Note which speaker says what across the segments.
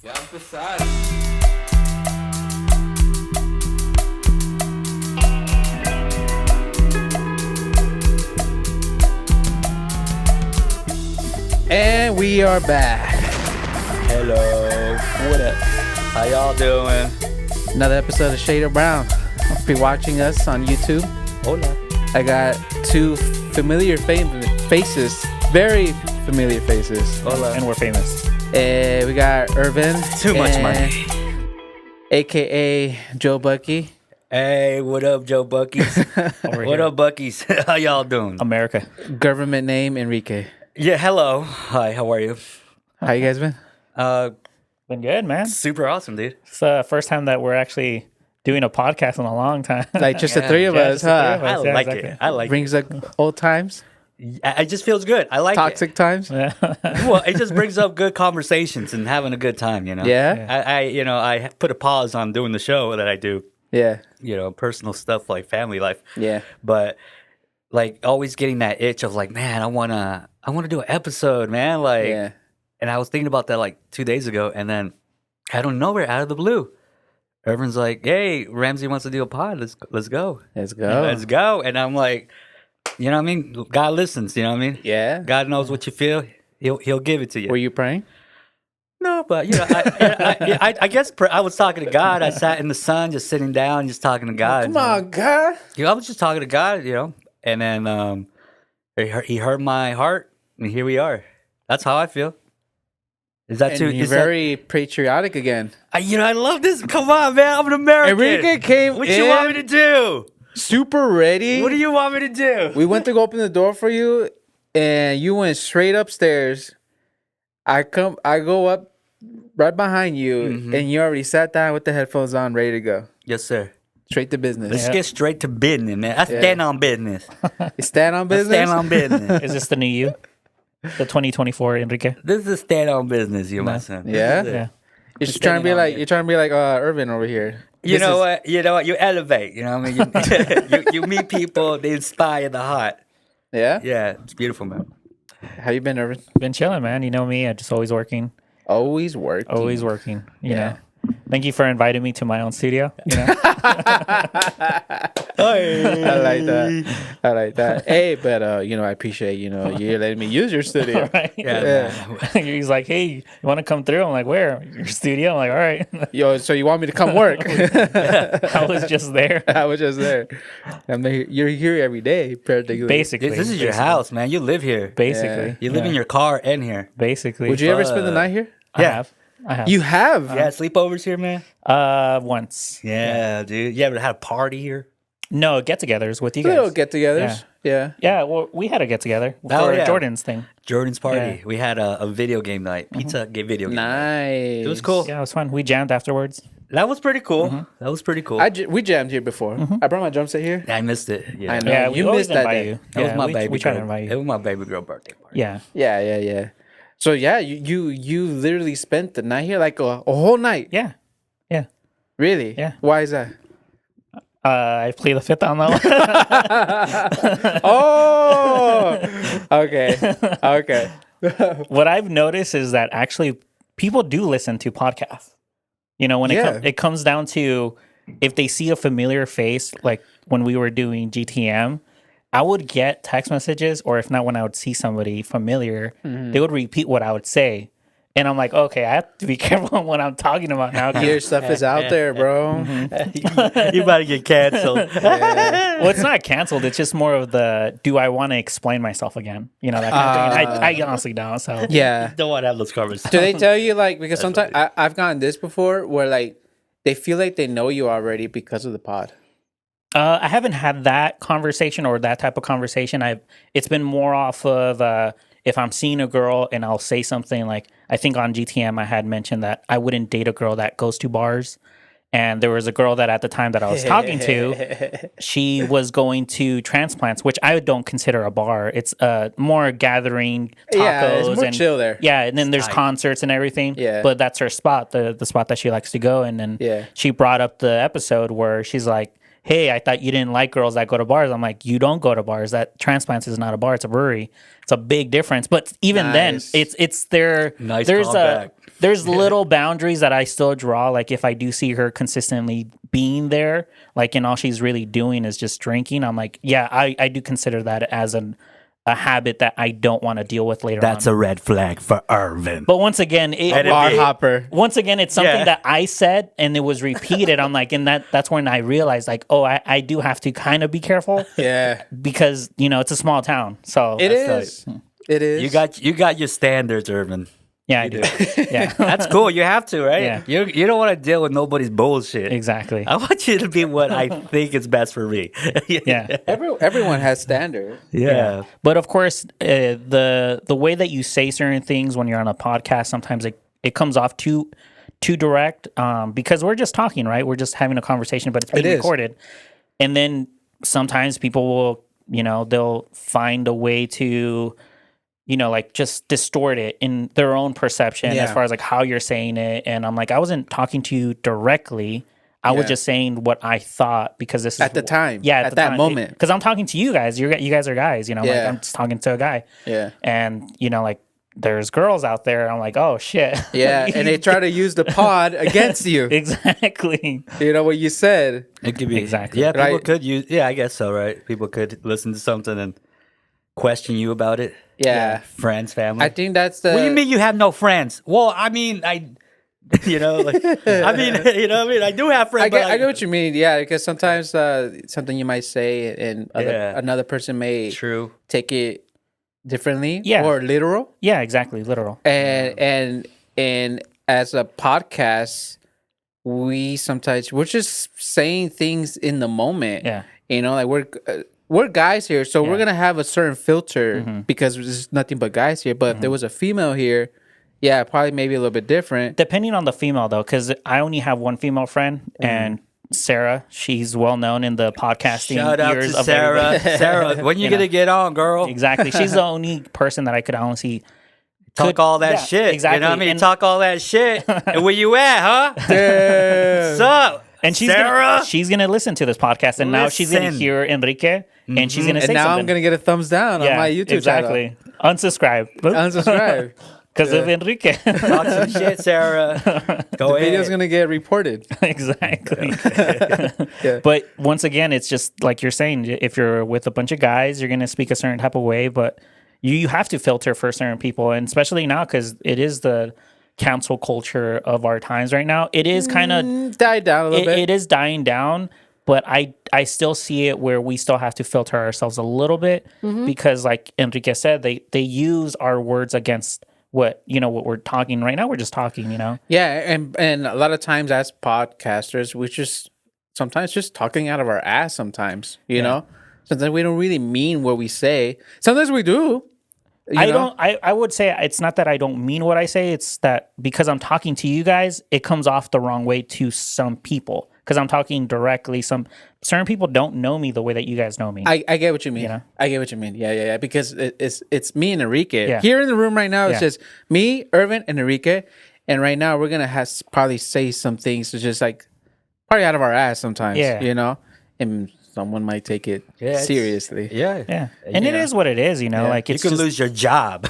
Speaker 1: Ya empezar.
Speaker 2: And we are back.
Speaker 3: Hello. What up? How y'all doing?
Speaker 2: Another episode of Shade of Brown. If you're watching us on YouTube,
Speaker 3: Hola.
Speaker 2: I got two familiar faces. Very familiar faces.
Speaker 3: Hola.
Speaker 4: And we're famous.
Speaker 2: We got Irvin.
Speaker 3: Too much money.
Speaker 2: AKA Joe Bucky.
Speaker 3: Hey, what up, Joe Buckies? What up, Buckies? How y'all doing?
Speaker 4: America.
Speaker 2: Government name Enrique.
Speaker 3: Yeah, hello. Hi, how are you?
Speaker 2: How you guys been?
Speaker 4: Been good, man.
Speaker 3: Super awesome, dude.
Speaker 4: It's the first time that we're actually doing a podcast in a long time.
Speaker 2: Like just the
Speaker 3: Yeah.
Speaker 2: three of
Speaker 4: Yeah,
Speaker 2: us,
Speaker 4: just the three
Speaker 2: huh?
Speaker 4: of us.
Speaker 3: I
Speaker 4: Yeah,
Speaker 3: like
Speaker 4: exactly.
Speaker 3: it. I like
Speaker 2: Brings like old times,
Speaker 3: it. It just feels good. I like
Speaker 2: toxic times.
Speaker 4: Yeah.
Speaker 3: it. Well, it just brings up good conversations and having a good time, you know?
Speaker 2: Yeah?
Speaker 3: I put a pause on doing the show that I do,
Speaker 2: Yeah.
Speaker 3: personal stuff like family life.
Speaker 2: Yeah.
Speaker 3: But like always getting that itch of like, man, I wanna do an episode, man. Like,
Speaker 2: Yeah.
Speaker 3: and I was thinking about that like 2 days ago, and then out of nowhere, out of the blue, everyone's like, "Hey, Ramsey wants to do a pod. Let's go.
Speaker 2: Let's go.
Speaker 3: Let's go." And I'm like, you know what I mean? God listens. You know what I mean?
Speaker 2: Yeah.
Speaker 3: God knows what you feel. He'll give it to you.
Speaker 2: Were you praying?
Speaker 3: No, but I guess I was talking to God. I sat in the sun, just sitting down, just talking to God.
Speaker 2: Come on, God.
Speaker 3: I was just talking to God, and then he heard my heart, and here we are. That's how I feel. Is that too?
Speaker 2: And you're very patriotic again.
Speaker 3: I love this. Come on, man. I'm an American.
Speaker 2: Enrique came
Speaker 3: What you want me to do?
Speaker 2: super ready.
Speaker 3: What do you want me to do?
Speaker 2: We went to go open the door for you, and you went straight upstairs. I go up right behind you, and you already sat down with the headphones on, ready to go.
Speaker 3: Yes, sir.
Speaker 2: Straight to business.
Speaker 3: Let's get straight to business, man. I stand on business.
Speaker 2: You stand on
Speaker 3: I
Speaker 2: business.
Speaker 3: stand on business.
Speaker 4: Is this the new you? The 2024 Enrique?
Speaker 3: This is stand on business, you my son.
Speaker 2: Yeah?
Speaker 3: This is it.
Speaker 4: Yeah.
Speaker 2: You're just trying to be
Speaker 3: standing on
Speaker 2: like
Speaker 3: it.
Speaker 2: you're trying to be like Irvin over here.
Speaker 3: You know what? You elevate. You know what I mean? You meet people, they inspire the heart.
Speaker 2: Yeah.
Speaker 3: Yeah, it's beautiful, man.
Speaker 2: How you been, Irvin?
Speaker 4: Been chilling, man. You know me. I just always working.
Speaker 2: Always work.
Speaker 4: Always working. You
Speaker 2: Yeah.
Speaker 4: know. Thank you for inviting me to my own studio. You know?
Speaker 2: I like that. Hey, but I appreciate you letting me use your studio.
Speaker 4: Right?
Speaker 3: Yeah.
Speaker 4: He's like, hey, you want to come through? I'm like, where? Your studio? I'm like, all right.
Speaker 2: Yo, so you want me to come work?
Speaker 4: I was just there.
Speaker 2: I was just there. You're here every day, practically.
Speaker 4: Basically.
Speaker 3: This is your house, man. You live here.
Speaker 4: Basically.
Speaker 3: You live in your car and here.
Speaker 4: Basically.
Speaker 2: Would you ever spend the night here?
Speaker 4: I
Speaker 3: Yeah.
Speaker 4: have.
Speaker 2: You have?
Speaker 3: Yeah, sleepovers here, man.
Speaker 4: Once.
Speaker 3: Yeah, dude. You ever had a party here?
Speaker 4: No, get-togethers with you
Speaker 2: Little
Speaker 4: guys.
Speaker 2: get-togethers. Yeah.
Speaker 4: Yeah, well, we had a get-together for
Speaker 3: yeah.
Speaker 4: Jordan's thing.
Speaker 3: Jordan's party.
Speaker 4: Yeah.
Speaker 3: We had a video game night. Pizza game video game night.
Speaker 2: Nice.
Speaker 3: It was cool.
Speaker 4: Yeah, it was fun. We jammed afterwards.
Speaker 3: That was pretty cool. That was pretty cool.
Speaker 2: We jammed here before. I brought my drum set here.
Speaker 3: I missed it. Yeah.
Speaker 2: I know.
Speaker 4: Yeah,
Speaker 2: you
Speaker 4: we always
Speaker 2: missed that
Speaker 4: invite
Speaker 2: day.
Speaker 4: you.
Speaker 3: That was
Speaker 4: Yeah,
Speaker 3: my
Speaker 4: we,
Speaker 3: baby
Speaker 4: we try
Speaker 3: girl.
Speaker 4: to invite
Speaker 3: It
Speaker 4: you.
Speaker 3: was my baby girl birthday party.
Speaker 4: Yeah.
Speaker 2: Yeah. So yeah, you literally spent the night here, like a whole night.
Speaker 4: Yeah. Yeah.
Speaker 2: Really?
Speaker 4: Yeah.
Speaker 2: Why is that?
Speaker 4: I play the fifth on that one.
Speaker 2: Oh. Okay.
Speaker 4: What I've noticed is that actually people do listen to podcasts. You know, when
Speaker 2: Yeah.
Speaker 4: it comes down to if they see a familiar face, like when we were doing GTM, I would get text messages, or if not, when I would see somebody familiar, they would repeat what I would say. And I'm like, okay, I have to be careful when I'm talking about now.
Speaker 2: Your stuff is out there, bro.
Speaker 3: You about to get canceled.
Speaker 4: Well, it's not canceled. It's just more of the, do I want to explain myself again? You know, that kind of thing. I honestly don't. So
Speaker 2: Yeah.
Speaker 3: Don't want to have those conversations.
Speaker 2: Do they tell you because sometimes I've gotten this before where like they feel like they know you already because of the pod.
Speaker 4: I haven't had that conversation or that type of conversation. It's been more off of if I'm seeing a girl and I'll say something like, I think on GTM I had mentioned that I wouldn't date a girl that goes to bars. And there was a girl that at the time that I was talking to, she was going to transplants, which I don't consider a bar. It's more gathering, tacos.
Speaker 2: Yeah, it's more
Speaker 4: and
Speaker 2: chill there.
Speaker 4: Yeah, and then there's
Speaker 3: tight.
Speaker 4: concerts and everything.
Speaker 2: Yeah.
Speaker 4: But that's her spot, the spot that she likes to go. And then
Speaker 2: Yeah.
Speaker 4: she brought up the episode where she's like, hey, I thought you didn't like girls that go to bars. I'm like, you don't go to bars. That Transplants is not a bar. It's a brewery. It's a big difference. But even
Speaker 2: Nice.
Speaker 4: then, it's their
Speaker 3: Nice
Speaker 4: there's
Speaker 3: callback.
Speaker 4: there's little boundaries that I still draw. Like if I do see her consistently being there, like and all she's really doing is just drinking, I'm like, yeah, I do consider that as a habit that I don't want to deal with later on.
Speaker 3: That's a red flag for Irvin.
Speaker 4: But once again,
Speaker 2: Bar hopper.
Speaker 4: once again, it's something that I said and it was repeated. I'm like, and that's when I realized, like, oh, I do have to kind of be careful.
Speaker 2: Yeah.
Speaker 4: Because, it's a small town. So
Speaker 2: It is. It is.
Speaker 3: You got your standards, Irvin.
Speaker 4: yeah, I do. Yeah.
Speaker 3: That's cool. You have to, right?
Speaker 4: Yeah.
Speaker 3: You don't want to deal with nobody's bullshit.
Speaker 4: Exactly.
Speaker 3: I want you to be what I think is best for me.
Speaker 4: Yeah.
Speaker 2: Everyone has standards.
Speaker 3: Yeah.
Speaker 4: But of course, the way that you say certain things when you're on a podcast, sometimes it comes off too direct because we're just talking, right? We're just having a conversation, but it's being recorded. And then sometimes people will, they'll find a way to, like just distort it in their own perception as far as like how you're saying it. And I'm like, I wasn't talking to you directly. I was just saying what I thought because this is
Speaker 2: At the time.
Speaker 4: Yeah,
Speaker 2: at that moment.
Speaker 4: Because I'm talking to you guys. You guys are guys. Like I'm just talking to a guy.
Speaker 2: Yeah.
Speaker 4: And like there's girls out there. I'm like, oh shit.
Speaker 2: Yeah, and they try to use the pod against you.
Speaker 4: Exactly.
Speaker 2: You know what you said.
Speaker 3: It could be
Speaker 4: Exactly.
Speaker 3: Yeah, people
Speaker 2: Right.
Speaker 3: could use. Yeah, I guess so. Right? People could listen to something and question you about it.
Speaker 2: Yeah.
Speaker 3: Friends, family.
Speaker 2: I think that's the.
Speaker 3: What do you mean you have no friends? Well, I mean, I do have friends.
Speaker 2: I get what you mean. Yeah, because sometimes something you might say and another person may
Speaker 3: True.
Speaker 2: take it differently.
Speaker 4: Yeah.
Speaker 2: Or literal.
Speaker 4: Yeah, exactly. Literal.
Speaker 2: And as a podcast, we're just saying things in the moment.
Speaker 4: Yeah.
Speaker 2: Like we're guys here, so we're gonna have a certain filter because there's nothing but guys here. But if there was a female here, probably maybe a little bit different.
Speaker 4: Depending on the female though, because I only have one female friend and Sarah, she's well known in the podcasting
Speaker 3: Shout out
Speaker 4: years
Speaker 3: to
Speaker 4: of
Speaker 3: Sarah.
Speaker 4: everybody.
Speaker 3: Sarah, when you gonna get on, girl?
Speaker 4: Exactly. She's the only person that I could honestly
Speaker 3: Talk all that shit.
Speaker 4: Exactly.
Speaker 3: You know what I mean?
Speaker 4: And-
Speaker 3: Talk all that shit. And where you at, huh? What's up?
Speaker 4: And
Speaker 3: Sarah?
Speaker 4: she's gonna listen to this podcast, and now she's gonna
Speaker 3: Listen.
Speaker 4: hear Enrique, and she's gonna say
Speaker 2: And now
Speaker 4: something.
Speaker 2: I'm gonna get a thumbs down on my YouTube
Speaker 4: exactly. Unsubscribe.
Speaker 2: channel. Unsubscribe.
Speaker 4: Because of Enrique.
Speaker 3: Talk some shit, Sarah. Go
Speaker 2: The
Speaker 3: ahead.
Speaker 2: video's gonna get reported.
Speaker 4: Exactly.
Speaker 2: Yeah.
Speaker 4: But once again, it's just like you're saying, if you're with a bunch of guys, you're gonna speak a certain type of way, but you have to filter for certain people, and especially now because it is the cancel culture of our times right now. It is kind of
Speaker 2: Died down a little bit.
Speaker 4: it is dying down, but I still see it where we still have to filter ourselves a little bit because, like Enrique said, they use our words against what we're talking right now. We're just talking,
Speaker 2: Yeah, and a lot of times as podcasters, we just sometimes just talking out of our ass. Sometimes, you know, sometimes we don't really mean what we say. Sometimes we do.
Speaker 4: I would say it's not that I don't mean what I say. It's that because I'm talking to you guys, it comes off the wrong way to some people because I'm talking directly. Some certain people don't know me the way that you guys know me.
Speaker 2: I get what you mean.
Speaker 4: know?
Speaker 2: I get what you mean. Yeah. Because it's me and Enrique
Speaker 4: Yeah.
Speaker 2: here in the room right now. It's
Speaker 4: Yeah.
Speaker 2: just me, Irvin, and Enrique. And right now we're gonna probably say some things that's just like probably out of our ass sometimes.
Speaker 4: Yeah.
Speaker 2: And someone might take it
Speaker 3: it's-
Speaker 2: seriously.
Speaker 3: Yeah.
Speaker 4: yeah, and it is what it is. Like
Speaker 3: You
Speaker 4: it's
Speaker 3: could
Speaker 4: just,
Speaker 3: lose your job.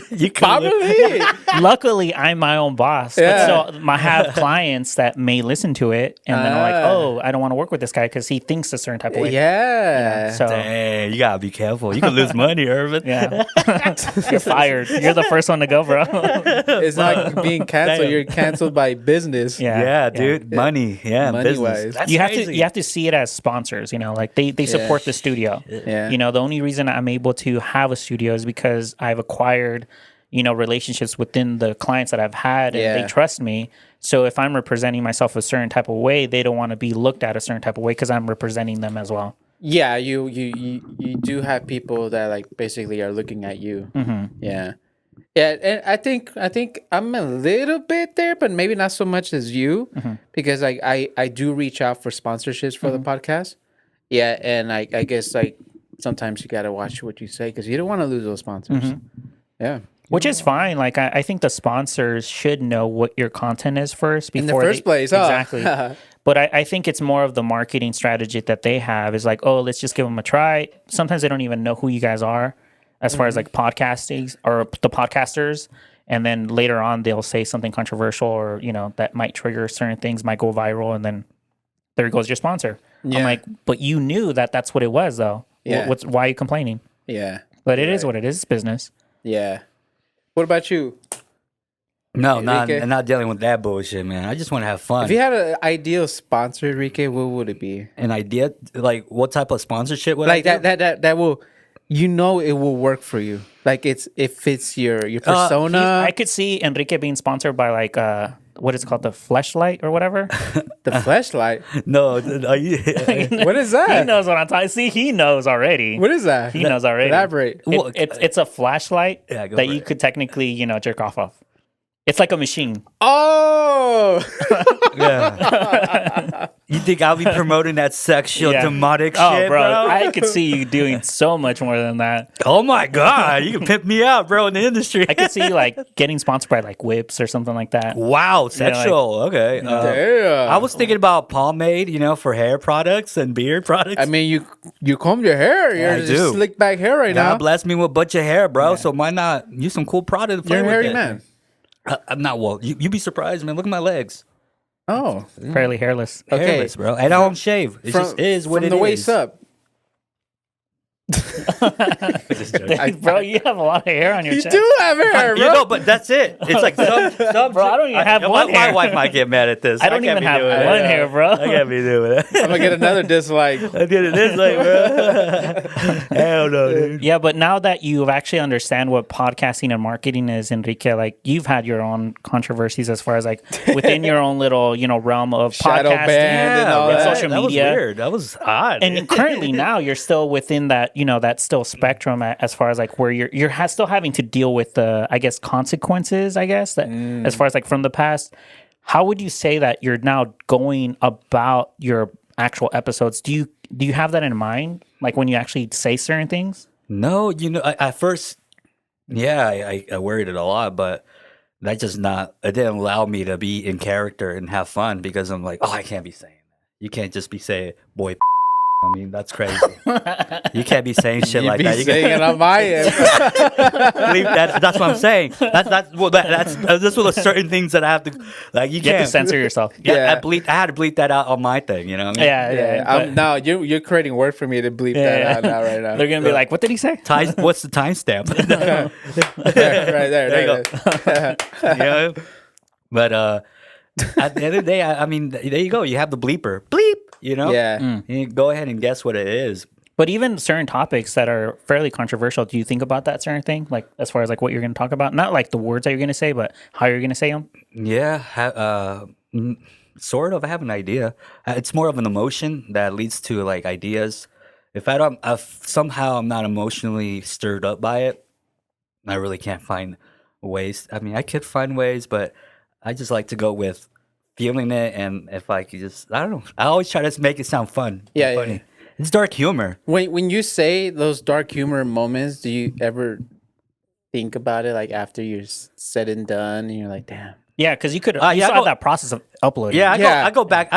Speaker 3: You could
Speaker 2: Probably.
Speaker 4: luckily I'm my own boss.
Speaker 2: Yeah.
Speaker 4: But so I have clients that may listen to it and then are like, oh, I don't want to work with this guy because he thinks a certain type of way.
Speaker 2: Yeah.
Speaker 4: So
Speaker 3: Dang, you gotta be careful. You could lose money, Irvin.
Speaker 4: yeah, you're fired. You're the first one to go, bro.
Speaker 2: It's not being canceled.
Speaker 3: Damn.
Speaker 2: You're canceled by business.
Speaker 3: Yeah, dude. Money. Yeah,
Speaker 2: Money-wise.
Speaker 3: business. That's
Speaker 4: you have
Speaker 3: crazy.
Speaker 4: to see it as sponsors. Like they support the studio.
Speaker 2: Yeah.
Speaker 4: The only reason I'm able to have a studio is because I've acquired relationships within the clients that I've had, and
Speaker 2: Yeah.
Speaker 4: they trust me. So if I'm representing myself a certain type of way, they don't want to be looked at a certain type of way because I'm representing them as well.
Speaker 2: Yeah, you do have people that like basically are looking at you. Yeah, and I think I'm a little bit there, but maybe not so much as you, because like I do reach out for sponsorships for the podcast. Yeah, and I guess like sometimes you gotta watch what you say because you don't want to lose those sponsors. Yeah.
Speaker 4: Which is fine. Like I think the sponsors should know what your content is first before
Speaker 2: In the first place, huh?
Speaker 4: Exactly. But I think it's more of the marketing strategy that they have is like, oh, let's just give them a try. Sometimes they don't even know who you guys are as far as like podcasting or the podcasters. and then later on they'll say something controversial or that might trigger certain things, might go viral, and then there goes your sponsor.
Speaker 2: Yeah.
Speaker 4: I'm like, but you knew that that's what it was, though.
Speaker 2: Yeah.
Speaker 4: Why are you complaining?
Speaker 2: Yeah.
Speaker 4: But it is what it is. It's business.
Speaker 2: Yeah. What about you?
Speaker 3: No,
Speaker 2: Enrique?
Speaker 3: not dealing with that bullshit, man. I just want to have fun.
Speaker 2: If you had an ideal sponsor, Enrique, what would it be?
Speaker 3: An idea, like what type of sponsorship would
Speaker 2: Like
Speaker 3: I do?
Speaker 2: that will, it will work for you. Like it fits your persona.
Speaker 4: I could see Enrique being sponsored by like what is it called, the Fleshlight or whatever.
Speaker 2: The flashlight.
Speaker 3: No, are you?
Speaker 2: What is that?
Speaker 4: He knows what I'm talking. See, he knows already.
Speaker 2: What is that?
Speaker 4: He knows already.
Speaker 2: Elaborate.
Speaker 4: It's a flashlight
Speaker 3: Yeah, go
Speaker 4: that
Speaker 3: for
Speaker 4: you
Speaker 3: it.
Speaker 4: could technically jerk off of. It's like a machine.
Speaker 2: Oh.
Speaker 3: Yeah. You think I'll be promoting that sexual
Speaker 4: Yeah.
Speaker 3: demonic
Speaker 4: Oh,
Speaker 3: shit,
Speaker 4: bro,
Speaker 3: bro?
Speaker 4: I could see you doing so much more than that.
Speaker 3: Oh my god, you can pimp me out, bro, in the industry.
Speaker 4: I could see you like getting sponsored by like Whips or something like that.
Speaker 3: Wow, sexual. Okay.
Speaker 2: Damn.
Speaker 3: I was thinking about pomade, for hair products and beard products.
Speaker 2: I mean, you comb your hair. You're
Speaker 3: I
Speaker 2: just
Speaker 3: do.
Speaker 2: slick back hair right
Speaker 3: God
Speaker 2: now.
Speaker 3: bless me with a bunch of hair, bro. So why not use some cool product to play
Speaker 2: You're a
Speaker 3: with
Speaker 2: hairy
Speaker 3: it?
Speaker 2: man.
Speaker 3: I'm not. Well, you be surprised, man. Look at my legs.
Speaker 2: Oh,
Speaker 4: Fairly hairless.
Speaker 2: okay.
Speaker 3: Hairless, bro. And I don't shave. It just is what
Speaker 2: from
Speaker 3: it
Speaker 2: the
Speaker 3: is.
Speaker 2: waist up.
Speaker 3: Just joking.
Speaker 4: Bro, you have a lot of hair on your
Speaker 2: You
Speaker 4: chest.
Speaker 2: do have hair, bro.
Speaker 3: But that's it. It's like some
Speaker 4: Bro, I don't even have one
Speaker 3: my
Speaker 4: hair.
Speaker 3: wife might get mad at this.
Speaker 4: I don't
Speaker 3: can't
Speaker 4: even
Speaker 3: be
Speaker 4: have
Speaker 3: doing
Speaker 4: one
Speaker 3: that.
Speaker 4: hair, bro.
Speaker 3: I can't be doing it.
Speaker 2: I'm gonna get another dislike.
Speaker 3: I did it this way, bro. Hell no, dude.
Speaker 4: Yeah, but now that you actually understand what podcasting and marketing is, Enrique, like you've had your own controversies as far as like within your own little, realm of
Speaker 2: Shadow
Speaker 4: podcasting
Speaker 2: ban and all
Speaker 4: and
Speaker 2: that.
Speaker 4: social
Speaker 3: That was
Speaker 4: media.
Speaker 3: weird. That was odd.
Speaker 4: And currently now you're still within that, that still spectrum as far as like where you're still having to deal with the, I guess, consequences, I guess, that as far as like from the past. How would you say that you're now going about your actual episodes? Do you have that in mind? Like when you actually say certain things?
Speaker 3: No, at first, I worried it a lot, but that just not, it didn't allow me to be in character and have fun because I'm like, I can't be saying that. You can't just be saying, boy, I mean, that's crazy. You can't be saying shit
Speaker 2: You
Speaker 3: like
Speaker 2: be
Speaker 3: that. You
Speaker 2: saying it on my end.
Speaker 3: believe that. That's what I'm saying. That's what certain things that I have to, like, you
Speaker 4: You have
Speaker 3: can't
Speaker 4: to censor yourself.
Speaker 3: Yeah,
Speaker 2: Yeah.
Speaker 3: I had to bleep that out on my thing. You know what I mean?
Speaker 4: Yeah. but
Speaker 2: Now you're creating work for me to bleep that out now, right now.
Speaker 4: They're gonna be like, "What did he say?"
Speaker 3: What's the timestamp?
Speaker 2: right there.
Speaker 3: There you
Speaker 2: There
Speaker 3: you know? But at the end of the day, I mean, there you go. You have the bleeper. Bleep.
Speaker 2: Yeah.
Speaker 3: You go ahead and guess what it is.
Speaker 4: But even certain topics that are fairly controversial, do you think about that certain thing? Like as far as like what you're going to talk about, not like the words that you're going to say, but how you're going to say them.
Speaker 3: Yeah, sort of. I have an idea. It's more of an emotion that leads to like ideas. If somehow I'm not emotionally stirred up by it, I really can't find ways. I mean, I could find ways, but I just like to go with feeling it. And if I could I don't know. I always try to make it sound fun.
Speaker 2: Yeah,
Speaker 3: funny.
Speaker 2: yeah.
Speaker 3: It's dark humor.
Speaker 2: When you say those dark humor moments, do you ever think about it like after you're said and done, and you're like, damn.
Speaker 4: Yeah, because you could.
Speaker 3: yeah,
Speaker 4: You
Speaker 3: I
Speaker 4: saw
Speaker 3: go-
Speaker 4: that process of uploading.
Speaker 3: Yeah,
Speaker 2: Yeah.
Speaker 3: I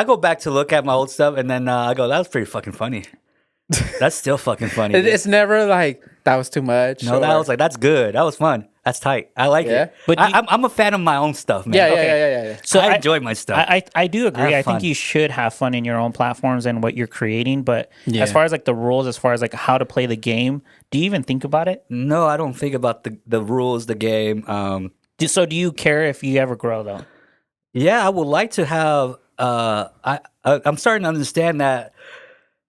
Speaker 3: go back to look at my old stuff, and then I go, that was pretty fucking funny. That's still fucking funny. dude.
Speaker 2: It's never like that was too much.
Speaker 3: No, that was like, that's good. That was fun. That's tight. I like
Speaker 2: Yeah.
Speaker 3: it.
Speaker 4: But
Speaker 3: But I'm a fan of my own stuff, man.
Speaker 2: yeah.
Speaker 4: So
Speaker 3: I enjoy my stuff.
Speaker 4: I do agree. I
Speaker 3: have
Speaker 4: think
Speaker 3: fun.
Speaker 4: you should have fun in your own platforms and what you're creating. But
Speaker 2: Yeah.
Speaker 4: as far as like the rules, as far as like how to play the game, do you even think about it?
Speaker 3: No, I don't think about the rules, the game.
Speaker 4: So do you care if you ever grow though?
Speaker 3: Yeah, I would like to have. I'm starting to understand that.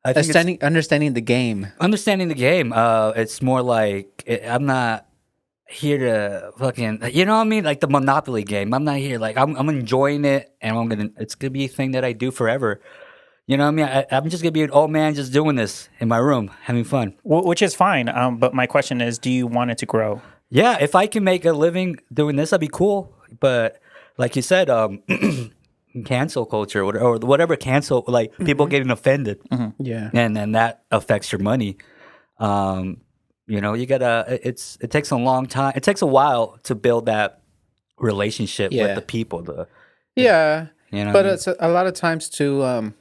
Speaker 3: I think it's
Speaker 2: Understanding the game.
Speaker 3: understanding the game. It's more like I'm not here to fucking. You know what I mean? Like the Monopoly game. I'm not here. Like I'm enjoying it, and it's gonna be a thing that I do forever. You know what I mean? I'm just gonna be an old man just doing this in my room, having fun.
Speaker 4: Which is fine. But my question is, do you want it to grow?
Speaker 3: Yeah, if I can make a living doing this, that'd be cool. But like you said, cancel culture or whatever cancel, like people getting offended,
Speaker 2: Yeah.
Speaker 3: and then that affects your money. You gotta. It takes a long time. It takes a while to build that relationship
Speaker 2: Yeah.
Speaker 3: with the people.
Speaker 2: Yeah.
Speaker 3: You know,
Speaker 2: But
Speaker 3: what I mean?
Speaker 2: it's a lot of times too,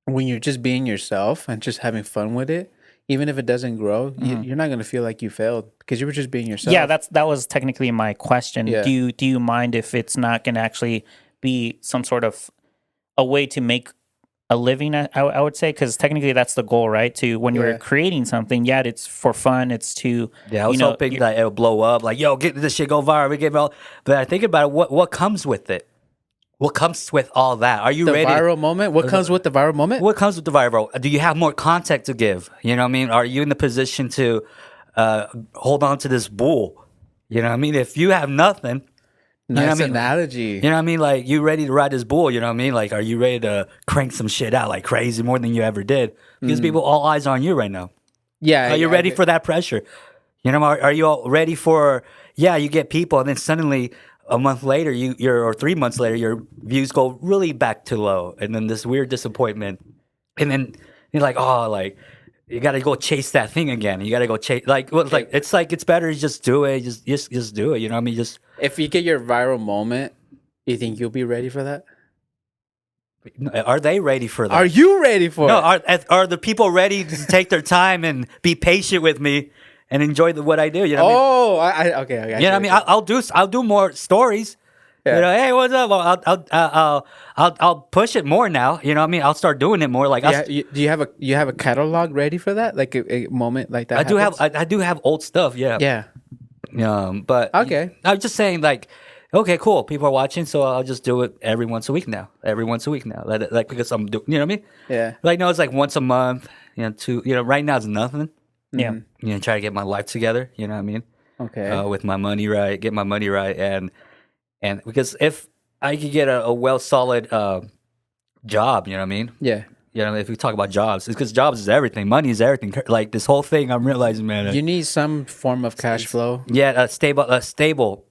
Speaker 2: when you're just being yourself and just having fun with it, even if it doesn't grow, you're not gonna feel like you failed because you were just being yourself.
Speaker 4: Yeah, that was technically my question.
Speaker 2: Yeah.
Speaker 4: Do you mind if it's not going to actually be some sort of a way to make a living? I would say, because technically that's the goal, right? To when you're creating something, it's for fun. It's to
Speaker 3: I was hoping that it'll blow up. Like, yo, get this shit go viral. We get all. But I think about it, what comes with it. What comes with all that? Are you
Speaker 2: the
Speaker 3: ready?
Speaker 2: viral moment. What comes with the viral moment?
Speaker 3: What comes with the viral? Do you have more content to give? You know what I mean? Are you in the position to hold on to this bull? You know what I mean? If you have nothing, you know
Speaker 2: Nice
Speaker 3: what I mean?
Speaker 2: analogy.
Speaker 3: You know what I mean? Like, you ready to ride this bull? You know what I mean? Like, are you ready to crank some shit out like crazy more than you ever did? Because people, all eyes on you right now.
Speaker 2: Yeah.
Speaker 3: Are you ready for that pressure? You know, are you all ready for? Yeah, you get people, and then suddenly a month later, or 3 months later, your views go really back to low, and then this weird disappointment, and then you're like, oh, like you got to go chase that thing again. You got to go chase, it's better to just do it, just do it. You know what I mean? Just
Speaker 2: if you get your viral moment, you think you'll be ready for that?
Speaker 3: are they ready for that?
Speaker 2: Are you ready for it?
Speaker 3: No, are the people ready to take their time and be patient with me and enjoy what I do? You know what I mean?
Speaker 2: Okay.
Speaker 3: You know what I mean? I'll do more stories.
Speaker 2: Yeah.
Speaker 3: You know, hey, what's up? Well, I'll push it more now. You know what I mean? I'll start doing it more. Like,
Speaker 2: Do you have a catalog ready for that? Like a moment like that?
Speaker 3: I do have old stuff. Yeah.
Speaker 2: Yeah.
Speaker 3: But
Speaker 2: Okay.
Speaker 3: I'm just saying, like, okay, cool. People are watching, so I'll just do it every once a week now. Let it, like, because I'm doing. You know what I mean?
Speaker 2: Yeah.
Speaker 3: Like, no, it's like once a month. You know, two. You know, right now it's nothing.
Speaker 4: Yeah.
Speaker 3: You know, try to get my life together. You know what I mean?
Speaker 2: Okay.
Speaker 3: With my money right, get my money right, and because if I could get a well solid job, you know what I mean?
Speaker 2: Yeah.
Speaker 3: You know, if we talk about jobs, it's because jobs is everything. Money is everything. Like, this whole thing, I'm realizing, man.
Speaker 2: You need some form of cash flow.
Speaker 3: Yeah, a stable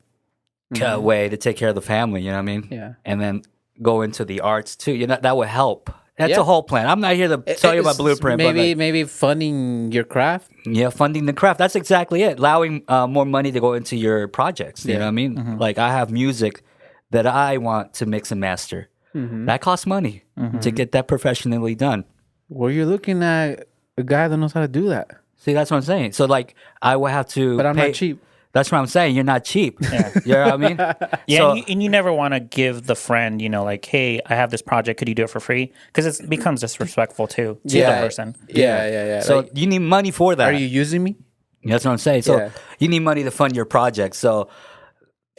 Speaker 3: way to take care of the family. You know what I mean?
Speaker 2: Yeah.
Speaker 3: And then go into the arts too. You know, that would help. That's a whole plan. I'm not here to tell you about blueprint.
Speaker 2: Maybe funding your craft.
Speaker 3: Yeah, funding the craft. That's exactly it. Allowing more money to go into your projects. You know what I mean? Like, I have music that I want to mix and master. That costs money to get that professionally done.
Speaker 2: Well, you're looking at a guy that knows how to do that.
Speaker 3: See, that's what I'm saying. So, like, I will have to.
Speaker 2: But I'm not cheap.
Speaker 3: That's what I'm saying. You're not cheap. Yeah. You know what I mean?
Speaker 4: Yeah,
Speaker 3: So,
Speaker 4: and you never want to give the friend, like, hey, I have this project. Could you do it for free? Because it becomes disrespectful to the person.
Speaker 2: Yeah.
Speaker 3: So
Speaker 2: Like,
Speaker 3: you need money for that.
Speaker 2: are you using me?
Speaker 3: That's what I'm saying. So you need money to fund your project. So,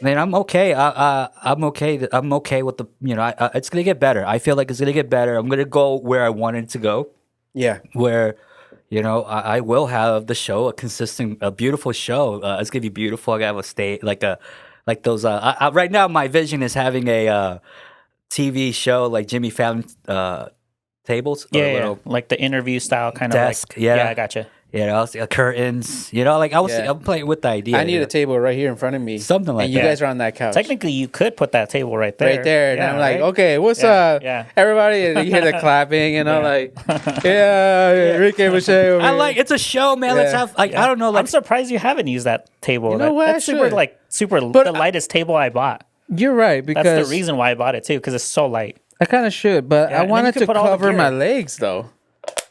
Speaker 3: man, I'm okay. I'm okay. I'm okay with the. It's gonna get better. I feel like it's gonna get better. I'm gonna go where I wanted to go.
Speaker 2: Yeah.
Speaker 3: Where, I will have the show, a beautiful show. It's gonna be beautiful. I gotta have a state like those. Right now, my vision is having a TV show like Jimmy Fallon tables.
Speaker 4: Yeah, like the interview style kind
Speaker 3: desk,
Speaker 4: of like. Yeah, I gotcha.
Speaker 3: Curtains. I'm playing with the idea.
Speaker 2: I need a table right here in front of me.
Speaker 3: Something like
Speaker 2: and you
Speaker 3: that.
Speaker 2: guys are on that couch.
Speaker 4: Technically, you could put that table right there.
Speaker 2: Right there. And
Speaker 4: Yeah,
Speaker 2: I'm like,
Speaker 4: right?
Speaker 2: okay, what's up?
Speaker 4: Yeah.
Speaker 2: Everybody, and you hear the clapping, and I'm like, yeah, Ricky Michelle over
Speaker 3: I
Speaker 2: here.
Speaker 3: like, it's a show, man. Let's
Speaker 2: Yeah.
Speaker 3: have, like, I don't know, like,
Speaker 4: I'm surprised you haven't used that table.
Speaker 2: You know what?
Speaker 4: That's
Speaker 2: I
Speaker 4: super,
Speaker 2: should.
Speaker 4: the lightest table I bought.
Speaker 2: You're right, because
Speaker 4: That's the reason why I bought it too, because it's so light.
Speaker 2: I kind of should, but
Speaker 4: Yeah,
Speaker 2: I
Speaker 4: and then
Speaker 2: wanted
Speaker 4: you
Speaker 2: to
Speaker 4: could put all the
Speaker 2: cover
Speaker 4: gear.
Speaker 2: my legs, though.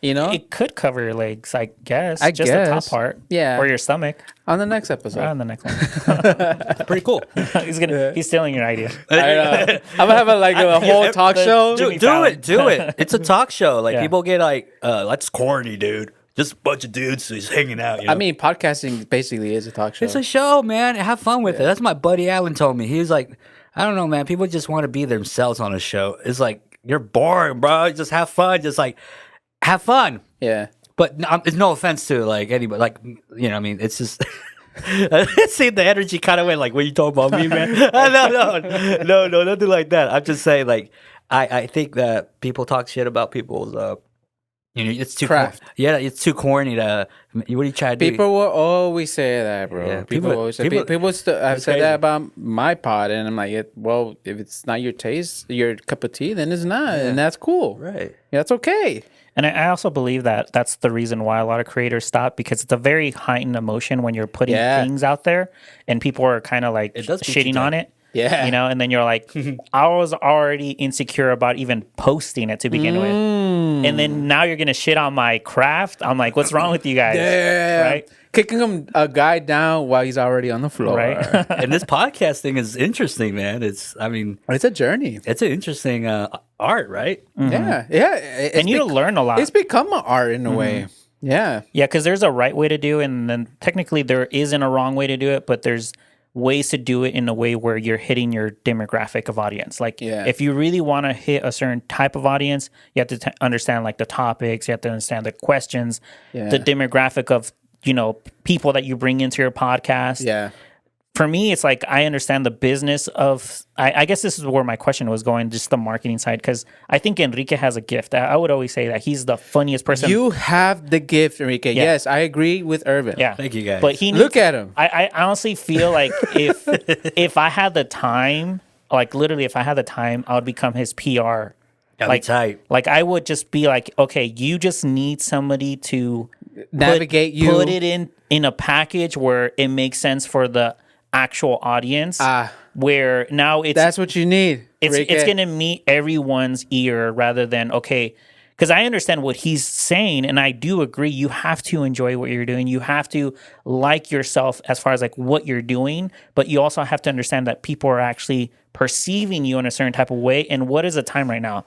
Speaker 4: It could cover your legs, I guess.
Speaker 2: I
Speaker 4: just the top
Speaker 2: guess.
Speaker 4: part.
Speaker 2: Yeah.
Speaker 4: Or your stomach.
Speaker 2: On the next episode.
Speaker 4: On the next one.
Speaker 3: pretty cool.
Speaker 4: He's stealing your idea.
Speaker 2: I know. I'm gonna have a whole talk show.
Speaker 3: Do it. It's a talk show. Like,
Speaker 4: Yeah.
Speaker 3: people get like, that's corny, dude. Just a bunch of dudes just hanging out. You know?
Speaker 2: I mean, podcasting basically is a talk show.
Speaker 3: it's a show, man. Have fun with it. That's what my buddy Alan told me. He was like, I don't know, man. People just want to be themselves on a show. It's like, you're boring, bro. Just have fun. Just like, have fun.
Speaker 2: Yeah.
Speaker 3: But it's no offense to like anybody. Like, what I mean, it's just. See, the energy kind of went like, "What you talking about me, man?" No, nothing like that. I'm just saying, like, I think that people talk shit about people's, it's too
Speaker 2: Craft.
Speaker 3: It's too corny to. What are you trying to do?
Speaker 2: People will always say that, bro.
Speaker 3: Yeah,
Speaker 2: people always say. People I've said
Speaker 3: crazy.
Speaker 2: that about my pod, and I'm like, well, if it's not your taste, your cup of tea, then it's not, and that's cool.
Speaker 3: Right.
Speaker 2: Yeah, that's okay.
Speaker 4: And I also believe that that's the reason why a lot of creators stop, because it's a very heightened emotion when you're putting things out there and people are kind of like
Speaker 3: It does beat you
Speaker 4: shitting
Speaker 3: down.
Speaker 4: on it.
Speaker 2: Yeah.
Speaker 4: You know, and then you're like, I was already insecure about even posting it to begin with. And then now you're going to shit on my craft. I'm like, what's wrong with you guys?
Speaker 2: Yeah.
Speaker 4: Right?
Speaker 2: Kicking a guy down while he's already on the floor.
Speaker 4: Right.
Speaker 3: And this podcast thing is interesting, man. It's
Speaker 2: It's a journey.
Speaker 3: it's an interesting art, right?
Speaker 2: Yeah. Yeah.
Speaker 4: And you learn a lot.
Speaker 2: It's become an art in a way. Yeah.
Speaker 4: Yeah, because there's a right way to do it, and then technically there isn't a wrong way to do it, but there's ways to do it in a way where you're hitting your demographic of audience. Like, if you really want to hit a certain type of audience, you have to understand like the topics, you have to understand the questions, the demographic of, you know, people that you bring into your podcast.
Speaker 2: Yeah.
Speaker 4: For me, it's like I understand the business of. I guess this is where my question was going, just the marketing side, because I think Enrique has a gift. I would always say that he's the funniest person.
Speaker 2: You have the gift, Enrique.
Speaker 4: Yeah.
Speaker 2: Yes, I agree with Irvin.
Speaker 4: Yeah,
Speaker 3: Thank you, guys.
Speaker 4: But he
Speaker 2: Look at him.
Speaker 4: I honestly feel like if I had the time, like literally, if I had the time, I would become his PR.
Speaker 3: That'd
Speaker 4: Like
Speaker 3: be tight.
Speaker 4: Like I would just be like, okay, you just need somebody to
Speaker 2: Navigate you.
Speaker 4: put it in a package where it makes sense for the actual audience. Where now
Speaker 2: That's what you need.
Speaker 4: it's going to meet everyone's ear rather than, okay, because I understand what he's saying, and I do agree. You have to enjoy what you're doing. You have to like yourself as far as like what you're doing, but you also have to understand that people are actually perceiving you in a certain type of way. And what is the time right now?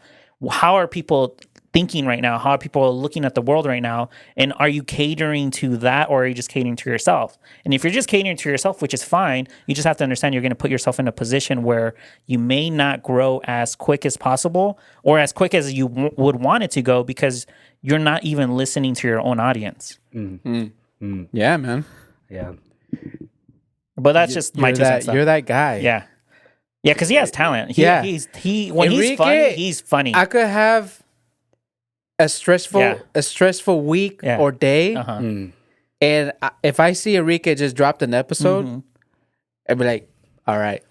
Speaker 4: How are people thinking right now? How are people looking at the world right now? And are you catering to that, or are you just catering to yourself? And if you're just catering to yourself, which is fine, you just have to understand you're going to put yourself in a position where you may not grow as quick as possible or as quick as you would want it to go, because you're not even listening to your own audience.
Speaker 2: Yeah, man.
Speaker 3: Yeah.
Speaker 4: But that's just my 2 cents.
Speaker 2: You're that guy.
Speaker 4: Yeah. Yeah, because he has talent.
Speaker 2: Yeah.
Speaker 4: When he's
Speaker 2: Enrique,
Speaker 4: funny, he's funny.
Speaker 2: I could have a stressful week or day, and if I see Enrique just dropped an episode, I'd be like, all right,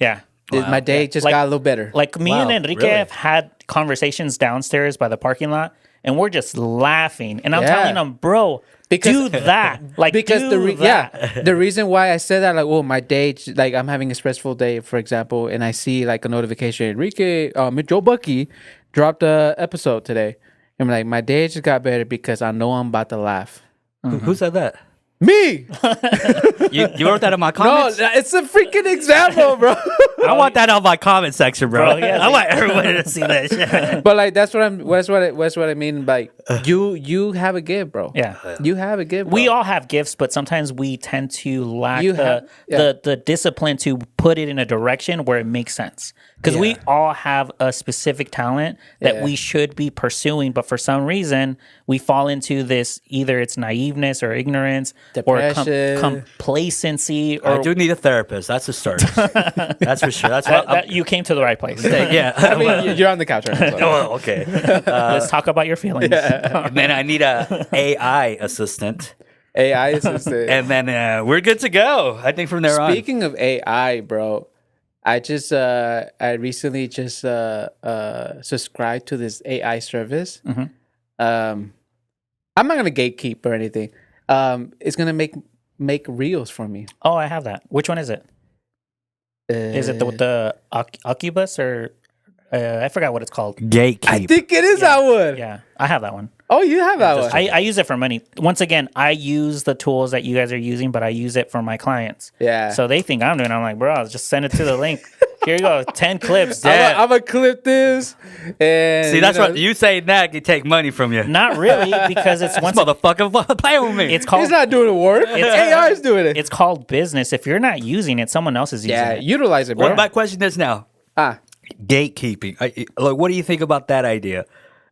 Speaker 2: my day just got a little better.
Speaker 4: Like me and Enrique have had conversations downstairs by the parking lot, and we're just laughing. And I'm telling him, bro, do that. Like,
Speaker 2: because
Speaker 4: that.
Speaker 2: the reason why I said that, like, well, my day, like, I'm having a stressful day, for example, and I see like a notification, Enrique, Joe Bucky dropped a episode today. I'm like, my day just got better because I know I'm about to laugh.
Speaker 3: Who said that?
Speaker 2: Me.
Speaker 3: You wrote that in my comments?
Speaker 2: No, it's a freaking example, bro.
Speaker 3: I want that on my comment section, bro.
Speaker 4: yeah,
Speaker 3: I want everybody to see that shit.
Speaker 2: But like, that's what I mean. Like, you have a gift, bro.
Speaker 4: Yeah.
Speaker 2: You have a gift. Bro.
Speaker 4: We all have gifts, but sometimes we tend to lack
Speaker 2: You
Speaker 4: the discipline to put it in a direction where it makes sense. Because we all have a specific talent that we should be pursuing, but for some reason we fall into this, either it's naiveness or ignorance,
Speaker 2: depression,
Speaker 4: or complacency. Or
Speaker 3: I do need a therapist. That's a start. That's for sure. That's what
Speaker 4: you came to the right place.
Speaker 3: yeah.
Speaker 2: I mean, you're on the couch right now. So.
Speaker 3: Oh, okay.
Speaker 4: Let's talk about your feelings.
Speaker 3: And then I need a AI assistant.
Speaker 2: AI assistant.
Speaker 3: And then we're good to go. I think from there on.
Speaker 2: Speaking of AI, bro, I recently just subscribed to this AI service. I'm not gonna gatekeep or anything. It's gonna make reels for me.
Speaker 4: Oh, I have that. Which one is it? Is it the Oculus or I forgot what it's called.
Speaker 3: Gatekeep.
Speaker 2: I think it is that one.
Speaker 4: Yeah, I have that one.
Speaker 2: Oh, you have that one.
Speaker 4: I use it for money. Once again, I use the tools that you guys are using, but I use it for my clients.
Speaker 2: Yeah.
Speaker 4: So they think I'm doing it. I'm like, bro, just send it to the link. Here you go, 10 clips.
Speaker 2: I'm gonna clip this. And
Speaker 3: See, that's what you say. That can take money from you.
Speaker 4: Not really, because it's
Speaker 3: This motherfucker playing with me.
Speaker 4: it's called
Speaker 2: He's not doing the work. AI is doing it.
Speaker 4: it's called business. If you're not using it, someone else is using
Speaker 2: Yeah,
Speaker 4: it.
Speaker 2: utilize it, bro.
Speaker 3: What my question is now? Gatekeeping. Like, what do you think about that idea?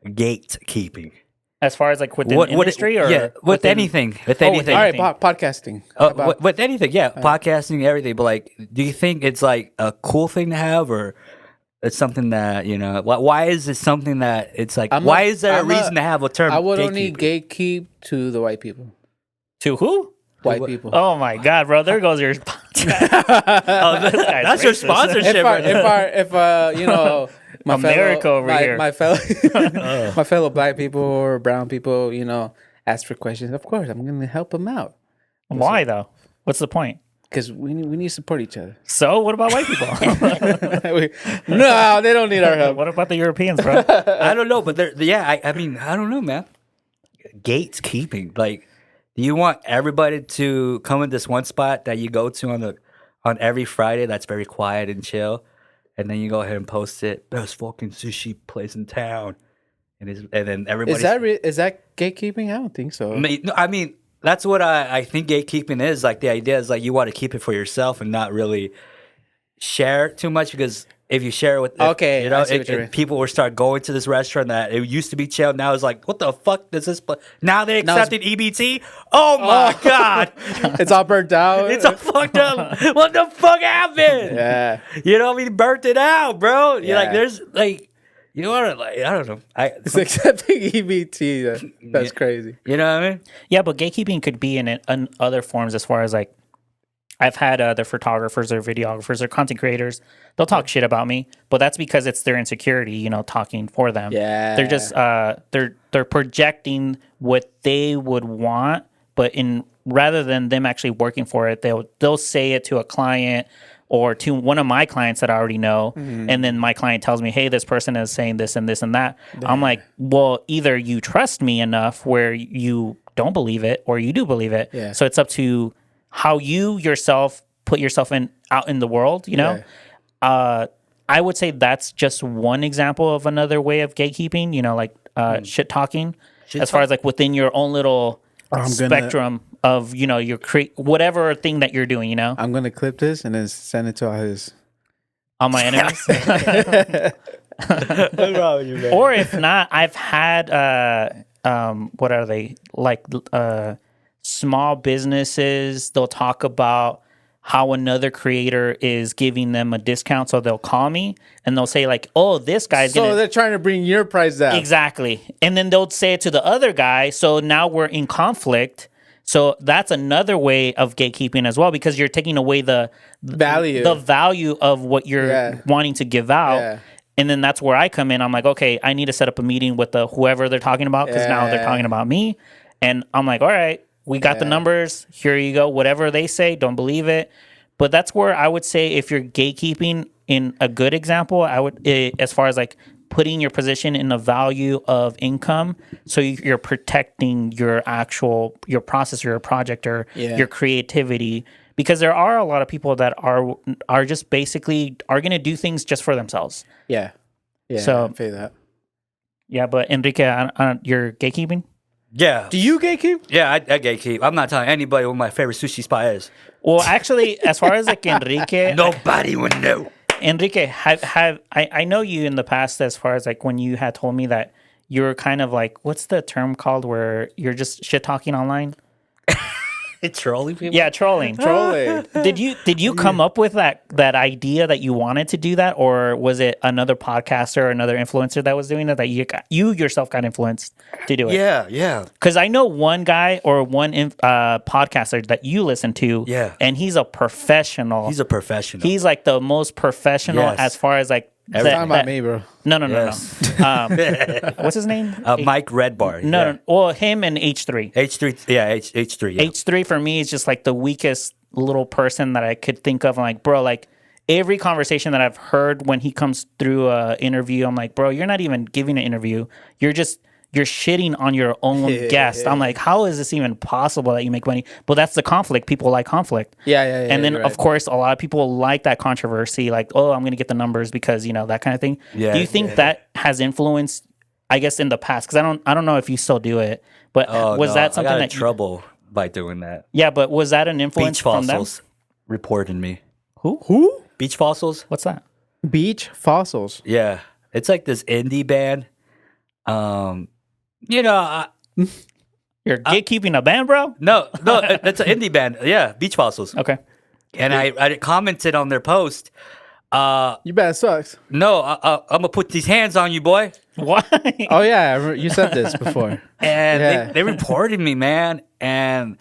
Speaker 3: Gatekeeping.
Speaker 4: As far as like within industry or
Speaker 3: with
Speaker 4: within,
Speaker 3: anything. With anything.
Speaker 2: All right, podcasting.
Speaker 3: With anything, podcasting, everything. But like, do you think it's like a cool thing to have, or it's something that, you know? Why is it something that it's like? Why is there a reason to have a term?
Speaker 2: I would only
Speaker 3: gatekeeping?
Speaker 2: gatekeep to the white people.
Speaker 4: To who?
Speaker 2: White people.
Speaker 4: Oh my God, bro! There goes your.
Speaker 3: That's your sponsorship.
Speaker 2: If you know, my
Speaker 4: America
Speaker 2: fellow,
Speaker 4: over here.
Speaker 2: my fellow black people or brown people, you know, ask for questions. Of course, I'm gonna help them out.
Speaker 4: Why though? What's the point?
Speaker 2: because we need to support each other.
Speaker 4: So what about white people?
Speaker 2: No, they don't need our help.
Speaker 4: What about the Europeans, bro?
Speaker 3: I don't know, but I mean, I don't know, man. Gatekeeping, like, do you want everybody to come in this one spot that you go to on every Friday that's very quiet and chill, and then you go ahead and post it, best fucking sushi place in town, and then everybody
Speaker 2: Is that gatekeeping? I don't think so.
Speaker 3: I mean, that's what I think gatekeeping is. Like, the idea is like you want to keep it for yourself and not really share too much, because if you share with
Speaker 2: Okay,
Speaker 3: you know,
Speaker 2: I see what you mean.
Speaker 3: people will start going to this restaurant that it used to be chill. Now it's like, what the fuck does this? Now they accepted EBT. Oh my god,
Speaker 2: It's all burnt out.
Speaker 3: it's all fucked up. What the fuck happened?
Speaker 2: Yeah.
Speaker 3: You know, we burnt it out, bro. You're like,
Speaker 2: Yeah.
Speaker 3: there's like, you know what? Like, I don't know.
Speaker 2: It's accepting EBT. That's crazy.
Speaker 3: You know what I mean?
Speaker 4: Yeah, but gatekeeping could be in other forms, as far as like, I've had other photographers or videographers or content creators. They'll talk shit about me, but that's because it's their insecurity, you know, talking for them.
Speaker 2: Yeah.
Speaker 4: They're just they're projecting what they would want, but rather than them actually working for it, they'll say it to a client or to one of my clients that I already know, and then my client tells me, "Hey, this person is saying this and this and that." I'm like, "Well, either you trust me enough where you don't believe it, or you do believe it."
Speaker 2: Yeah.
Speaker 4: So it's up to how you yourself put yourself out in the world, you know? I would say that's just one example of another way of gatekeeping, you know, like shit talking, as far as like within your own little spectrum of, you know, your whatever thing that you're doing, you know?
Speaker 2: I'm gonna clip this and then send it to
Speaker 4: On my enemies.
Speaker 3: What's wrong with you, man?
Speaker 4: Or if not, I've had what are they? Like small businesses, they'll talk about how another creator is giving them a discount, so they'll call me and they'll say like, "Oh, this guy's
Speaker 2: So they're trying to bring your price down.
Speaker 4: Exactly. And then they'll say it to the other guy, so now we're in conflict. So that's another way of gatekeeping as well, because you're taking away the value of what you're wanting to give out.
Speaker 2: Yeah.
Speaker 4: And then that's where I come in. I'm like, okay, I need to set up a meeting with whoever they're talking about, because now they're talking about me. And I'm like, all right, we got the numbers. Here you go. Whatever they say, don't believe it. But that's where I would say, if you're gatekeeping in a good example, I would, as far as like putting your position in the value of income, so you're protecting your process or your project or your creativity. Because there are a lot of people that are just basically are going to do things just for themselves.
Speaker 2: Yeah.
Speaker 4: So
Speaker 2: I feel that.
Speaker 4: Yeah, but Enrique, you're gatekeeping?
Speaker 3: Yeah.
Speaker 2: Do you gatekeep?
Speaker 3: Yeah, I gatekeep. I'm not telling anybody what my favorite sushi spot is.
Speaker 4: Well, actually, as far as like Enrique,
Speaker 3: Nobody would know.
Speaker 4: Enrique, I know you in the past, as far as like when you had told me that you were kind of like, what's the term called where you're just shit talking online?
Speaker 3: Trolling people?
Speaker 4: Yeah, trolling. Did you come up with that idea that you wanted to do that, or was it another podcaster or another influencer that was doing it, that you yourself got influenced to do it?
Speaker 3: Yeah.
Speaker 4: Because I know one guy or one podcaster that you listen to, and he's a professional.
Speaker 3: He's a professional.
Speaker 4: He's like the most professional as far as like.
Speaker 2: Talking about me, bro.
Speaker 4: No. What's his name?
Speaker 3: Mike Redbar.
Speaker 4: No. Well, him and H3.
Speaker 3: H3, yeah, H3. Yeah.
Speaker 4: H3 for me is just like the weakest little person that I could think of. I'm like, bro, like every conversation that I've heard when he comes through an interview, I'm like, bro, you're not even giving an interview. You're shitting on your own guest. I'm like, how is this even possible that you make money? But that's the conflict. People like conflict.
Speaker 2: Yeah.
Speaker 4: And then, of course, a lot of people like that controversy, like, oh, I'm going to get the numbers because, you know, that kind of thing.
Speaker 3: Yeah,
Speaker 4: do you think that has influenced, I guess, in the past? Because I don't know if you still do it, but was that something
Speaker 3: I got in
Speaker 4: that
Speaker 3: trouble by doing that?
Speaker 4: Yeah, but was that an influence
Speaker 3: Beach
Speaker 4: from them?
Speaker 3: Fossils reported me.
Speaker 4: Who?
Speaker 3: Beach Fossils?
Speaker 4: What's that?
Speaker 2: Beach Fossils.
Speaker 3: Yeah. It's like this indie band. You know,
Speaker 4: You're gatekeeping a band, bro?
Speaker 3: no, it's an indie band. Yeah, Beach Fossils.
Speaker 4: Okay.
Speaker 3: And I commented on their post.
Speaker 2: You band sucks.
Speaker 3: No, I'm gonna put these hands on you, boy.
Speaker 4: Why?
Speaker 2: Oh yeah, you said this before.
Speaker 3: And they reported me, man, and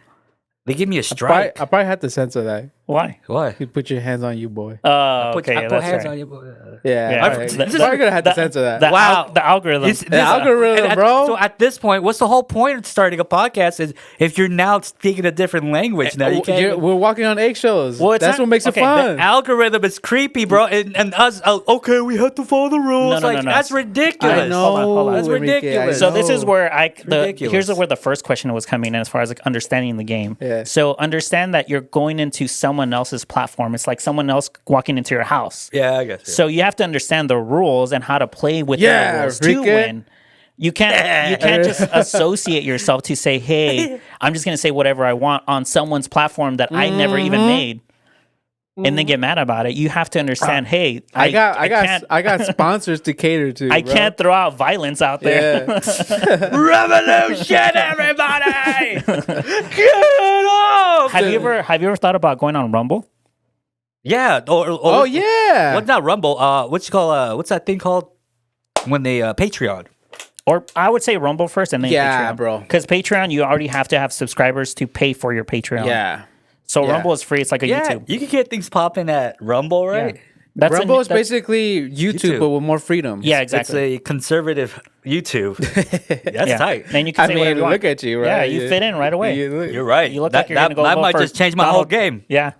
Speaker 3: they give me a strike.
Speaker 2: I probably had to censor that.
Speaker 4: Why?
Speaker 3: Why?
Speaker 2: You put your hands on you, boy.
Speaker 4: Okay,
Speaker 3: I put
Speaker 4: that's
Speaker 3: hands
Speaker 4: right.
Speaker 3: on you.
Speaker 2: Yeah.
Speaker 4: I-
Speaker 2: Right.
Speaker 4: the-
Speaker 2: We're gonna have to censor that.
Speaker 3: Wow.
Speaker 4: The algorithm.
Speaker 2: The algorithm,
Speaker 3: and
Speaker 2: bro.
Speaker 3: So at this point, what's the whole point of starting a podcast? Is if you're now speaking a different language now, you can't.
Speaker 2: We're walking on eggshells.
Speaker 4: Well, it's
Speaker 2: That's
Speaker 4: not-
Speaker 2: what makes
Speaker 4: okay,
Speaker 2: it fun.
Speaker 3: Algorithm is creepy, bro, and us. Okay, we have to follow the rules.
Speaker 4: No,
Speaker 3: like
Speaker 4: no.
Speaker 3: that's ridiculous.
Speaker 2: I know.
Speaker 4: Hold on.
Speaker 3: That's
Speaker 2: Enrique,
Speaker 3: ridiculous.
Speaker 2: I
Speaker 4: So this
Speaker 2: know.
Speaker 4: is where
Speaker 3: ridiculous.
Speaker 4: here's where the first question was coming in as far as like understanding the game.
Speaker 2: Yeah.
Speaker 4: So understand that you're going into someone else's platform. It's like someone else walking into your house.
Speaker 3: Yeah, I guess. Yeah.
Speaker 4: So you have to understand the rules and how to play within
Speaker 2: Yeah,
Speaker 4: the rules to
Speaker 2: Enrique.
Speaker 4: win. You can't just associate yourself to say, "Hey, I'm just going to say whatever I want on someone's platform that I never even made." And then get mad about it. You have to understand, hey,
Speaker 2: I
Speaker 4: can't
Speaker 2: got sponsors to cater to.
Speaker 4: I
Speaker 2: bro.
Speaker 4: can't throw out violence out there.
Speaker 2: Yeah.
Speaker 3: Revolution, everybody! Get off!
Speaker 4: Have you ever thought about going on Rumble?
Speaker 3: Yeah.
Speaker 2: Oh yeah.
Speaker 3: What's not Rumble? What's that thing called? When they Patreon.
Speaker 4: Or I would say Rumble first and then
Speaker 2: Yeah,
Speaker 4: Patreon.
Speaker 2: bro.
Speaker 4: Because Patreon, you already have to have subscribers to pay for your Patreon.
Speaker 2: Yeah.
Speaker 4: So
Speaker 2: Yeah.
Speaker 4: Rumble is free. It's like a
Speaker 3: Yeah,
Speaker 4: YouTube.
Speaker 3: you can get things popping at Rumble, right?
Speaker 4: Yeah. That's
Speaker 2: Rumble is
Speaker 4: that's-
Speaker 2: basically YouTube,
Speaker 3: YouTube.
Speaker 2: but with more freedom.
Speaker 4: Yeah, exactly.
Speaker 3: It's a conservative YouTube. That's
Speaker 4: Yeah.
Speaker 3: tight.
Speaker 4: Then you can
Speaker 2: I
Speaker 4: say
Speaker 2: mean,
Speaker 4: whatever you want.
Speaker 2: look at you, right?
Speaker 4: Yeah, you fit in right away.
Speaker 3: You're right.
Speaker 4: You look
Speaker 3: that,
Speaker 4: like you're gonna go
Speaker 3: that
Speaker 4: vote
Speaker 3: might
Speaker 4: for
Speaker 3: just change my whole
Speaker 4: Donald-
Speaker 3: game.
Speaker 4: Yeah.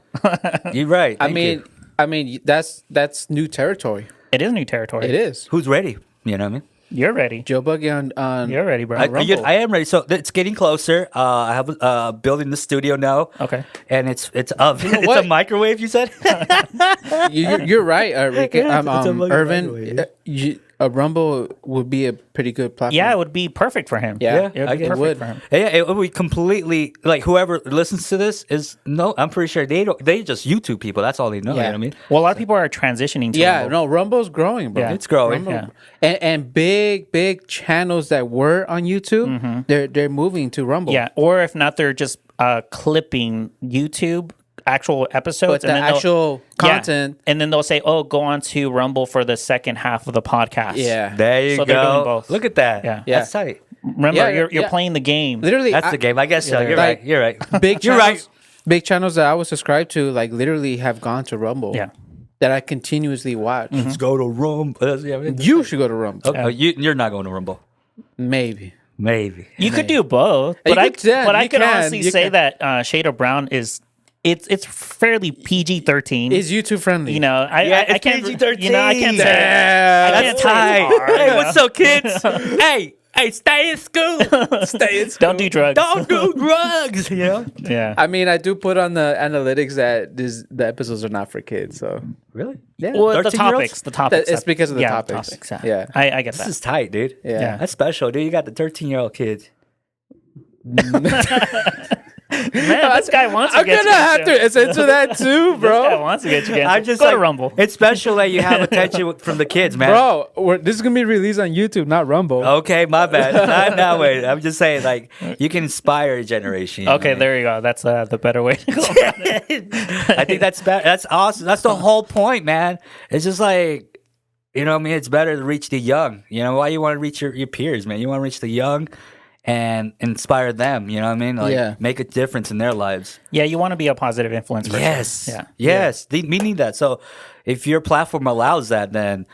Speaker 3: You're right.
Speaker 2: I
Speaker 3: Thank you.
Speaker 2: mean, that's new territory.
Speaker 4: It is new territory.
Speaker 2: It is.
Speaker 3: Who's ready? You know what I mean?
Speaker 4: You're ready.
Speaker 2: Joe Buggy on
Speaker 4: You're ready, bro.
Speaker 2: Rumble.
Speaker 3: I am ready. So it's getting closer. I have building the studio now.
Speaker 4: Okay.
Speaker 3: And it's it's a
Speaker 2: what?
Speaker 3: microwave. You said.
Speaker 2: You're right, Rick.
Speaker 3: Yeah, it's a fucking
Speaker 2: Irvin.
Speaker 3: microwave.
Speaker 2: A Rumble would be a pretty good platform.
Speaker 4: Yeah, it would be perfect for him.
Speaker 2: Yeah,
Speaker 4: It would
Speaker 3: I
Speaker 4: be
Speaker 3: get it.
Speaker 4: perfect
Speaker 2: would.
Speaker 4: for him.
Speaker 3: Yeah, it would be completely like whoever listens to this is no. I'm pretty sure they just YouTube people. That's all they know. You know what I mean?
Speaker 4: Well, a lot of people are transitioning to
Speaker 2: Yeah,
Speaker 4: Rumble.
Speaker 2: no, Rumble's growing, bro.
Speaker 4: Yeah.
Speaker 3: It's growing.
Speaker 4: Yeah.
Speaker 2: And big channels that were on YouTube, they're moving to Rumble.
Speaker 4: Yeah, or if not, they're just clipping YouTube actual episodes
Speaker 2: But the
Speaker 4: then they'll-
Speaker 2: actual
Speaker 4: Yeah.
Speaker 2: content,
Speaker 4: and then they'll say, "Oh, go on to Rumble for the second half of the podcast."
Speaker 2: yeah.
Speaker 3: There you
Speaker 4: So
Speaker 3: go.
Speaker 4: they're doing both.
Speaker 3: Look at that.
Speaker 4: Yeah.
Speaker 2: Yeah.
Speaker 3: That's tight.
Speaker 4: Remember,
Speaker 2: Yeah,
Speaker 4: you're
Speaker 2: yeah.
Speaker 4: playing the game.
Speaker 2: Literally,
Speaker 3: That's the game. I guess so. You're
Speaker 2: like,
Speaker 3: right. You're right.
Speaker 2: Big
Speaker 3: You're
Speaker 2: channels,
Speaker 3: right.
Speaker 2: big channels that I was subscribed to, like literally have gone to Rumble.
Speaker 4: Yeah.
Speaker 2: That I continuously watch.
Speaker 3: Let's go to Rumble.
Speaker 2: You should go to Rumble.
Speaker 3: Oh, you're not going to Rumble.
Speaker 2: Maybe.
Speaker 3: Maybe.
Speaker 4: You could do both,
Speaker 2: You
Speaker 4: but I
Speaker 2: could- yeah,
Speaker 4: but I
Speaker 2: you
Speaker 4: could
Speaker 2: can,
Speaker 4: honestly
Speaker 2: you
Speaker 4: say
Speaker 2: can.
Speaker 4: that Shade of Brown is it's fairly PG-13.
Speaker 2: Is YouTube friendly?
Speaker 4: You know, I
Speaker 3: it's
Speaker 4: can't
Speaker 3: PG-13.
Speaker 4: You know, I can't say
Speaker 2: Yeah,
Speaker 4: I
Speaker 3: That's
Speaker 4: can't say it's
Speaker 3: tight.
Speaker 4: hard,
Speaker 3: Hey,
Speaker 4: you know?
Speaker 3: what's up, kids? hey, stay in school.
Speaker 2: stay in
Speaker 4: Don't do drugs.
Speaker 3: Don't do drugs. You know?
Speaker 4: Yeah.
Speaker 2: I mean, I do put on the analytics that the episodes are not for kids. So
Speaker 3: Really?
Speaker 2: yeah,
Speaker 4: Well, the
Speaker 3: 13-year-olds?
Speaker 4: topics.
Speaker 2: It's because of the
Speaker 4: yeah,
Speaker 2: topics.
Speaker 4: Yeah.
Speaker 2: Yeah.
Speaker 4: I get
Speaker 3: This
Speaker 4: that.
Speaker 3: is tight, dude.
Speaker 2: yeah.
Speaker 4: Yeah.
Speaker 3: That's special, dude. You got the 13-year-old kids.
Speaker 4: Man, this guy wants to
Speaker 2: I'm
Speaker 4: get
Speaker 2: gonna have to censor that too,
Speaker 4: This guy
Speaker 2: bro.
Speaker 4: wants to get you.
Speaker 3: I'm just
Speaker 4: go
Speaker 3: like,
Speaker 4: to Rumble.
Speaker 3: It's special that you have attention from the kids, man.
Speaker 2: Bro, this is gonna be released on YouTube, not Rumble.
Speaker 3: Okay, my bad. I'm not waiting. I'm just saying, like, you can inspire a generation. you know
Speaker 4: Okay,
Speaker 3: what I mean?
Speaker 4: there you go. That's the better way to go.
Speaker 3: I think that's awesome. That's the whole point, man. It's just like, you know what I mean? It's better to reach the young. You know, why you want to reach your peers, man? You want to reach the young and inspire them, you know what I mean? Like,
Speaker 2: Yeah.
Speaker 3: make a difference in their lives.
Speaker 4: Yeah, you want to be a positive influence. For
Speaker 3: Yes.
Speaker 4: Sure. Yeah.
Speaker 3: Yes. We need that. So if your platform allows that, then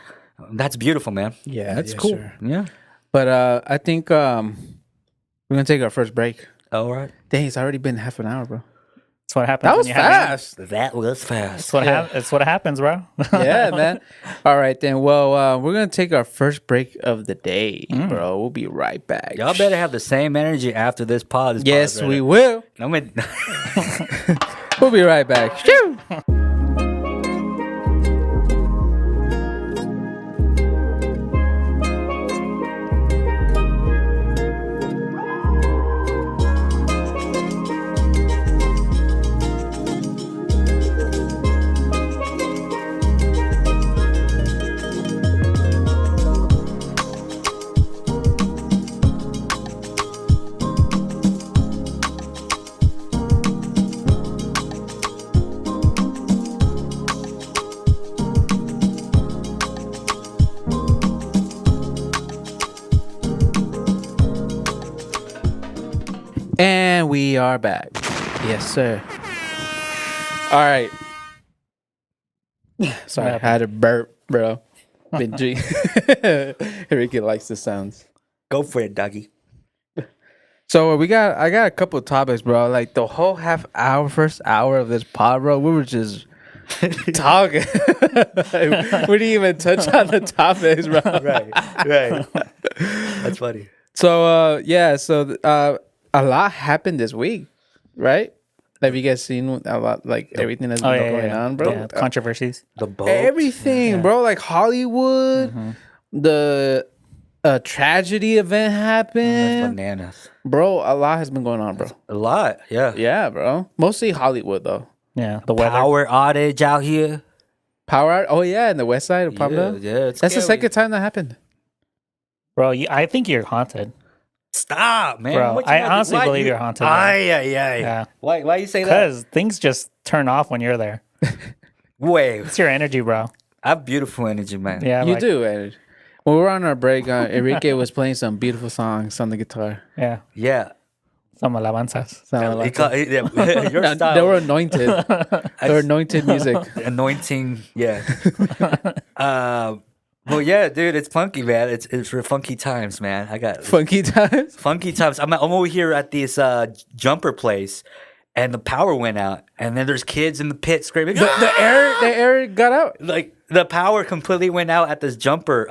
Speaker 3: that's beautiful, man.
Speaker 2: Yeah,
Speaker 3: That's
Speaker 2: yeah,
Speaker 3: cool.
Speaker 2: sure.
Speaker 3: Yeah.
Speaker 2: But I think we're gonna take our first break.
Speaker 3: All right.
Speaker 2: Dang, it's already been half an hour, bro.
Speaker 4: That's what happens.
Speaker 2: That
Speaker 4: when
Speaker 2: was
Speaker 4: you have
Speaker 2: fast.
Speaker 3: That was fast.
Speaker 4: That's what That's what happens, bro.
Speaker 2: Yeah, man. All right, then. Well, we're gonna take our first break of the day, bro. We'll be right back.
Speaker 3: Y'all better have the same energy after this pod.
Speaker 2: Yes, we will.
Speaker 3: I'm in-
Speaker 2: We'll be right back. Shoo! And we are back. Yes, sir. right. Sorry, I had a burp, bro. Been drink. Enrique likes the sounds.
Speaker 3: Go for it, doggy.
Speaker 2: So I got a couple of topics, bro. Like the whole first hour of this pod, bro, we were just talking. We didn't even touch on the topics, bro.
Speaker 3: Right. That's funny.
Speaker 2: So a lot happened this week, right? Have you guys seen a lot, like everything that's been going on, bro?
Speaker 4: Yeah, controversies.
Speaker 3: The boat.
Speaker 2: Everything, bro. Like Hollywood, the tragedy event
Speaker 3: That's
Speaker 2: happened,
Speaker 3: bananas.
Speaker 2: bro. A lot has been going on, bro.
Speaker 3: A lot. Yeah.
Speaker 2: Yeah, bro. Mostly Hollywood, though.
Speaker 4: Yeah, the weather.
Speaker 3: Power outage out here.
Speaker 2: Power out. Oh yeah, in the west side of Pablo.
Speaker 3: Yeah. It's
Speaker 2: That's the
Speaker 3: scary.
Speaker 2: second time that happened.
Speaker 4: Bro, I think you're haunted.
Speaker 3: Stop, man.
Speaker 4: Bro,
Speaker 3: What you
Speaker 4: I
Speaker 3: want-
Speaker 4: honestly
Speaker 3: why
Speaker 4: believe
Speaker 3: you-
Speaker 4: you're haunted,
Speaker 3: Yeah. Why you say that?
Speaker 4: Because things just turn off when you're there.
Speaker 3: Wait,
Speaker 4: It's your energy, bro.
Speaker 3: I have beautiful energy, man.
Speaker 4: Yeah,
Speaker 2: You
Speaker 4: like-
Speaker 2: do, Ed. When we were on our break, Enrique was playing some beautiful songs on the guitar.
Speaker 4: Yeah,
Speaker 3: Yeah.
Speaker 4: some alabanzas.
Speaker 2: Sounded like
Speaker 3: Your style.
Speaker 2: they were anointed. They were anointed music.
Speaker 3: Anointing. Yeah. Well, yeah, dude, it's funky, man. It's for funky times, man. I got
Speaker 2: Funky times.
Speaker 3: funky times. I'm over here at this jumper place, and the power went out, and then there's kids in the pit screaming.
Speaker 2: The air got out.
Speaker 3: Like the power completely went out at this jumper.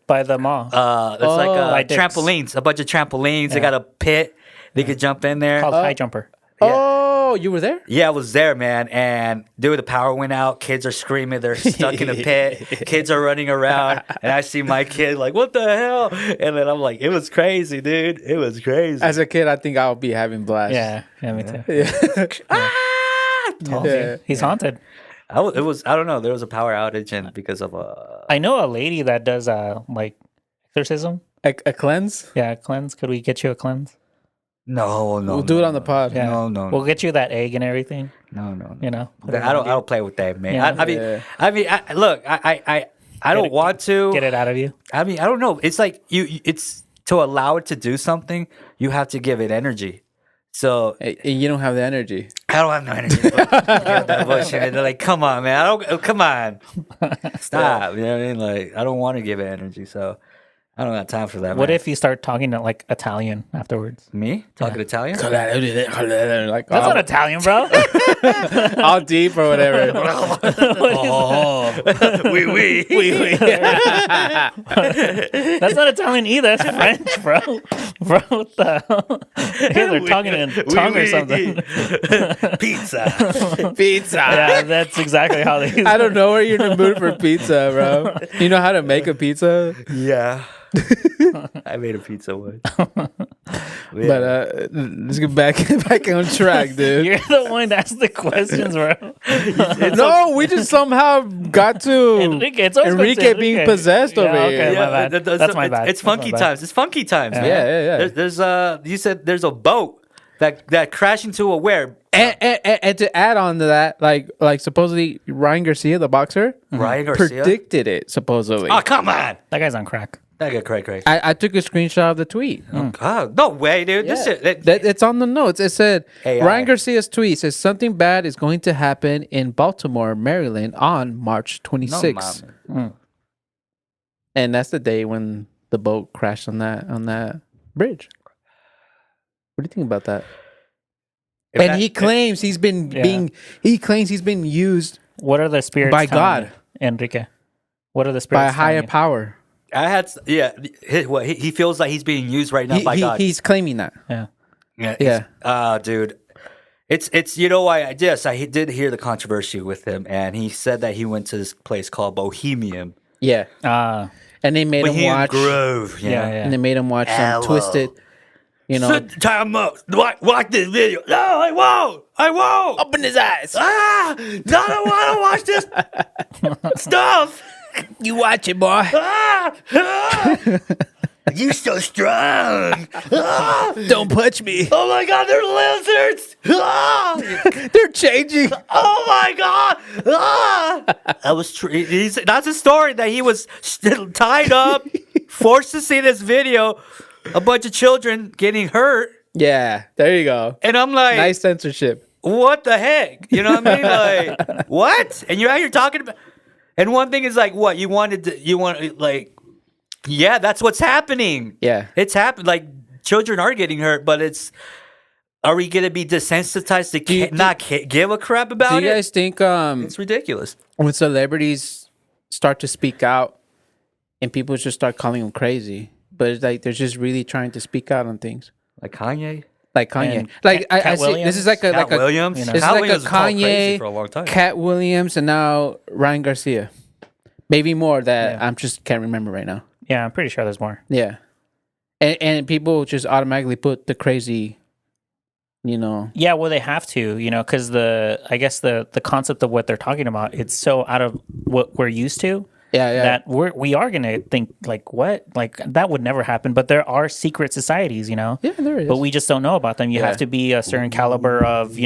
Speaker 4: By the mall.
Speaker 3: It's like
Speaker 4: Like Dick's.
Speaker 3: trampolines, a bunch of trampolines. They got a pit. They could jump in there.
Speaker 4: Called High Jumper.
Speaker 2: Oh, you were there?
Speaker 3: Yeah, I was there, man. And dude, the power went out. Kids are screaming. They're stuck in the pit. Kids are running around. And I see my kid like, what the hell? And then I'm like, it was crazy, dude. It was crazy.
Speaker 2: As a kid, I think I'll be having blast.
Speaker 4: Yeah, me too.
Speaker 2: Yeah.
Speaker 4: He's haunted.
Speaker 3: I don't know. There was a power outage and because of
Speaker 4: I know a lady that does like exorcism.
Speaker 2: A cleanse?
Speaker 4: Yeah, cleanse. Could we get you a cleanse?
Speaker 3: no.
Speaker 2: We'll do it on the pod.
Speaker 4: Yeah.
Speaker 3: No.
Speaker 4: We'll get you that egg and everything.
Speaker 3: No.
Speaker 4: You know.
Speaker 3: I don't play with that, man.
Speaker 4: Yeah.
Speaker 3: I mean, look, I don't want to.
Speaker 4: Get it out of you.
Speaker 3: I mean, I don't know. It's like it's to allow it to do something, you have to give it energy. So
Speaker 2: Hey, you don't have the energy.
Speaker 3: I don't have no energy. To give that bullshit. And they're like, come on, man. Come on. Stop. You know what I mean? Like, I don't want to give it energy. So I don't have time for that.
Speaker 4: What
Speaker 3: man.
Speaker 4: if you start talking to like Italian afterwards?
Speaker 3: Me? Talking Italian?
Speaker 2: Like,
Speaker 4: That's
Speaker 2: all,
Speaker 4: not Italian, bro.
Speaker 2: all deep or whatever.
Speaker 3: Oh, oui.
Speaker 4: That's not Italian either. That's French, bro. Bro, what the hell? They're talking in tongue or something.
Speaker 3: Pizza.
Speaker 2: Pizza.
Speaker 4: Yeah, that's exactly how they.
Speaker 2: I don't know where you're in the mood for pizza, bro. You know how to make a pizza?
Speaker 3: Yeah. I made a pizza once.
Speaker 2: But let's get back on track, dude.
Speaker 4: You're the one that asked the questions, bro.
Speaker 2: No, we just somehow got to
Speaker 4: Enrique, it's always
Speaker 2: Enrique being possessed
Speaker 4: Yeah,
Speaker 2: over
Speaker 4: okay.
Speaker 2: here.
Speaker 4: My bad. That's my bad.
Speaker 3: It's
Speaker 4: That's my
Speaker 3: funky
Speaker 4: bad.
Speaker 3: times. It's funky times, man.
Speaker 2: Yeah.
Speaker 3: There's you said there's a boat that crashed into a where?
Speaker 2: And to add on to that, like supposedly Ryan Garcia, the boxer,
Speaker 3: Ryan Garcia?
Speaker 2: predicted it. Supposedly,
Speaker 3: Oh, come on.
Speaker 4: That guy's on crack.
Speaker 3: That got crazy.
Speaker 2: I took a screenshot of the tweet.
Speaker 3: God, no way, dude. This shit.
Speaker 2: It's on the notes. It said
Speaker 3: AI.
Speaker 2: Ryan Garcia's tweet says something bad is going to happen in Baltimore, Maryland on March 26th.
Speaker 3: No,
Speaker 2: And that's the day when the boat crashed on that bridge. What do you think about that? He claims he's been being used
Speaker 4: What are the spirits
Speaker 2: by
Speaker 4: telling
Speaker 2: God.
Speaker 4: you, Enrique? What are the spirits
Speaker 2: by a higher
Speaker 4: telling you?
Speaker 2: power.
Speaker 3: He feels like he's being used right now by God.
Speaker 2: He's claiming that.
Speaker 4: Yeah.
Speaker 3: Dude. It's you know why I did hear the controversy with him, and he said that he went to this place called Bohemian.
Speaker 2: Yeah. And they made him
Speaker 3: Bohemian
Speaker 2: watch
Speaker 3: Grove.
Speaker 4: Yeah.
Speaker 2: and they made him watch some twisted,
Speaker 3: Time up. Watch this video. No, I won't.
Speaker 2: open his eyes.
Speaker 3: I don't want to watch this stuff.
Speaker 2: You watch it, boy.
Speaker 3: You so strong.
Speaker 2: Don't punch me.
Speaker 3: Oh my God, they're lizards.
Speaker 2: They're changing.
Speaker 3: Oh my God. That was true. That's a story that he was still tied up, forced to see this video, a bunch of children getting hurt.
Speaker 2: Yeah, there you go.
Speaker 3: And I'm like,
Speaker 2: Nice censorship.
Speaker 3: what the heck? You know what I mean? Like, what? And you're out here talking about. And one thing is like, what you want like, yeah, that's what's happening.
Speaker 2: Yeah,
Speaker 3: it's happened. Like, children are getting hurt, but are we gonna be desensitized to not give a crap about it?
Speaker 2: Do you guys think
Speaker 3: it's ridiculous
Speaker 2: when celebrities start to speak out and people just start calling them crazy, but it's like they're just really trying to speak out on things?
Speaker 3: Like Kanye?
Speaker 2: Like Kanye.
Speaker 4: And
Speaker 2: like
Speaker 4: Cat
Speaker 2: I see this is like a
Speaker 3: Cat Williams.
Speaker 2: You know,
Speaker 3: Cat
Speaker 2: it's like
Speaker 3: Williams
Speaker 2: a
Speaker 3: was called crazy
Speaker 2: Kanye,
Speaker 3: for a long time.
Speaker 2: Cat Williams, and now Ryan Garcia. Maybe more that I'm just can't remember right now.
Speaker 4: Yeah, I'm pretty sure there's more.
Speaker 2: Yeah. And people just automatically put the crazy, you know.
Speaker 4: Yeah, well, they have to, because I guess the concept of what they're talking about, it's so out of what we're used to.
Speaker 2: Yeah.
Speaker 4: That we are gonna think like, what, like that would never happen. But there are secret societies,
Speaker 2: Yeah, there is.
Speaker 4: but we just don't know about them. You have to be a certain caliber of,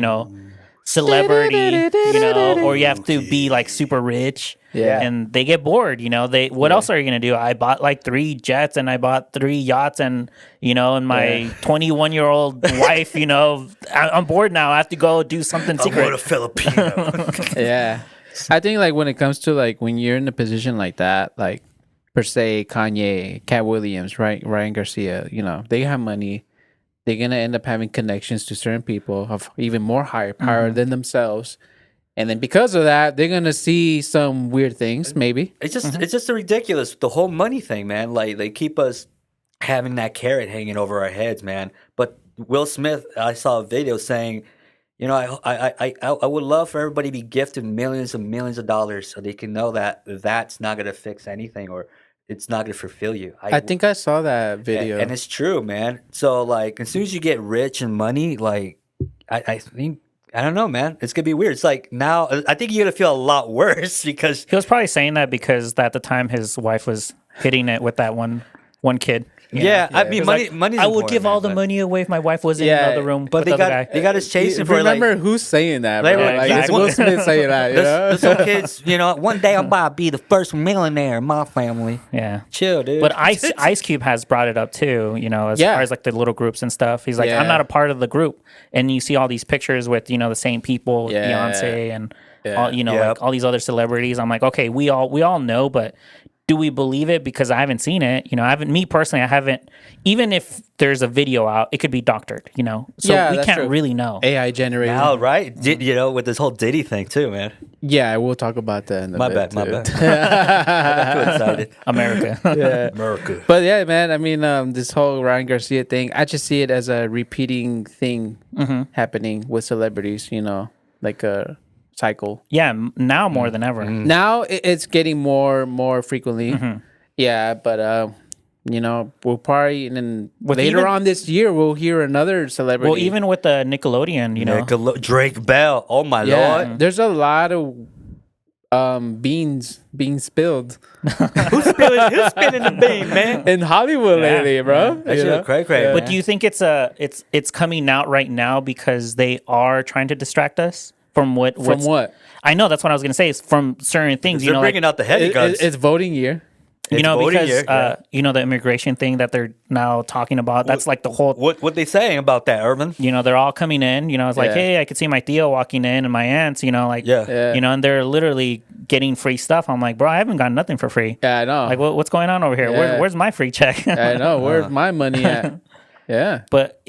Speaker 4: celebrity, or you have to be like super rich.
Speaker 2: Yeah.
Speaker 4: And they get bored, what else are you going to do? I bought like 3 jets and I bought 3 yachts and, and my 21-year-old wife, I'm bored now. I have to go do something secret.
Speaker 3: I'm a Filipino.
Speaker 2: Yeah. I think like when it comes to like when you're in a position like that, like per se Kanye, Cat Williams, right, Ryan Garcia, they have money. They're going to end up having connections to certain people of even more higher power than themselves. And then because of that, they're gonna see some weird things. Maybe
Speaker 3: it's just ridiculous. The whole money thing, man. Like they keep us having that carrot hanging over our heads, man. But Will Smith, I saw a video saying, I would love for everybody to be gifted millions and millions of dollars so they can know that that's not gonna fix anything or it's not gonna fulfill you.
Speaker 2: I think I saw that video,
Speaker 3: and it's true, man. So like, as soon as you get rich and money, like I think. I don't know, man. It's gonna be weird. It's like now, I think you're gonna feel a lot worse because
Speaker 4: he was probably saying that because at the time his wife was hitting it with that one kid.
Speaker 3: Yeah, I mean, money.
Speaker 4: I would give all the money away if my wife was in another room.
Speaker 3: But they got us chasing for.
Speaker 2: Remember who's saying that? Bro?
Speaker 3: Like,
Speaker 2: it's Will Smith saying that.
Speaker 3: This little kids, one day I'm about to be the first millionaire in my family.
Speaker 4: Yeah,
Speaker 3: chill, dude.
Speaker 4: But Ice Cube has brought it up too. As far as like the little groups and stuff. He's like, I'm not a part of the group, and you see all these pictures with the same people, Beyonce and all, like all these other celebrities. I'm like, okay, we all know, but. Do we believe it? Because I haven't seen it. Me personally, I haven't. Even if there's a video out, it could be doctored. So we can't really know.
Speaker 2: AI generated.
Speaker 3: Now, right? With this whole Diddy thing too, man.
Speaker 2: Yeah, we'll talk about that in a bit.
Speaker 3: My bad. I got too excited.
Speaker 4: America.
Speaker 3: America.
Speaker 2: But yeah, man. I mean, this whole Ryan Garcia thing, I just see it as a repeating thing happening with celebrities. Like a cycle.
Speaker 4: Yeah, now more than ever.
Speaker 2: Now it's getting more frequently. Yeah, but we'll probably later on this year we'll hear another celebrity.
Speaker 4: Well, even with the Nickelodeon,
Speaker 3: Drake Bell. Oh my lord!
Speaker 2: There's a lot of beans being spilled.
Speaker 3: Who's spilling the bean, man?
Speaker 2: In Hollywood lately, bro.
Speaker 3: That's cray.
Speaker 4: But do you think it's coming out right now because they are trying to distract us? From what? I know that's what I was going to say. Is from certain things.
Speaker 3: They're bringing out the heavy guns.
Speaker 2: It's voting year.
Speaker 4: Because the immigration thing that they're now talking about. That's like the whole.
Speaker 3: What they saying about that, Urban?
Speaker 4: They're all coming in. It's like, hey, I could see my Theo walking in and my aunts. And they're literally getting free stuff. I'm like, bro, I haven't gotten nothing for free.
Speaker 2: Yeah, I know.
Speaker 4: Like, what's going on over here?
Speaker 2: Yeah.
Speaker 4: Where's my free check?
Speaker 2: I know. Where's my money at? Yeah.
Speaker 4: But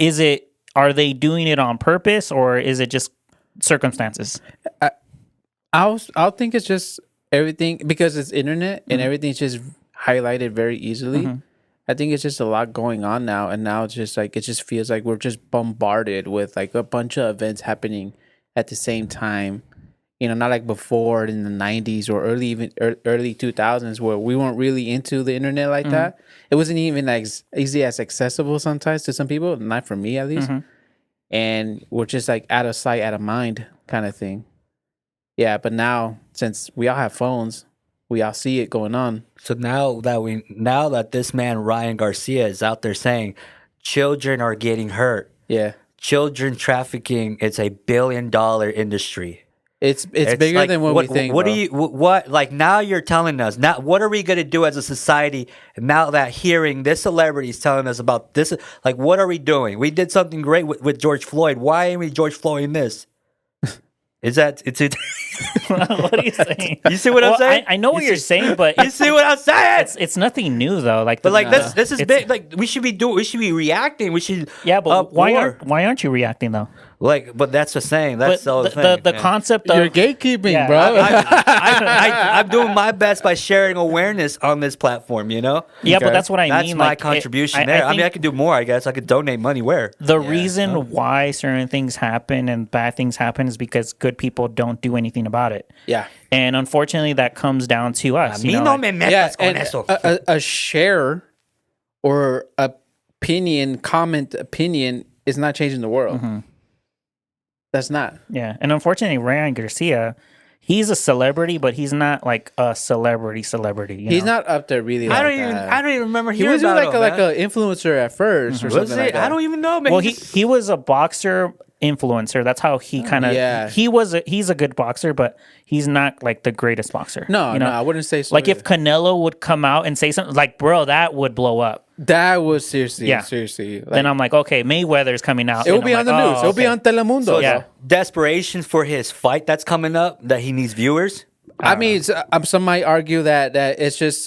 Speaker 4: are they doing it on purpose or is it just circumstances?
Speaker 2: I'll think it's just everything because it's internet and everything's just highlighted very easily. I think it's just a lot going on now, and now it's just like it just feels like we're just bombarded with like a bunch of events happening at the same time. Not like before in the 90s or early 2000s where we weren't really into the internet like that. It wasn't even as easy as accessible sometimes to some people, not for me at least. And we're just like out of sight, out of mind kind of thing. Yeah, but now since we all have phones, we all see it going on.
Speaker 3: So now that this man Ryan Garcia is out there saying children are getting hurt.
Speaker 2: Yeah.
Speaker 3: Children trafficking, it's a $1 billion industry.
Speaker 2: It's bigger
Speaker 3: like,
Speaker 2: than what we think.
Speaker 3: What like now you're telling us now what are we gonna do as a society now that hearing this celebrity is telling us about this? Like, what are we doing? We did something great with George Floyd. Why ain't we George Floyd in this? Is that it's it?
Speaker 4: What are you saying?
Speaker 3: You see what I'm saying?
Speaker 4: I know what you're saying, but
Speaker 3: You see what I'm saying?
Speaker 4: it's nothing new though. Like,
Speaker 3: But like this is
Speaker 4: it's-
Speaker 3: big. Like we should be reacting. We should
Speaker 4: but
Speaker 3: war.
Speaker 4: why aren't you reacting though?
Speaker 3: Like, but that's the saying. That's
Speaker 4: But
Speaker 3: the thing.
Speaker 4: the
Speaker 3: man.
Speaker 4: concept of
Speaker 2: You're gatekeeping,
Speaker 4: Yeah,
Speaker 2: bro.
Speaker 3: I'm doing my best by sharing awareness on this platform. You know.
Speaker 4: yeah,
Speaker 2: Okay.
Speaker 4: but that's what I
Speaker 3: That's
Speaker 4: mean.
Speaker 3: my
Speaker 4: like,
Speaker 3: contribution there. I mean, I
Speaker 4: think
Speaker 3: could do more. I guess I could donate money. Where?
Speaker 4: the reason why certain things happen and bad things happen is because good people don't do anything about it.
Speaker 2: Yeah.
Speaker 4: And unfortunately, that comes down to us.
Speaker 3: Me
Speaker 4: you know,
Speaker 3: no
Speaker 4: like-
Speaker 3: me metas
Speaker 2: Yeah,
Speaker 3: con
Speaker 2: and
Speaker 3: eso.
Speaker 2: a share or comment opinion is not changing the world. That's not.
Speaker 4: yeah. And unfortunately, Ryan Garcia, he's a celebrity, but he's not like a celebrity. You
Speaker 2: He's
Speaker 4: know?
Speaker 2: not up there really.
Speaker 3: I
Speaker 2: like
Speaker 3: don't even.
Speaker 2: that.
Speaker 3: I don't even remember
Speaker 2: He
Speaker 3: hearing
Speaker 2: was
Speaker 3: about
Speaker 2: like
Speaker 3: him,
Speaker 2: like
Speaker 3: man.
Speaker 2: an influencer at 1st or
Speaker 3: Was
Speaker 2: something like
Speaker 3: it?
Speaker 2: that.
Speaker 3: I don't even know, man.
Speaker 4: Well, he was a boxer influencer. That's how he kind of.
Speaker 2: Yeah.
Speaker 4: He's a good boxer, but he's not like the greatest boxer.
Speaker 2: No,
Speaker 4: you know?
Speaker 2: no, I wouldn't say so.
Speaker 4: Like if Canelo would come out and say something, like, bro, that would blow up.
Speaker 2: that was seriously,
Speaker 4: Yeah.
Speaker 2: seriously. Like,
Speaker 4: Then I'm like, okay, Mayweather's coming out.
Speaker 2: it will
Speaker 4: and
Speaker 2: be
Speaker 4: I'm
Speaker 2: on the
Speaker 4: like,
Speaker 2: news.
Speaker 4: oh,
Speaker 2: It will be
Speaker 4: okay.
Speaker 2: on Telemundo.
Speaker 3: So
Speaker 4: Yeah.
Speaker 2: bro.
Speaker 3: desperation for his fight that's coming up that he needs viewers.
Speaker 2: I mean, some might argue that it's just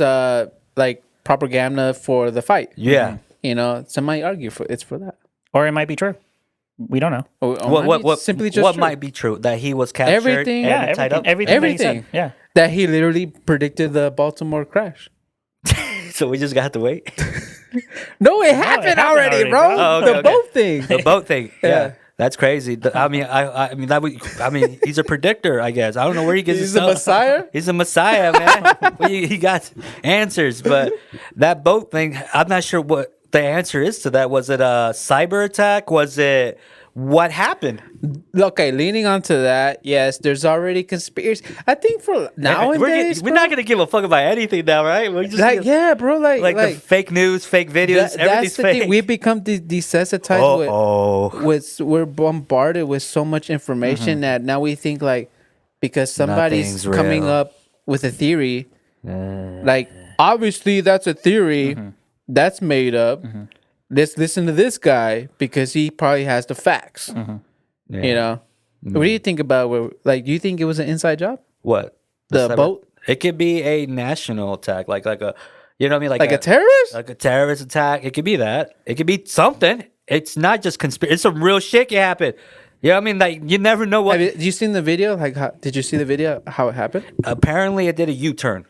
Speaker 2: like propaganda for the fight.
Speaker 3: Yeah.
Speaker 2: You know, some might argue it's for that.
Speaker 4: Or it might be true. We don't know.
Speaker 2: Or might be simply just
Speaker 3: what
Speaker 2: true.
Speaker 3: might be true that he was captured
Speaker 2: Everything-
Speaker 3: and
Speaker 4: Yeah,
Speaker 3: tied up.
Speaker 4: everything. that he said.
Speaker 2: Everything.
Speaker 4: Yeah.
Speaker 2: that he literally predicted the Baltimore crash.
Speaker 3: So we just got to wait.
Speaker 2: No, it happened already, bro.
Speaker 3: Oh, okay,
Speaker 2: the
Speaker 3: okay.
Speaker 2: boat thing.
Speaker 3: The boat thing. Yeah.
Speaker 2: Yeah.
Speaker 3: That's crazy. I mean, I mean, he's a predictor, I guess. I don't know where he gets his
Speaker 2: He's the
Speaker 3: stuff.
Speaker 2: Messiah.
Speaker 3: He's a messiah, man. he got answers, but that boat thing, I'm not sure what the answer is to that. Was it a cyber attack? Was it what happened?
Speaker 2: Okay, leaning onto that, yes, there's already conspiracy. I think for nowadays,
Speaker 3: we're not gonna give a fuck about anything now, right? We're just
Speaker 2: like,
Speaker 3: gonna-
Speaker 2: yeah, bro,
Speaker 3: like the fake news, fake videos,
Speaker 2: that's
Speaker 3: everything's
Speaker 2: the
Speaker 3: fake.
Speaker 2: thing. We've become desensitized
Speaker 3: oh,
Speaker 2: with we're bombarded with so much information that now we think like because somebody's
Speaker 3: Nothing's
Speaker 2: coming
Speaker 3: real.
Speaker 2: up with a theory, like obviously that's a theory that's made up. Let's listen to this guy because he probably has the facts.
Speaker 3: Yeah.
Speaker 2: You know, what do you think about? Like, do you think it was an inside job?
Speaker 3: What
Speaker 2: The
Speaker 3: cyber-
Speaker 2: boat?
Speaker 3: It could be a national attack, like a, you know what I mean,
Speaker 2: Like a terrorist?
Speaker 3: like a terrorist attack. It could be that. It could be something. It's not just conspiracy. It's some real shit can happen. You know what I mean? Like you never know what.
Speaker 2: Have you seen the video? Like, did you see the video? How it happened?
Speaker 3: Apparently, it did a U-turn.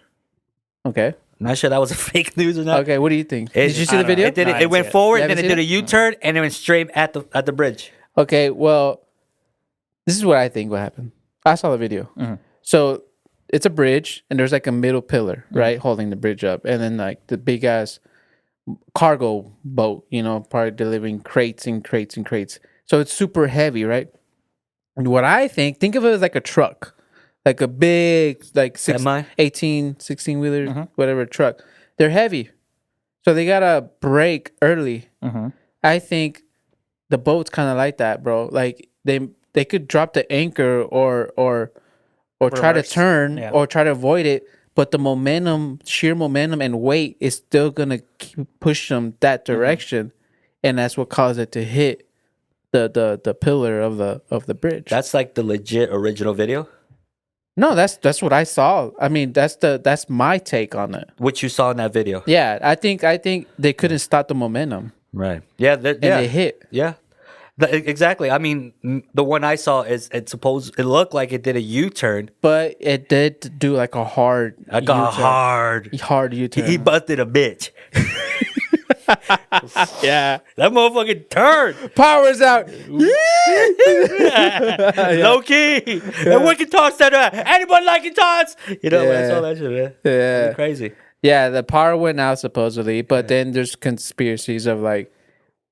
Speaker 2: Okay.
Speaker 3: Not sure that was a fake news or not.
Speaker 2: Okay. What do you think?
Speaker 3: It-
Speaker 2: Did you see
Speaker 4: I
Speaker 2: the
Speaker 4: don't know.
Speaker 2: video?
Speaker 3: It did.
Speaker 4: No, I
Speaker 3: It
Speaker 4: didn't
Speaker 3: went
Speaker 4: see it.
Speaker 3: forward,
Speaker 2: You
Speaker 3: and then it
Speaker 2: haven't
Speaker 3: did a
Speaker 2: seen
Speaker 3: U-turn, and it went straight at the bridge.
Speaker 2: Okay. Well, this is what I think what happened. I saw the video. So it's a bridge, and there's like a middle pillar, right, holding the bridge up, and then like the big ass cargo boat, you know, probably delivering crates and crates and crates. So it's super heavy, right? And what I think of it as like a truck, like a big, like
Speaker 3: Semi?
Speaker 2: 18, 16 wheeler, whatever truck. They're heavy. So they got to brake early. I think the boat's kind of like that, bro. Like they could drop the anchor or try to
Speaker 4: Reverse.
Speaker 2: turn
Speaker 4: Yeah.
Speaker 2: or try to avoid it, but the momentum, sheer momentum and weight is still going to push them that direction. And that's what caused it to hit the pillar of the bridge.
Speaker 3: That's like the legit original video,
Speaker 2: No, that's what I saw. I mean, that's my take on it.
Speaker 3: which you saw in that video.
Speaker 2: Yeah, I think they couldn't stop the momentum
Speaker 3: Right. Yeah.
Speaker 2: and they hit.
Speaker 3: Yeah. Exactly. I mean, the one I saw is it looked like it did a U-turn.
Speaker 2: But it did do like a hard
Speaker 3: I got
Speaker 2: U-turn. Hard U-turn.
Speaker 3: He busted a bitch.
Speaker 2: yeah.
Speaker 3: That motherfucking turned.
Speaker 2: Power's out.
Speaker 3: Low key. And we can toss that. Anybody like it toss? You know,
Speaker 2: Yeah.
Speaker 3: that's all that shit, man.
Speaker 2: Yeah.
Speaker 3: Crazy.
Speaker 2: Yeah, the power went out supposedly, but then there's conspiracies of like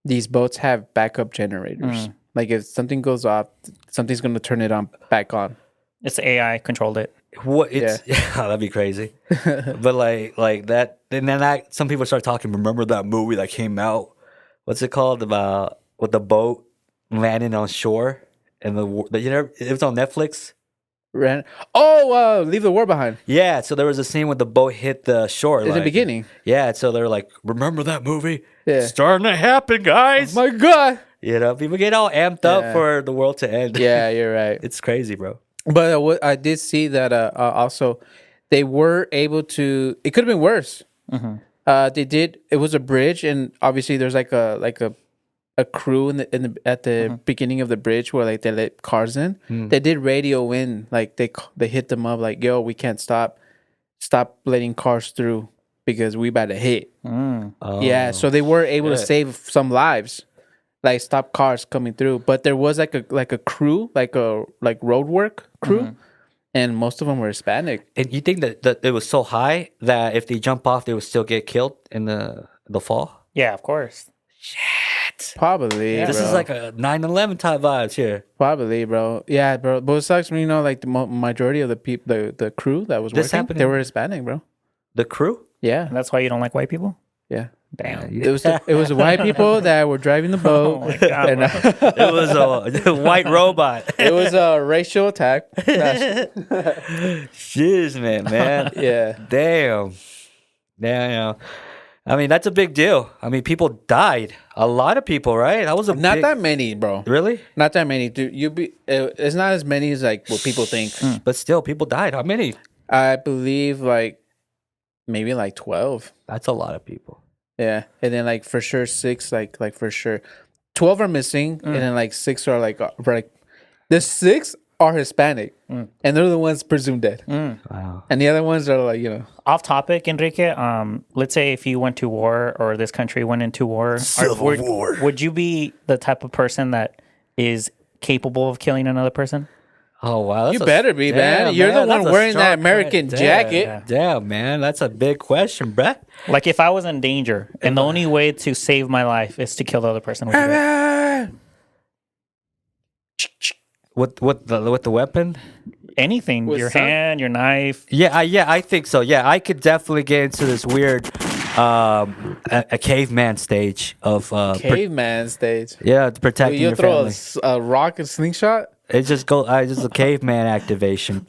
Speaker 2: these boats have backup generators. Like if something goes off, something's gonna turn it on back on.
Speaker 4: It's AI controlled it.
Speaker 3: What it's that'd be crazy. But like that, and then some people start talking. Remember that movie that came out? What's it called? About with the boat landing on shore and you know it was on Netflix.
Speaker 2: Leave the war behind.
Speaker 3: Yeah, so there was a scene when the boat hit the shore.
Speaker 2: In the beginning.
Speaker 3: Yeah, so they're like, remember that movie?
Speaker 2: Yeah.
Speaker 3: It's starting to happen, guys.
Speaker 2: My God.
Speaker 3: You know, people get all amped up
Speaker 2: Yeah.
Speaker 3: for the world to end.
Speaker 2: Yeah, you're right.
Speaker 3: It's crazy, bro.
Speaker 2: But what I did see that also they were able to. It could have been worse. They did. It was a bridge, and obviously there's like a crew in the at the beginning of the bridge where like they let cars in. They did radio in, like they hit them up like, "Yo, we can't stop letting cars through because we about to hit."
Speaker 3: Oh,
Speaker 2: Yeah, so they were able to
Speaker 3: shit.
Speaker 2: save some lives, like stop cars coming through. But there was like a crew, like road work crew, and most of them were Hispanic.
Speaker 3: And you think that it was so high that if they jump off, they would still get killed in the fall?
Speaker 4: Yeah, of course.
Speaker 2: Probably,
Speaker 3: This
Speaker 2: bro.
Speaker 3: is like a 9/11 type vibes here.
Speaker 2: Probably, bro. Yeah, bro. But it sucks when like the majority of the people, the crew that was
Speaker 3: This
Speaker 2: working,
Speaker 3: happened
Speaker 2: they
Speaker 3: in-
Speaker 2: were Hispanic, bro.
Speaker 3: The crew?
Speaker 2: Yeah,
Speaker 4: And that's why you don't like white people?
Speaker 2: yeah.
Speaker 4: Damn.
Speaker 2: It was the white people that were driving the boat.
Speaker 4: Oh my God,
Speaker 2: and,
Speaker 3: It was a white robot.
Speaker 2: it was a racial attack.
Speaker 3: Jeez, man.
Speaker 2: Yeah.
Speaker 3: Damn. I mean, that's a big deal. I mean, people died. A lot of people, right? That was a
Speaker 2: Not
Speaker 3: big...
Speaker 2: that many, bro.
Speaker 3: Really?
Speaker 2: Not that many. Dude, it's not as many as like what people think.
Speaker 3: But still, people died. How many?
Speaker 2: I believe like maybe like 12.
Speaker 3: That's a lot of people.
Speaker 2: Yeah. And then like for sure 6, like for sure 12 are missing, and then like 6 are like the 6 are Hispanic, and they're the ones presumed dead.
Speaker 3: Wow.
Speaker 2: And the other ones are like,
Speaker 4: Off topic, Enrique. Let's say if you went to war or this country went into war,
Speaker 3: War.
Speaker 4: would you be the type of person that is capable of killing another person?
Speaker 3: Oh, wow.
Speaker 2: you better be, man. You're the one
Speaker 3: that's a
Speaker 2: wearing that
Speaker 3: strong
Speaker 2: American
Speaker 3: point.
Speaker 2: jacket.
Speaker 3: Damn, damn, man. That's a big question, bruh.
Speaker 4: Like if I was in danger and the only way to save my life is to kill the other person, would you do it?
Speaker 3: With the weapon?
Speaker 4: Anything,
Speaker 2: With
Speaker 4: your
Speaker 2: some-
Speaker 4: hand, your knife.
Speaker 3: Yeah, I think so. Yeah, I could definitely get into this weird a caveman stage of
Speaker 2: Caveman stage.
Speaker 3: protecting
Speaker 2: You
Speaker 3: your
Speaker 2: throw
Speaker 3: family.
Speaker 2: a rock and slingshot.
Speaker 3: It's just a caveman activation.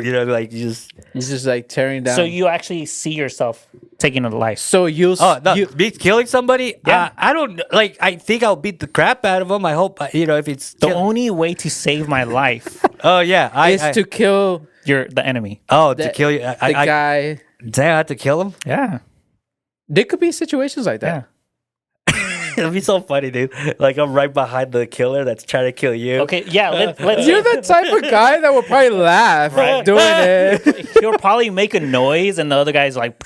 Speaker 3: You know, like you just.
Speaker 2: He's just like tearing down.
Speaker 4: So you actually see yourself taking a life.
Speaker 2: So you.
Speaker 3: Oh no!
Speaker 2: you
Speaker 3: Me killing somebody?
Speaker 4: Yeah.
Speaker 3: I don't like. I think I'll beat the crap out of them. I hope if it's.
Speaker 4: The only way to save my life,
Speaker 3: Oh yeah,
Speaker 2: is to kill
Speaker 4: you're the enemy.
Speaker 3: to
Speaker 2: the-
Speaker 3: kill you.
Speaker 2: the
Speaker 3: I
Speaker 2: guy.
Speaker 3: damn, I have to kill him.
Speaker 4: Yeah.
Speaker 2: There could be situations like
Speaker 4: Yeah.
Speaker 2: that.
Speaker 3: It'll be so funny, dude. Like I'm right behind the killer that's trying to kill you.
Speaker 4: Okay. Yeah. Let's.
Speaker 2: You're the type of guy that will probably laugh doing it.
Speaker 4: He'll probably make a noise, and the other guy's like,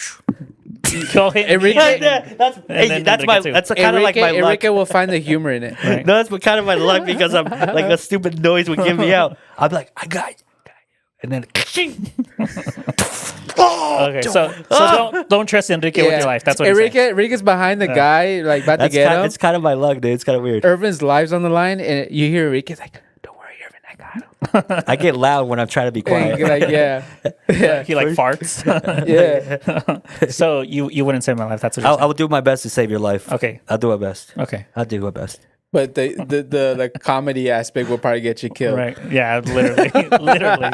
Speaker 4: kill him.
Speaker 2: Enrique-
Speaker 3: That's
Speaker 4: then
Speaker 3: that's
Speaker 4: they get to-
Speaker 3: kind of like my luck.
Speaker 2: Enrique will find the humor in it.
Speaker 4: Right.
Speaker 3: No, that's kind of my luck because I'm like a stupid noise would give me out. I'm like, I got you. And then
Speaker 4: Okay, so don't trust Enrique with your life. That's what
Speaker 2: Enrique's behind the guy, like about to get him.
Speaker 3: it's kind of my luck, dude. It's kind of weird.
Speaker 2: Irvin's lives on the line, and you hear Enrique's like, "Don't worry, Irvin, I got him."
Speaker 3: I get loud when I'm trying to be
Speaker 2: And
Speaker 3: quiet.
Speaker 2: you're like, yeah,
Speaker 4: He like farts.
Speaker 2: yeah.
Speaker 4: So you wouldn't save my life. That's what you're
Speaker 3: I will do my best to save your life.
Speaker 4: Okay.
Speaker 3: I'll do my best.
Speaker 4: Okay.
Speaker 3: I'll do my best.
Speaker 2: But the comedy aspect will probably get you killed.
Speaker 4: Right. Yeah, literally. Literally.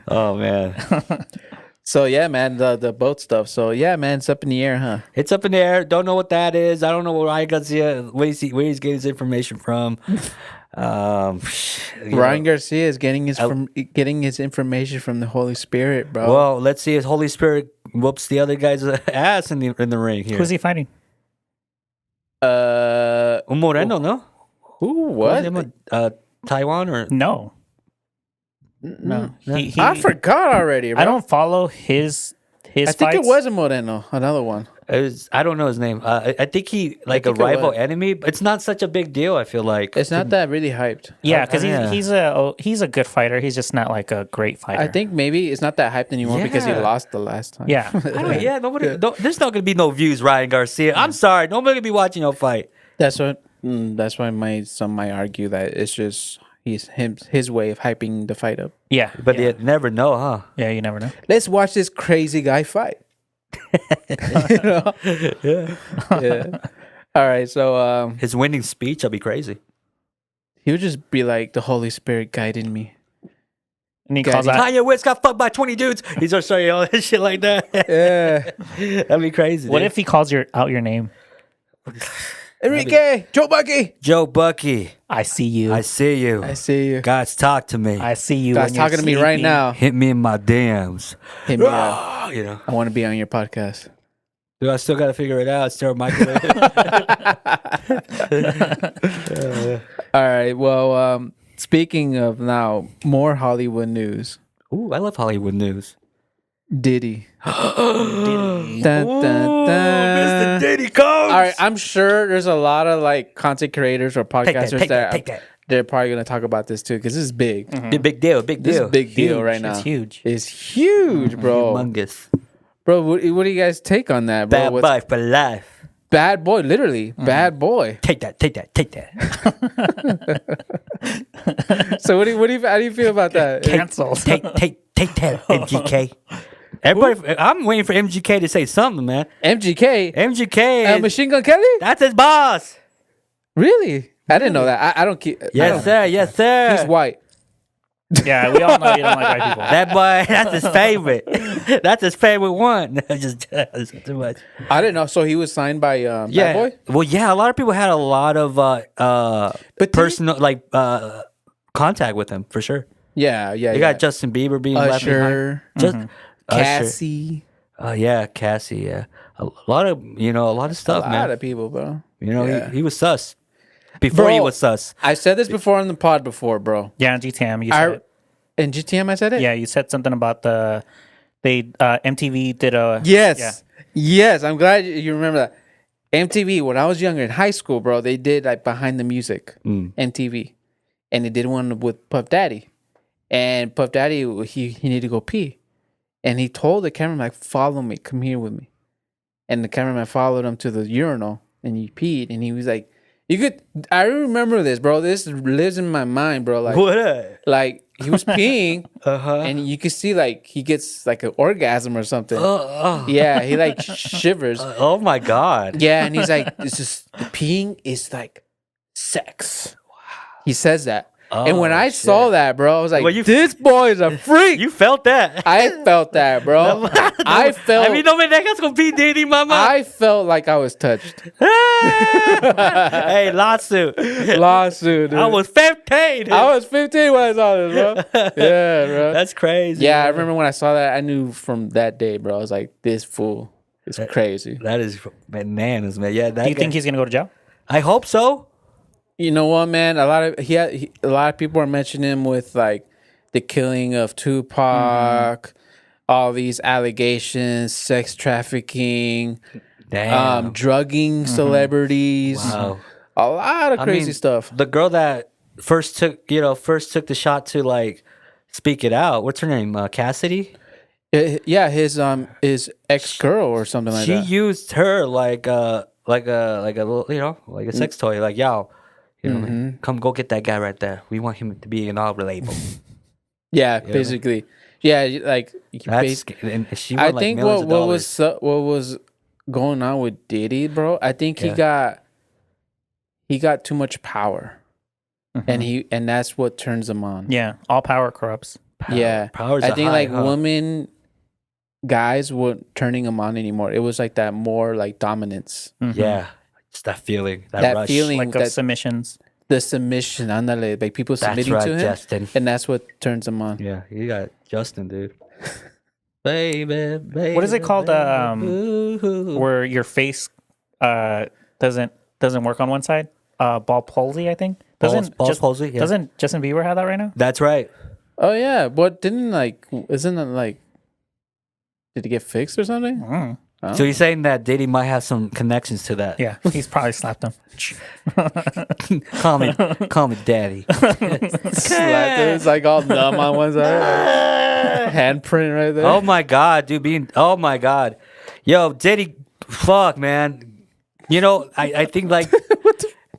Speaker 3: Oh man,
Speaker 2: So yeah, man, the boat stuff. So yeah, man, it's up in the air, huh?
Speaker 3: it's up in the air. Don't know what that is. I don't know where Ryan Garcia where he's getting his information from.
Speaker 2: Ryan Garcia is getting his information from the Holy Spirit, bro.
Speaker 3: Well, let's see if Holy Spirit whoops the other guy's ass in the ring here.
Speaker 4: Who's he fighting?
Speaker 3: Un Moreno, no?
Speaker 2: Who?
Speaker 3: What's his
Speaker 2: What?
Speaker 3: name? Taiwan or
Speaker 4: No. No. He,
Speaker 2: I forgot already, bro.
Speaker 4: I don't follow his
Speaker 2: I think
Speaker 4: fights.
Speaker 2: it was a Moreno, another one.
Speaker 3: I don't know his name. I think he like a
Speaker 2: think it
Speaker 3: rival
Speaker 2: was.
Speaker 3: enemy. But it's not such a big deal. I feel like
Speaker 2: It's not that really hyped.
Speaker 4: Yeah, because
Speaker 3: Yeah.
Speaker 4: he's a good fighter. He's just not like a great fighter.
Speaker 2: I think maybe it's not that hyped anymore because he
Speaker 3: Yeah.
Speaker 2: lost the last time.
Speaker 4: Yeah.
Speaker 3: nobody. There's not gonna be no views, Ryan Garcia. I'm sorry, nobody gonna be watching your fight.
Speaker 2: That's why some might argue that it's just his way of hyping the fight up.
Speaker 4: Yeah.
Speaker 3: But
Speaker 4: yeah.
Speaker 3: you never know, huh?
Speaker 4: Yeah, you never know.
Speaker 2: Let's watch this crazy guy fight. You know? Yeah. All right, so
Speaker 3: His winning speech, I'll be crazy.
Speaker 2: he would just be like the Holy Spirit guiding me.
Speaker 4: And he
Speaker 2: Got
Speaker 4: calls
Speaker 2: it.
Speaker 4: out.
Speaker 3: Tanya Witz got fucked by 20 dudes. He's gonna show you all that shit like that.
Speaker 2: Yeah.
Speaker 3: That'd be crazy.
Speaker 4: What
Speaker 3: dude.
Speaker 4: if he calls out your name?
Speaker 2: Enrique, Joe Bucky.
Speaker 3: Joe Bucky,
Speaker 4: I see you.
Speaker 3: I see you.
Speaker 2: I see you.
Speaker 3: God's talk to me.
Speaker 4: I see you.
Speaker 2: Guys
Speaker 4: when you're
Speaker 2: talking to me right
Speaker 4: sleeping.
Speaker 2: now.
Speaker 3: Hit me in my DMs.
Speaker 2: Hit me up.
Speaker 3: You know,
Speaker 2: I want to be on your podcast.
Speaker 3: dude, I still got to figure it out. Still microwave.
Speaker 2: All right. Well, speaking of now, more Hollywood news.
Speaker 3: Ooh, I love Hollywood news.
Speaker 2: Diddy.
Speaker 4: Diddy.
Speaker 2: Dun, dun, dun.
Speaker 3: Diddy comes.
Speaker 2: All right. I'm sure there's a lot of like content creators or podcasters
Speaker 3: take that.
Speaker 2: they're probably going to talk about this too because this is big.
Speaker 3: Big deal. Big
Speaker 2: This is
Speaker 3: deal.
Speaker 2: a big deal
Speaker 4: Huge.
Speaker 2: right now.
Speaker 4: It's huge.
Speaker 2: It's huge, bro.
Speaker 3: Humongous.
Speaker 2: Bro, what do you guys take on that, bro?
Speaker 3: Bad boy for life.
Speaker 2: Bad boy, literally. Bad boy.
Speaker 3: Take that.
Speaker 2: So how do you feel about that?
Speaker 4: Cancelled.
Speaker 3: take that, MGK. Everybody, I'm waiting for MGK to say something, man.
Speaker 2: MGK?
Speaker 3: MGK,
Speaker 2: Machine Gun Kelly?
Speaker 3: that's his boss.
Speaker 2: Really? I didn't know that. I don't keep.
Speaker 3: Yes, sir. Yes, sir.
Speaker 2: He's white.
Speaker 4: Yeah, we all know you don't like white people.
Speaker 3: That boy, that's his favorite. That's his favorite one. Just too much.
Speaker 2: I didn't know. So he was signed by
Speaker 3: Yeah.
Speaker 2: Bad Boy?
Speaker 3: Well, yeah. A lot of people had a lot of
Speaker 2: did
Speaker 3: personal contact with him for sure.
Speaker 2: Yeah.
Speaker 3: You got Justin Bieber being left behind.
Speaker 2: Usher,
Speaker 3: Just Usher.
Speaker 2: Cassie.
Speaker 3: Yeah, Cassie. Yeah, a lot of stuff,
Speaker 2: A
Speaker 3: man.
Speaker 2: lot of people, bro.
Speaker 3: You know,
Speaker 2: Yeah.
Speaker 3: he was sus. Before he
Speaker 2: Bro,
Speaker 3: was sus.
Speaker 2: I said this before on the pod before, bro.
Speaker 4: Yeah, on GTM, you said it.
Speaker 2: In GTM, I said it?
Speaker 4: Yeah, you said something about MTV did a
Speaker 2: Yes.
Speaker 4: Yeah.
Speaker 2: Yes. I'm glad you remember that. MTV, when I was younger in high school, bro, they did like Behind the Music, MTV. And they did one with Puff Daddy. And Puff Daddy, he needed to go pee. And he told the cameraman, like, follow me, come here with me. And the cameraman followed him to the urinal and he peed. And he was like, I remember this, bro. This lives in my mind, bro. Like,
Speaker 3: What?
Speaker 2: like he was peeing
Speaker 3: Uh-huh.
Speaker 2: and you could see like he gets like an orgasm or something. Yeah, he like shivers.
Speaker 3: Oh my God.
Speaker 2: Yeah, and he's like, it's just peeing is like sex. Wow. He says that. And when I saw that, bro, I was like,
Speaker 3: Well,
Speaker 2: this boy is a freak.
Speaker 3: You felt that.
Speaker 2: I felt that, bro. I felt
Speaker 3: A mí no me dejas con P. Diddy, mama.
Speaker 2: I felt like I was touched.
Speaker 3: Hey, lawsuit.
Speaker 2: Lawsuit, dude.
Speaker 3: I was 15.
Speaker 2: I was 15 when I saw this, bro. Yeah, bro.
Speaker 3: That's crazy.
Speaker 2: Yeah, I
Speaker 3: man.
Speaker 2: remember when I saw that, I knew from that day, bro. I was like, this fool is crazy.
Speaker 3: That is bananas, man. Yeah.
Speaker 4: Do you think he's gonna go to jail?
Speaker 3: I hope so.
Speaker 2: You know what, man? A lot of people are mentioning him with like the killing of Tupac, all these allegations, sex trafficking,
Speaker 3: Damn.
Speaker 2: drugging celebrities,
Speaker 3: Wow.
Speaker 2: a lot of crazy stuff.
Speaker 3: The girl that first took the shot to like speak it out. What's her name? Cassidy.
Speaker 2: Yeah, his ex girl or something like
Speaker 3: She
Speaker 2: that.
Speaker 3: used her like a little, like a sex toy. Like, yo, come go get that guy right there. We want him to be in our label.
Speaker 2: Yeah, basically. Yeah, like
Speaker 3: And she
Speaker 2: I
Speaker 3: won, like,
Speaker 2: think
Speaker 3: millions of dollars.
Speaker 2: what was going on with Diddy, bro. I think he got too much power, and that's what turns him on.
Speaker 4: Yeah, all power corrupts.
Speaker 3: Power's
Speaker 2: I
Speaker 3: a
Speaker 2: think
Speaker 3: high,
Speaker 2: like women, guys weren't turning him on anymore. It was like that more like dominance.
Speaker 3: Yeah, just that feeling, that rush.
Speaker 2: feeling,
Speaker 4: Like of submissions.
Speaker 2: the submission, andale, like people
Speaker 3: That's
Speaker 2: submitting
Speaker 3: right,
Speaker 2: to him,
Speaker 3: Justin.
Speaker 2: and that's what turns him on.
Speaker 3: Yeah, you got Justin, dude. Baby.
Speaker 4: What is it called?
Speaker 3: Ooh.
Speaker 4: Where your face doesn't work on one side? Ball palsy, I think.
Speaker 3: Ball palsy, yeah.
Speaker 4: Doesn't Justin Bieber have that right now?
Speaker 3: That's right.
Speaker 2: Oh yeah, but isn't it like? Did it get fixed or something?
Speaker 4: Mm.
Speaker 3: So you're saying that Diddy might have some connections to that?
Speaker 4: Yeah, he's probably slapped him.
Speaker 3: call me daddy.
Speaker 2: Slapped it. It's like all numb on one side. Handprint right there.
Speaker 3: Oh my God, dude. Oh my God. Yo, Diddy, fuck, man. You know, I think like,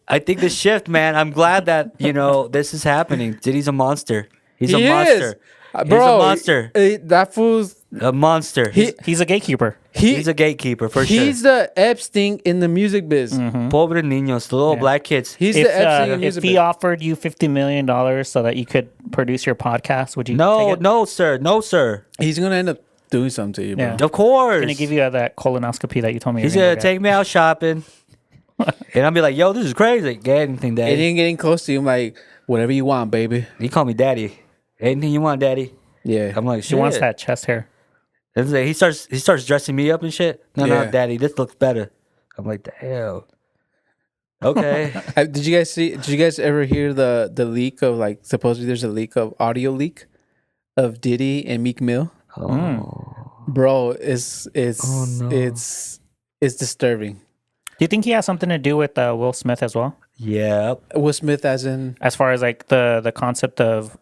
Speaker 3: I think the shift, man. I'm glad that, this is happening. Diddy's a monster. He's a monster.
Speaker 2: Bro,
Speaker 3: he's a monster.
Speaker 2: That fool's
Speaker 3: A monster.
Speaker 4: He's a gatekeeper.
Speaker 3: He's a gatekeeper for sure.
Speaker 2: He's the Epstein in the music biz.
Speaker 3: Pobre niños, the little black kids.
Speaker 2: He's
Speaker 4: If,
Speaker 2: the Epstein in the
Speaker 4: if
Speaker 2: music
Speaker 4: he
Speaker 2: biz.
Speaker 4: offered you $50 million so that you could produce your podcast, would you
Speaker 3: No,
Speaker 4: take it?
Speaker 3: no, sir. No, sir.
Speaker 2: He's gonna end up doing something to you, bro.
Speaker 4: Yeah.
Speaker 3: Of course.
Speaker 4: He's going to give you that colonoscopy that you told me.
Speaker 3: He's
Speaker 4: you're
Speaker 3: going
Speaker 4: gonna
Speaker 3: to take me out shopping. And I'll be like, yo, this is crazy. Get anything,
Speaker 2: And
Speaker 3: daddy.
Speaker 2: then getting close to you, I'm like, whatever you want, baby.
Speaker 3: He called me daddy. Anything you want, daddy.
Speaker 2: Yeah.
Speaker 3: I'm like,
Speaker 4: She wants
Speaker 3: "Shit."
Speaker 4: that chest hair.
Speaker 3: And he starts dressing me up and shit. No,
Speaker 2: Yeah.
Speaker 3: daddy, this looks better. I'm like, the hell. Okay.
Speaker 2: Did you guys ever hear the leak of like supposedly there's a leak of audio leak of Diddy and Meek Mill? Bro, it's
Speaker 3: no.
Speaker 2: it's disturbing.
Speaker 4: Do you think he has something to do with Will Smith as well?
Speaker 3: Yeah.
Speaker 2: Will Smith as in
Speaker 4: As far as like the concept of,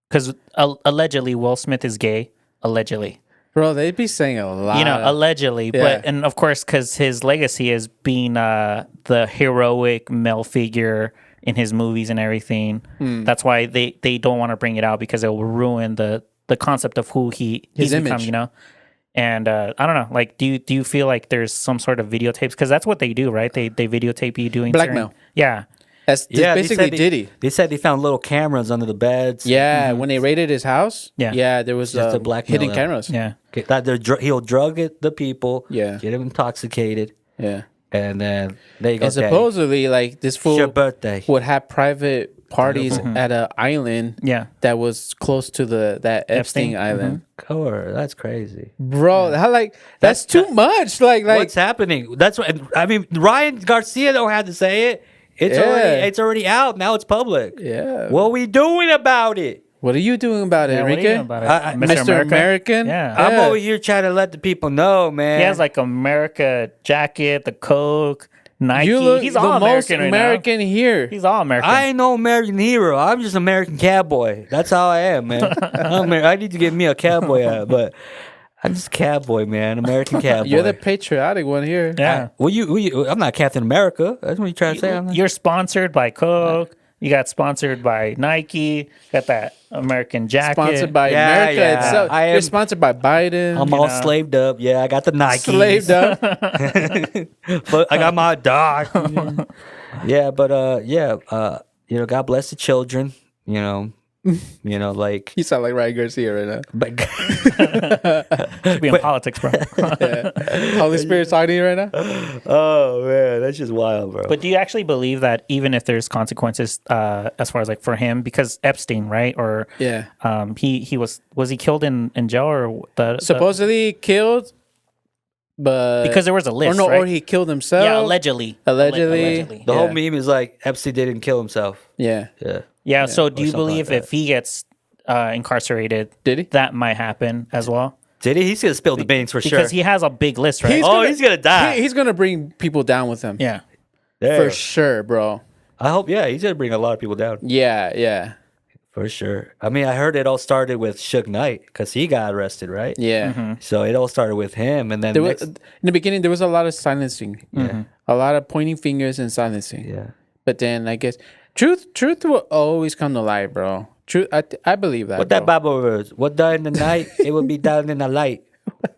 Speaker 4: because allegedly Will Smith is gay, allegedly.
Speaker 2: bro, they'd be saying a lot.
Speaker 4: You know, allegedly,
Speaker 2: Yeah.
Speaker 4: but and of course, because his legacy is being the heroic male figure in his movies and everything. That's why they don't want to bring it out, because it will ruin the concept of who he's
Speaker 2: His
Speaker 4: become.
Speaker 2: image.
Speaker 4: You know, and I don't know. Like, do you feel like there's some sort of videotapes? Because that's what they do, right? They videotape you doing
Speaker 2: Blackmail.
Speaker 4: certain- yeah.
Speaker 2: That's
Speaker 3: Yeah.
Speaker 2: basically Diddy.
Speaker 3: They said they found little cameras under the beds.
Speaker 2: Yeah, when they raided his house.
Speaker 4: Yeah.
Speaker 2: there was
Speaker 3: Just to blackmail
Speaker 2: hidden
Speaker 3: them.
Speaker 2: cameras.
Speaker 4: Yeah.
Speaker 3: Okay, that he'll drug the people.
Speaker 2: Yeah.
Speaker 3: Get them intoxicated.
Speaker 2: Yeah.
Speaker 3: And then there you go.
Speaker 2: And
Speaker 3: daddy.
Speaker 2: supposedly, like this
Speaker 3: It's your
Speaker 2: fool
Speaker 3: birthday.
Speaker 2: would have private parties at an island
Speaker 4: Yeah.
Speaker 2: that was close to that Epstein
Speaker 4: Epstein?
Speaker 2: island.
Speaker 3: Cover. That's crazy.
Speaker 2: Bro, how like that's too much. Like
Speaker 3: What's happening? That's what I mean. Ryan Garcia don't have to say it. It's
Speaker 2: Yeah.
Speaker 3: already out. Now it's public.
Speaker 2: yeah.
Speaker 3: What are we doing about it?
Speaker 2: What are you doing about it,
Speaker 4: Yeah, what are you
Speaker 2: Enrique?
Speaker 4: doing about it?
Speaker 3: I-
Speaker 2: Mr. American?
Speaker 4: Yeah.
Speaker 3: I'm over here trying to let the people know, man.
Speaker 4: He has like America jacket, the Coke, Nike.
Speaker 2: You look
Speaker 4: He's
Speaker 2: the
Speaker 4: all
Speaker 2: most
Speaker 4: American right
Speaker 2: American here.
Speaker 4: now. He's all American.
Speaker 3: I ain't no American hero. I'm just American cowboy. That's how I am, man. I need to get me a cowboy hat, but I'm just cowboy, man. American cowboy.
Speaker 2: You're the patriotic one here.
Speaker 4: yeah.
Speaker 3: I'm not Captain America. That's what you're trying to say. I'm not-
Speaker 4: You're sponsored by Coke. You got sponsored by Nike. Got that American jacket.
Speaker 2: Sponsored by
Speaker 3: Yeah,
Speaker 2: America
Speaker 3: yeah.
Speaker 2: itself.
Speaker 3: I
Speaker 2: You're
Speaker 3: am-
Speaker 2: sponsored by Biden.
Speaker 3: I'm all slaved up. Yeah, I got the Nikes.
Speaker 2: slaved up.
Speaker 3: But I got my dog. Yeah, but God bless the children. Like,
Speaker 2: You sound like Ryan Garcia right now.
Speaker 3: but
Speaker 4: Should be in politics, bro.
Speaker 2: Holy Spirit's talking to you right now?
Speaker 3: oh man, that's just wild, bro.
Speaker 4: But do you actually believe that even if there's consequences, as far as like for him, because Epstein, right? Or
Speaker 2: Yeah.
Speaker 4: he was he killed in jail, or
Speaker 2: Supposedly killed, but
Speaker 4: because there was a list,
Speaker 2: or
Speaker 4: right?
Speaker 2: he killed himself.
Speaker 4: Yeah, allegedly.
Speaker 2: Allegedly.
Speaker 3: the whole
Speaker 2: yeah.
Speaker 3: meme is like Epstein didn't kill himself.
Speaker 2: Yeah.
Speaker 3: Yeah.
Speaker 4: Yeah. So do you
Speaker 3: something
Speaker 4: believe
Speaker 3: like
Speaker 4: if he gets incarcerated,
Speaker 2: Did he?
Speaker 4: that might happen as well?
Speaker 3: Did he? He's gonna spill the beans for sure.
Speaker 4: Because he has a big list, right?
Speaker 2: He's
Speaker 3: he's gonna die.
Speaker 2: He's gonna bring people down with him.
Speaker 4: yeah.
Speaker 3: Yeah.
Speaker 2: For sure, bro.
Speaker 3: I hope. Yeah, he's gonna bring a lot of people down
Speaker 2: Yeah, yeah,
Speaker 3: for sure. I mean, I heard it all started with Suge Knight because he got arrested, right?
Speaker 2: yeah.
Speaker 3: So it all started with him, and then
Speaker 2: There was, in the beginning, there was a lot of silencing.
Speaker 3: yeah,
Speaker 2: A lot of pointing fingers and silencing.
Speaker 3: yeah.
Speaker 2: But then I guess truth will always come to light, bro. Truth, I believe that.
Speaker 3: What that
Speaker 2: bro.
Speaker 3: Bible verse? What done in the night, it will be done in the light.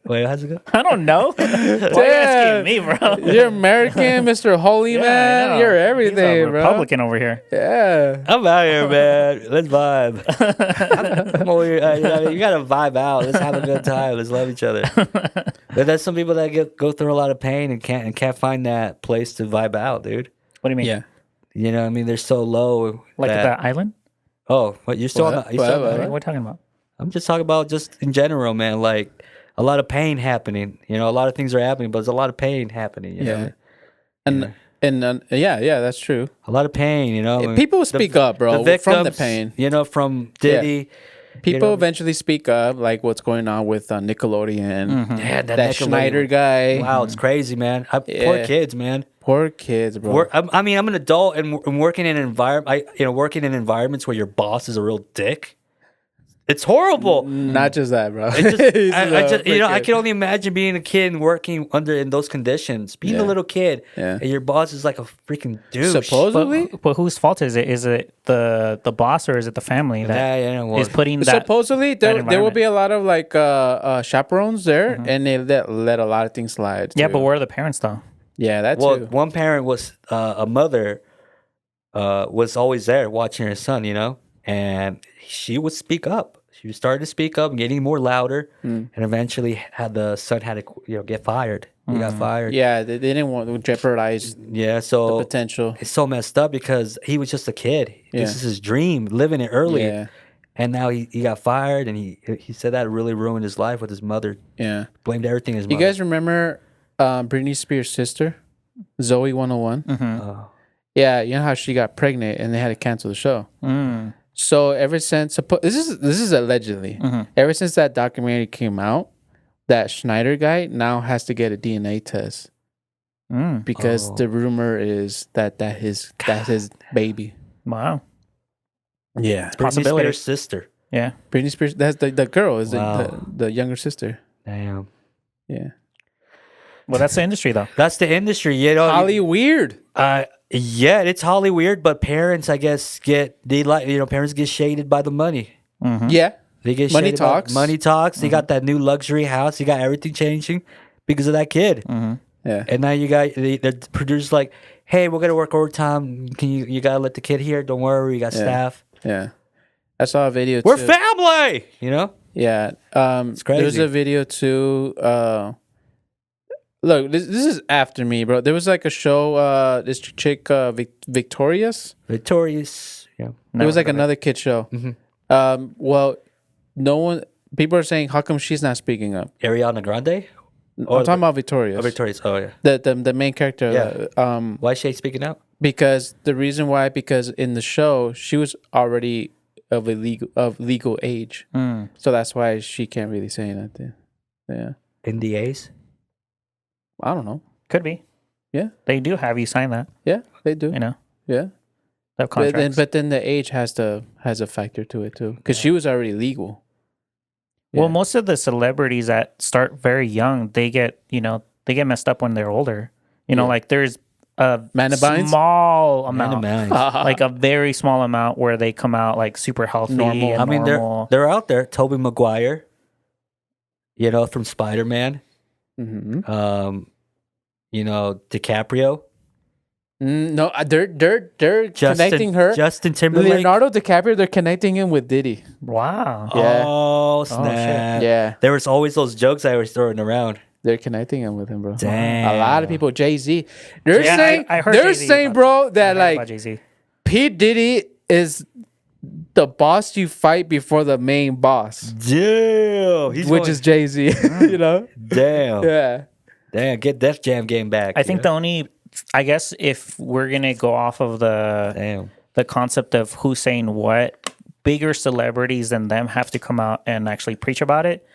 Speaker 3: Wait, how's it go?
Speaker 4: I don't know. Why are you asking me, bro?
Speaker 2: You're American, Mr. Holy
Speaker 4: Yeah, I
Speaker 2: Man.
Speaker 4: know.
Speaker 2: You're
Speaker 4: He's
Speaker 2: everything,
Speaker 4: a
Speaker 2: bro.
Speaker 4: Republican over here.
Speaker 2: Yeah.
Speaker 3: I'm out here, man. Let's vibe. I'm over here, you gotta vibe out. Let's have a good time. Let's love each other. But there's some people that go through a lot of pain and can't find that place to vibe out, dude.
Speaker 4: What do you mean?
Speaker 2: Yeah.
Speaker 3: You know what I mean? They're so low.
Speaker 4: Like
Speaker 3: that,
Speaker 4: that island?
Speaker 3: Oh, what you're still
Speaker 2: What?
Speaker 3: on? You still on
Speaker 2: What?
Speaker 3: that?
Speaker 4: What are you talking about?
Speaker 3: I'm just talking about just in general, man. Like a lot of pain happening. You know, a lot of things are happening, but there's a lot of pain happening. You know?
Speaker 2: And yeah, that's true.
Speaker 3: A lot of pain. You know,
Speaker 2: People speak up, bro, from the pain.
Speaker 3: You know, from Diddy.
Speaker 2: People
Speaker 3: know-
Speaker 2: eventually speak up, like what's going on with Nickelodeon.
Speaker 3: Yeah,
Speaker 2: That
Speaker 3: Nickelodeon-
Speaker 2: Schneider guy.
Speaker 3: Wow, it's crazy, man. Poor
Speaker 2: Yeah.
Speaker 3: kids, man.
Speaker 2: Poor kids, bro.
Speaker 3: I mean, I'm an adult and working in an environment. Working in environments where your boss is a real dick. It's horrible.
Speaker 2: Not just that, bro.
Speaker 3: It just,
Speaker 2: He's
Speaker 3: I
Speaker 2: a
Speaker 3: just, I
Speaker 2: freaking-
Speaker 3: can only imagine being a kid and working in those conditions. Being a little kid,
Speaker 2: Yeah.
Speaker 3: and your boss is like a freaking douche.
Speaker 2: Supposedly,
Speaker 4: But whose fault is it? Is it the boss, or is it the family that
Speaker 3: Yeah, well,
Speaker 4: is putting that?
Speaker 2: supposedly there will
Speaker 4: environment.
Speaker 2: be a lot of like chaperones there, and they let a lot of things slide.
Speaker 4: Yeah,
Speaker 2: too.
Speaker 4: but where are the parents though?
Speaker 2: yeah, that
Speaker 3: well,
Speaker 2: too.
Speaker 3: one parent was a mother, was always there watching her son, and she would speak up. She started to speak up, getting more louder, and eventually had the son had to get fired. He got fired.
Speaker 2: Yeah, they didn't want to jeopardize
Speaker 3: Yeah, so
Speaker 2: the potential.
Speaker 3: it's so messed up because he was just a kid.
Speaker 2: Yeah.
Speaker 3: This is his dream, living it early.
Speaker 2: Yeah,
Speaker 3: And now he got fired, and he said that really ruined his life with his mother.
Speaker 2: yeah.
Speaker 3: Blamed everything his
Speaker 2: You
Speaker 3: mother.
Speaker 2: guys remember Britney Spears' sister, Zoe 101?
Speaker 3: Oh.
Speaker 2: Yeah, you know how she got pregnant and they had to cancel the show. So ever since this is allegedly, ever since that documentary came out, that Schneider guy now has to get a DNA test because the rumor is that his baby.
Speaker 4: Wow.
Speaker 2: Yeah,
Speaker 3: Britney
Speaker 4: Possibility.
Speaker 3: Spears' sister.
Speaker 4: Yeah.
Speaker 2: Britney Spears. That's the girl is
Speaker 3: Wow.
Speaker 2: the younger sister.
Speaker 3: Damn.
Speaker 2: Yeah,
Speaker 4: Well, that's the industry, though.
Speaker 3: That's the industry, you know.
Speaker 2: Hollyweird.
Speaker 3: Yeah, it's Hollyweird, but parents, I guess, parents get shaded by the money.
Speaker 2: Yeah,
Speaker 3: They get
Speaker 2: Money
Speaker 3: shaded by-
Speaker 2: talks.
Speaker 3: money talks. They got that new luxury house. You got everything changing because of that kid.
Speaker 2: yeah.
Speaker 3: And now you got the producers like, hey, we're gonna work overtime. Can you gotta let the kid here? Don't worry, you got staff.
Speaker 2: Yeah, I saw a video.
Speaker 3: We're
Speaker 2: too.
Speaker 3: family. You know.
Speaker 2: Yeah,
Speaker 3: It's crazy.
Speaker 2: There's a video too. Look, this is after me, bro. There was like a show. This chick, Victorious.
Speaker 3: Victorious. Yeah.
Speaker 2: It was like another kid show. Well, no one. People are saying, how come she's not speaking up?
Speaker 3: Ariana Grande.
Speaker 2: I'm talking about Victorious.
Speaker 3: Oh, Victorious. Oh yeah.
Speaker 2: The main character.
Speaker 3: Yeah. Why is she speaking out?
Speaker 2: Because the reason why, because in the show she was already of legal age, so that's why she can't really say anything. Yeah,
Speaker 3: NDAs.
Speaker 2: I don't know.
Speaker 4: Could be.
Speaker 2: Yeah,
Speaker 4: They do have you sign that,
Speaker 2: yeah, they do.
Speaker 4: you know.
Speaker 2: Yeah,
Speaker 4: They have contracts.
Speaker 2: but then the age has a factor to it too, because she was already legal.
Speaker 4: Well,
Speaker 2: Yeah.
Speaker 4: most of the celebrities that start very young, they get messed up when they're older. You know,
Speaker 2: Yeah.
Speaker 4: like there's a
Speaker 2: Manabines?
Speaker 4: small amount,
Speaker 3: Man.
Speaker 4: like a very small amount where they come out like super healthy.
Speaker 2: Normal.
Speaker 4: And
Speaker 3: I mean,
Speaker 4: normal.
Speaker 3: they're out there. Tobey Maguire. You know, from Spider-Man.
Speaker 2: Mhm.
Speaker 3: You know, DiCaprio.
Speaker 2: No, they're connecting her.
Speaker 3: Justin Timberlake.
Speaker 2: Leonardo DiCaprio, they're connecting him with Diddy.
Speaker 4: Wow.
Speaker 2: Yeah.
Speaker 3: Oh
Speaker 4: shit.
Speaker 3: snap!
Speaker 2: Yeah,
Speaker 3: There was always those jokes I was throwing around.
Speaker 2: they're connecting him with him, bro.
Speaker 3: Damn.
Speaker 2: A lot of people, Jay-Z. They're
Speaker 4: Yeah,
Speaker 2: saying,
Speaker 4: I heard
Speaker 2: they're
Speaker 4: Jay-Z
Speaker 2: saying,
Speaker 4: about-
Speaker 2: bro, that like
Speaker 4: Jay-Z.
Speaker 2: P. Diddy is the boss you fight before the main boss,
Speaker 3: Damn,
Speaker 2: which is Jay-Z. You know?
Speaker 3: damn,
Speaker 2: Yeah.
Speaker 3: damn. Get Def Jam game back.
Speaker 4: I think the only, I guess, if we're gonna go off of
Speaker 3: Damn.
Speaker 4: the concept of who's saying what, bigger celebrities than them have to come out and actually preach about it.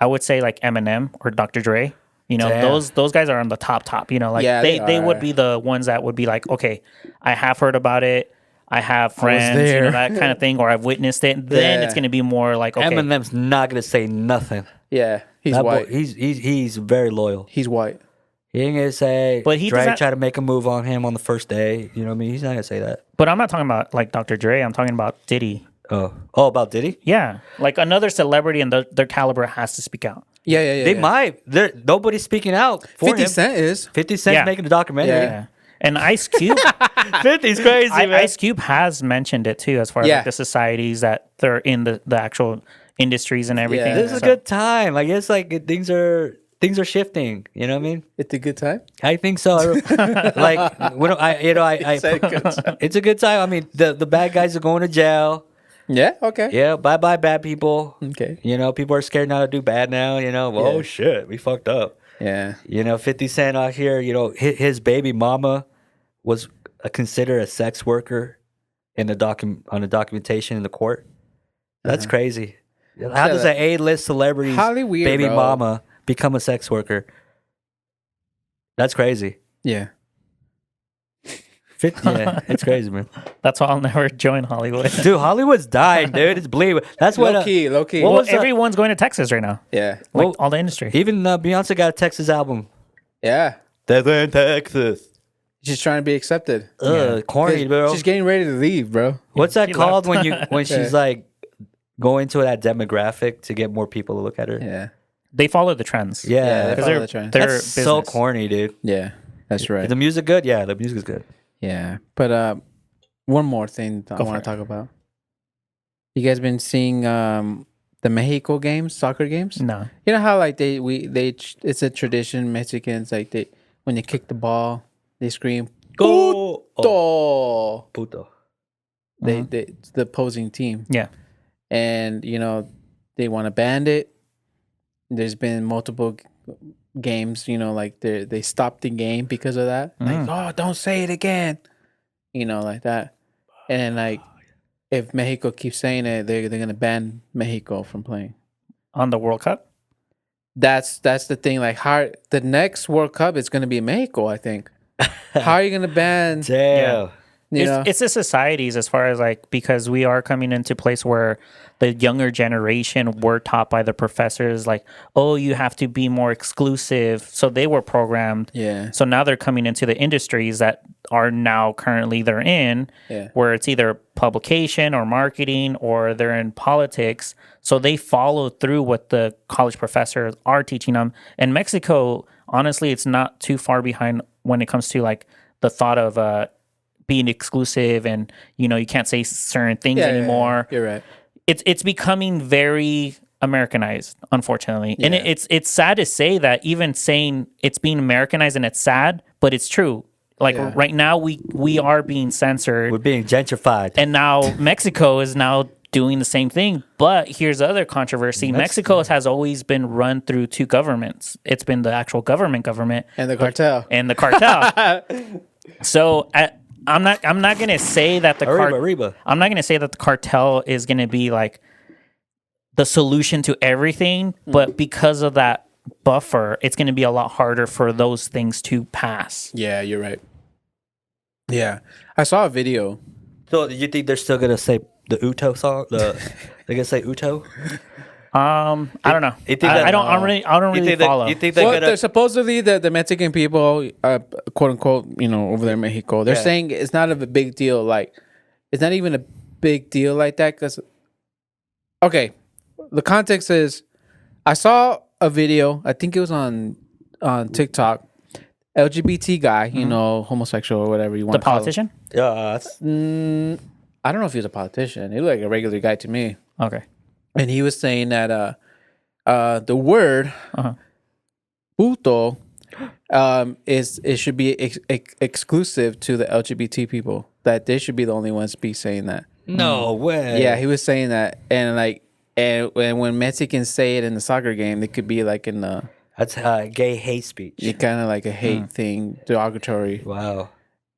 Speaker 4: I would say like Eminem or Dr. Dre. You know,
Speaker 3: Damn.
Speaker 4: those guys are on the top. You know, like
Speaker 2: Yeah,
Speaker 4: they
Speaker 2: they
Speaker 4: would
Speaker 2: are.
Speaker 4: be the ones that would be like, okay, I have heard about it. I have friends, you know,
Speaker 2: there.
Speaker 4: that kind of thing, or I've witnessed it. Then
Speaker 2: Yeah.
Speaker 4: it's gonna be more like, okay,
Speaker 3: Eminem's not gonna say nothing.
Speaker 2: Yeah. He's
Speaker 3: That boy-
Speaker 2: white.
Speaker 3: he's very loyal.
Speaker 2: He's white.
Speaker 3: He ain't gonna say.
Speaker 4: But he
Speaker 3: Dre
Speaker 4: doesn't-
Speaker 3: try to make a move on him on the first day. You know what I mean? He's not gonna say that.
Speaker 4: but I'm not talking about like Dr. Dre. I'm talking about Diddy.
Speaker 3: Oh, about Diddy?
Speaker 4: Yeah, like another celebrity and their caliber has to speak out.
Speaker 2: Yeah.
Speaker 3: They might. Nobody's speaking out for
Speaker 2: 50
Speaker 3: him.
Speaker 2: Cent is.
Speaker 3: 50 Cent's
Speaker 4: Yeah.
Speaker 3: making a documentary.
Speaker 2: Yeah.
Speaker 4: Yeah, and Ice Cube,
Speaker 3: 50's crazy, man.
Speaker 4: Ice Cube has mentioned it too, as far as
Speaker 2: Yeah.
Speaker 4: like the societies that they're in the actual industries and everything.
Speaker 2: Yeah.
Speaker 3: This is a
Speaker 4: So-
Speaker 3: good time. I guess like things are shifting. You know what I mean?
Speaker 2: It's a good time.
Speaker 3: I think so. Like when it's a good time. I mean, the bad guys are going to jail.
Speaker 2: Yeah. Okay.
Speaker 3: Yeah, bye bad people.
Speaker 2: Okay.
Speaker 3: You know, people are scared not to do bad now. You know, oh
Speaker 2: Yeah.
Speaker 3: shit, we fucked up.
Speaker 2: Yeah.
Speaker 3: You know, 50 Cent out here. You know, his baby mama was considered a sex worker in the on the documentation in the court. That's crazy. How does an A-list celebrity's
Speaker 2: Hollyweird,
Speaker 3: baby
Speaker 2: bro.
Speaker 3: mama become a sex worker? That's crazy.
Speaker 2: Yeah.
Speaker 3: Yeah, it's crazy, man.
Speaker 4: That's why I'll never join Hollywood.
Speaker 3: Dude, Hollywood's dying, dude. It's bleeding. That's what.
Speaker 2: Low key.
Speaker 3: What
Speaker 4: Well,
Speaker 3: was that?
Speaker 4: everyone's going to Texas right now.
Speaker 2: Yeah.
Speaker 4: Like
Speaker 3: Well,
Speaker 4: all the industry.
Speaker 3: Even Beyonce got a Texas album.
Speaker 2: Yeah.
Speaker 3: They're in Texas.
Speaker 2: She's trying to be accepted.
Speaker 3: Corny, bro.
Speaker 2: She's getting ready to leave, bro.
Speaker 3: What's that
Speaker 4: She
Speaker 3: called
Speaker 4: left.
Speaker 3: when she's like going to that demographic to get more people to look at her?
Speaker 2: Yeah.
Speaker 4: They follow the trends.
Speaker 3: Yeah,
Speaker 2: Yeah, they
Speaker 4: because
Speaker 2: follow
Speaker 4: they're,
Speaker 2: the trend.
Speaker 4: they're
Speaker 3: that's so
Speaker 4: business.
Speaker 3: corny, dude.
Speaker 2: Yeah. That's right.
Speaker 3: Is the music good? Yeah, the music is good.
Speaker 2: Yeah. But one more thing I
Speaker 4: Go
Speaker 2: want
Speaker 4: for
Speaker 2: to
Speaker 4: it.
Speaker 2: talk about. You guys been seeing the Mexico games, soccer games?
Speaker 4: No.
Speaker 2: You know how like it's a tradition Mexicans like they when they kick the ball they scream
Speaker 3: Go!
Speaker 2: puto.
Speaker 3: Puto.
Speaker 2: They it's the opposing team.
Speaker 4: Yeah.
Speaker 2: And they want to ban it. There's been multiple games, like they stopped the game because of that. Like, oh, don't say it again. Like that. And like if Mexico keeps saying it, they're gonna ban Mexico from playing
Speaker 4: On the World Cup.
Speaker 2: That's the thing. Like, how the next World Cup is gonna be in Mexico, I think. How are you gonna ban?
Speaker 3: Damn.
Speaker 4: Yeah. It's the societies as far as like, because we are coming into a place where the younger generation were taught by the professors like, oh, you have to be more exclusive. So they were programmed.
Speaker 2: Yeah.
Speaker 4: So now they're coming into the industries that are now currently they're in, where it's either publication or marketing or they're in politics. So they follow through what the college professors are teaching them. And Mexico, honestly, it's not too far behind when it comes to like the thought of being exclusive and you can't say certain things anymore.
Speaker 2: Yeah. You're right.
Speaker 4: It's becoming very Americanized, unfortunately. And it's sad to say that, even saying it's being Americanized, and it's sad, but it's true. Like right now we are being censored.
Speaker 3: We're being gentrified.
Speaker 4: And now Mexico is now doing the same thing. But here's the other controversy. Mexico has always been run through two governments. It's been the actual government
Speaker 2: and the cartel.
Speaker 4: So I'm not gonna say that
Speaker 3: Arriba.
Speaker 4: I'm not gonna say that the cartel is gonna be like the solution to everything, but because of that buffer, it's gonna be a lot harder for those things to pass.
Speaker 2: Yeah, you're right. Yeah, I saw a video.
Speaker 3: So, do you think they're still gonna say the Uto song? They're gonna say Uto?
Speaker 4: I don't know. I don't really follow.
Speaker 3: You think
Speaker 2: They're supposedly the Mexican people, quote unquote, over there in Mexico. They're saying it's not a big deal. Like, it's not even a big deal like that. Because, okay, the context is, I saw a video. I think it was on TikTok. LGBT guy, homosexual or whatever you want.
Speaker 4: The politician?
Speaker 3: Yeah.
Speaker 2: I don't know if he was a politician. He looked like a regular guy to me.
Speaker 4: Okay.
Speaker 2: And he was saying that the word puto it should be exclusive to the LGBT people. That they should be the only ones be saying that.
Speaker 3: No way.
Speaker 2: Yeah, he was saying that, and when Mexicans say it in the soccer game, it could be like in the
Speaker 3: That's gay hate speech.
Speaker 2: It's kind of like a hate thing, derogatory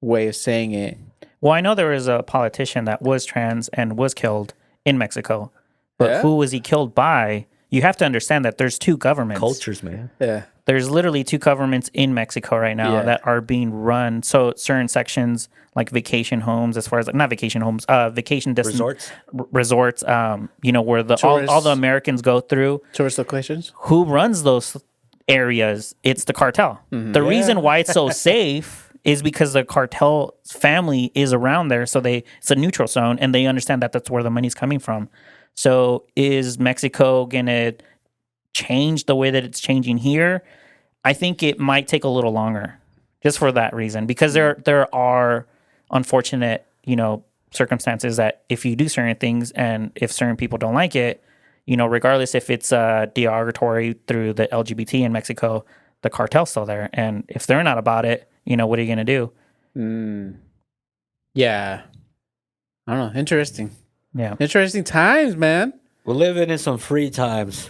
Speaker 2: way of saying it.
Speaker 4: Well, I know there was a politician that was trans and was killed in Mexico. But who was he killed by? You have to understand that there's two governments.
Speaker 3: Cultures, man.
Speaker 2: Yeah.
Speaker 4: There's literally two governments in Mexico right now that are being run. So certain sections like vacation homes, as far as not vacation homes, vacation resorts, where all the Americans go through.
Speaker 2: Tourist locations.
Speaker 4: Who runs those areas? It's the cartel. Mm-hmm. The reason why it's so safe is because the cartel family is around there. So it's a neutral zone, and they understand that that's where the money's coming from. So is Mexico going to change the way that it's changing here? I think it might take a little longer just for that reason, because there are unfortunate, circumstances that if you do certain things and if certain people don't like it, regardless if it's derogatory through the LGBT in Mexico, the cartel's still there. And if they're not about it, what are you going to do?
Speaker 2: Yeah. I don't know. Interesting.
Speaker 4: Yeah.
Speaker 2: Interesting times, man.
Speaker 3: We're living in some free times.